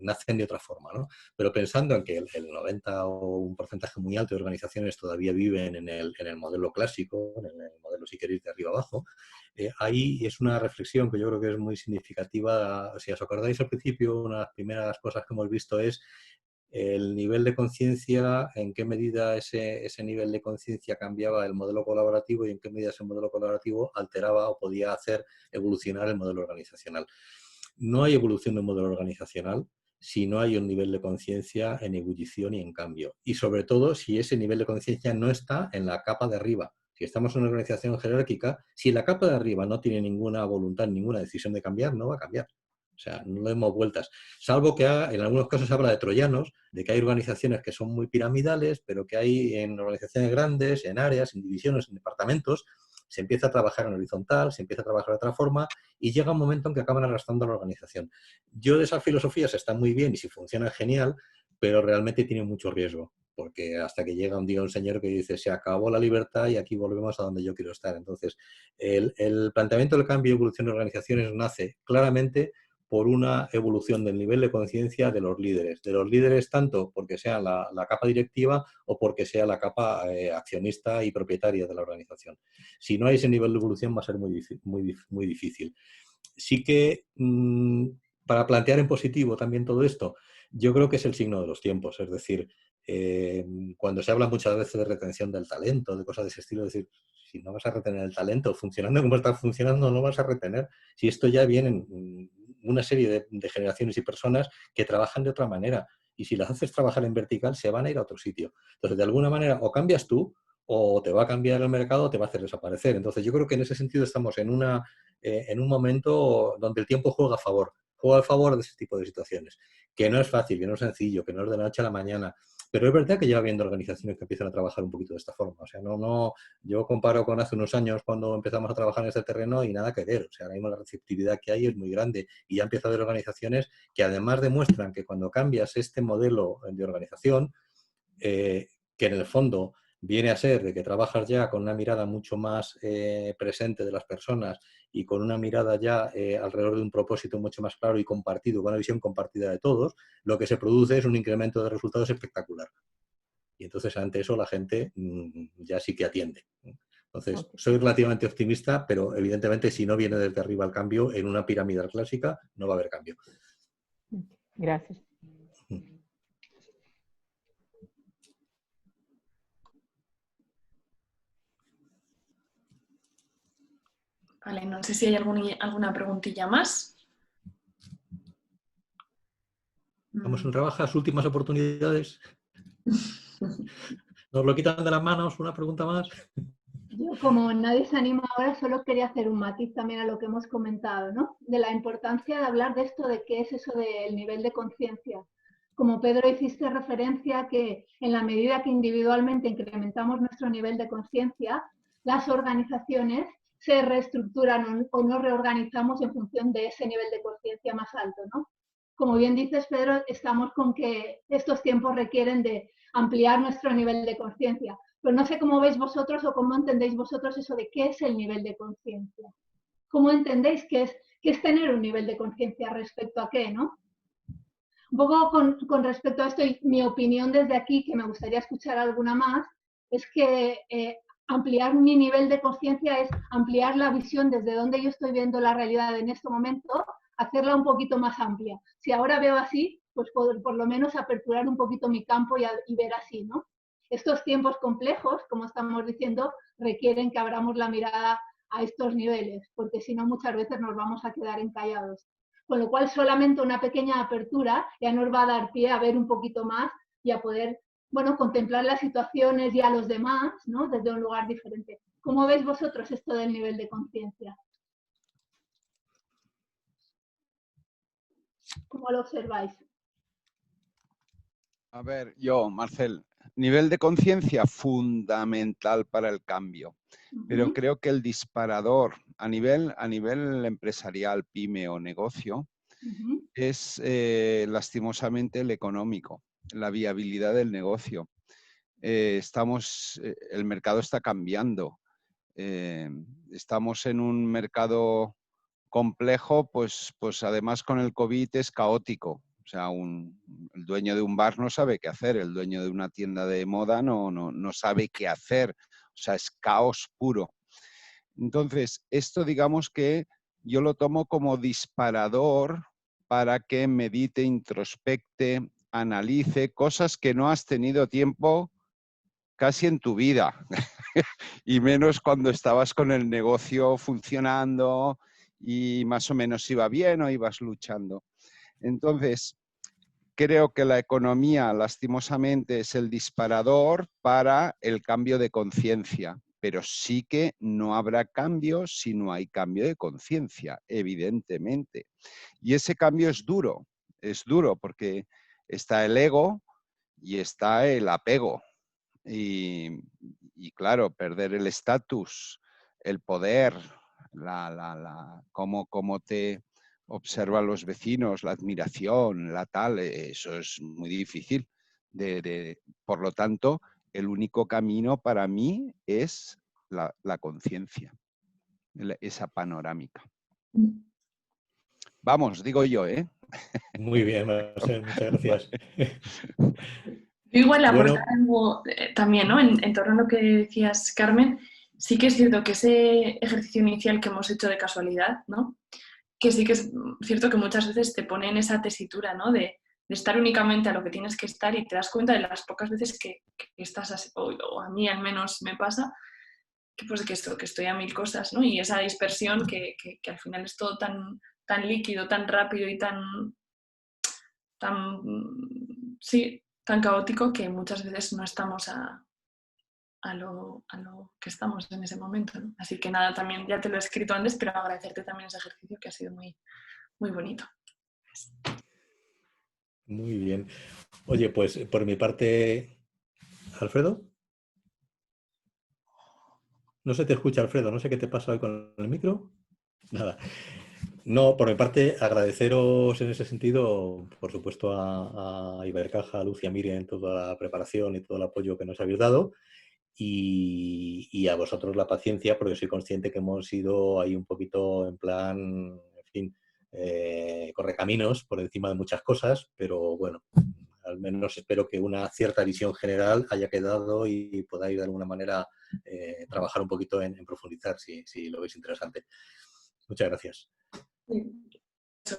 Nacen de otra forma, ¿no? Pero pensando en que el 90 o un porcentaje muy alto de organizaciones todavía viven en el modelo clásico, en el modelo, si queréis, de arriba abajo, ahí es una reflexión que yo creo que es muy significativa. Si os acordáis al principio, una de las primeras cosas que hemos visto es el nivel de conciencia, en qué medida ese nivel de conciencia cambiaba el modelo colaborativo y en qué medida ese modelo colaborativo alteraba o podía hacer evolucionar el modelo organizacional. No hay evolución de un modelo organizacional si no hay un nivel de conciencia en ebullición y en cambio. Y sobre todo si ese nivel de conciencia no está en la capa de arriba. Si estamos en una organización jerárquica, si la capa de arriba no tiene ninguna voluntad, ninguna decisión de cambiar, no va a cambiar. O sea, no demos vueltas. Salvo que en algunos casos se habla de troyanos, de que hay organizaciones que son muy piramidales, pero que hay en organizaciones grandes, en áreas, en divisiones, en departamentos, se empieza a trabajar en horizontal, se empieza a trabajar de otra forma y llega un momento en que acaban arrastrando a la organización. Yo de esas filosofías están muy bien y si funcionan genial, pero realmente tienen mucho riesgo, porque hasta que llega un día un señor que dice se acabó la libertad y aquí volvemos a donde yo quiero estar. Entonces, el planteamiento del cambio y evolución de organizaciones nace claramente por una evolución del nivel de conciencia de los líderes tanto porque sea la capa directiva o porque sea la capa accionista y propietaria de la organización. Si no hay ese nivel de evolución va a ser muy difícil. Sí que para plantear en positivo también todo esto, yo creo que es el signo de los tiempos, es decir, cuando se habla muchas veces de retención del talento, de cosas de ese estilo, es decir, si no vas a retener el talento, funcionando como está funcionando, no vas a retener. Si esto ya viene una serie de generaciones y personas que trabajan de otra manera, y si las haces trabajar en vertical, se van a ir a otro sitio. Entonces, de alguna manera, o cambias tú, o te va a cambiar el mercado, o te va a hacer desaparecer. Entonces, yo creo que en ese sentido estamos en un momento donde el tiempo juega a favor de ese tipo de situaciones, que no es fácil, que no es sencillo, que no es de la noche a la mañana, pero es verdad que ya habiendo organizaciones que empiezan a trabajar un poquito de esta forma. O sea, yo comparo con hace unos años cuando empezamos a trabajar en este terreno y nada que ver. O sea, ahora mismo la receptividad que hay es muy grande y ya empieza a haber organizaciones que además demuestran que cuando cambias este modelo de organización, que en el fondo viene a ser de que trabajas ya con una mirada mucho más presente de las personas y con una mirada ya alrededor de un propósito mucho más claro y compartido, con una visión compartida de todos, lo que se produce es un incremento de resultados espectacular. Y entonces ante eso la gente ya sí que atiende. Entonces, soy relativamente optimista, pero evidentemente si no viene desde arriba el cambio, en una pirámide clásica no va a haber cambio. Gracias. Vale, no sé si hay alguna preguntilla más. Vamos en rebajas, últimas oportunidades. Nos lo quitan de las manos, una pregunta más. Yo, como nadie se anima ahora, solo quería hacer un matiz también a lo que hemos comentado, ¿no? De la importancia de hablar de esto, de qué es eso del nivel de conciencia. Como Pedro hiciste referencia que en la medida que individualmente incrementamos nuestro nivel de conciencia, las organizaciones se reestructuran o nos reorganizamos en función de ese nivel de conciencia más alto, ¿no? Como bien dices, Pedro, estamos con que estos tiempos requieren de ampliar nuestro nivel de conciencia. Pero no sé cómo veis vosotros o cómo entendéis vosotros eso de qué es el nivel de conciencia. ¿Cómo entendéis qué es tener un nivel de conciencia respecto a qué, no? Un poco con respecto a esto, y mi opinión desde aquí, que me gustaría escuchar alguna más, es que ampliar mi nivel de conciencia es ampliar la visión desde donde yo estoy viendo la realidad en este momento, hacerla un poquito más amplia. Si ahora veo así, pues por lo menos aperturar un poquito mi campo y ver así, ¿no? Estos tiempos complejos, como estamos diciendo, requieren que abramos la mirada a estos niveles, porque si no muchas veces nos vamos a quedar encallados. Con lo cual solamente una pequeña apertura ya nos va a dar pie a ver un poquito más y a poder, bueno, contemplar las situaciones y a los demás, ¿no? Desde un lugar diferente. ¿Cómo veis vosotros esto del nivel de conciencia? ¿Cómo lo observáis? A ver, Marcel, nivel de conciencia fundamental para el cambio, pero creo que el disparador a nivel empresarial, pyme o negocio, es lastimosamente el económico, la viabilidad del negocio. El mercado está cambiando. Estamos en un mercado complejo, pues además con el COVID es caótico. O sea, el dueño de un bar no sabe qué hacer, el dueño de una tienda de moda no sabe qué hacer. O sea, es caos puro. Entonces, esto digamos que yo lo tomo como disparador para que medite, introspecte, analice cosas que no has tenido tiempo casi en tu vida. Y menos cuando estabas con el negocio funcionando y más o menos iba bien o ibas luchando. Entonces, creo que la economía, lastimosamente, es el disparador para el cambio de conciencia, pero sí que no habrá cambio si no hay cambio de conciencia, evidentemente. Y ese cambio es duro porque está el ego y está el apego. Y claro, perder el estatus, el poder, cómo te observan los vecinos, la admiración, la tal, eso es muy difícil. Por lo tanto, el único camino para mí es la conciencia, esa panorámica. Vamos, digo yo, ¿eh? Muy bien, Marcel, muchas gracias. Yo igual Bueno. aportar algo también, ¿no? En torno a lo que decías, Carmen, sí que es cierto que ese ejercicio inicial que hemos hecho de casualidad, ¿no? Que sí que es cierto que muchas veces te pone en esa tesitura, ¿no? De estar únicamente a lo que tienes que estar y te das cuenta de las pocas veces que estás así, o a mí al menos me pasa, que pues que estoy a mil cosas, ¿no? Y esa dispersión que al final es todo tan líquido, tan rápido y tan caótico que muchas veces no estamos a lo que estamos en ese momento, ¿no? Así que nada, también ya te lo he escrito antes, pero agradecerte también ese ejercicio que ha sido muy, muy bonito. Muy bien. Oye, pues por mi parte, Alfredo. No se te escucha, Alfredo, no sé qué te pasa hoy con el micro. Nada. No, por mi parte, agradeceros en ese sentido, por supuesto, a Ibercaja, a Lucia, a Miriam, toda la preparación y todo el apoyo que nos habéis dado. Y a vosotros la paciencia, porque soy consciente que hemos ido ahí un poquito en plan, en fin, correcaminos por encima de muchas cosas, pero bueno, al menos espero que una cierta visión general haya quedado y podáis de alguna manera trabajar un poquito en profundizar si lo veis interesante. Muchas gracias.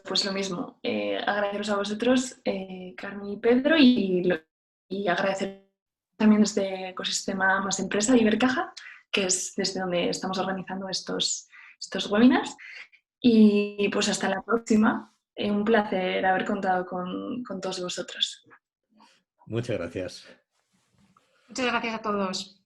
Pues lo mismo, agradeceros a vosotros, Carmen y Pedro, y agradecer también desde Ecosistema Más Empresa de Ibercaja, que es desde donde estamos organizando estos webinars. Y pues hasta la próxima. Un placer haber contado con todos vosotros. Muchas gracias. Muchas gracias a todos.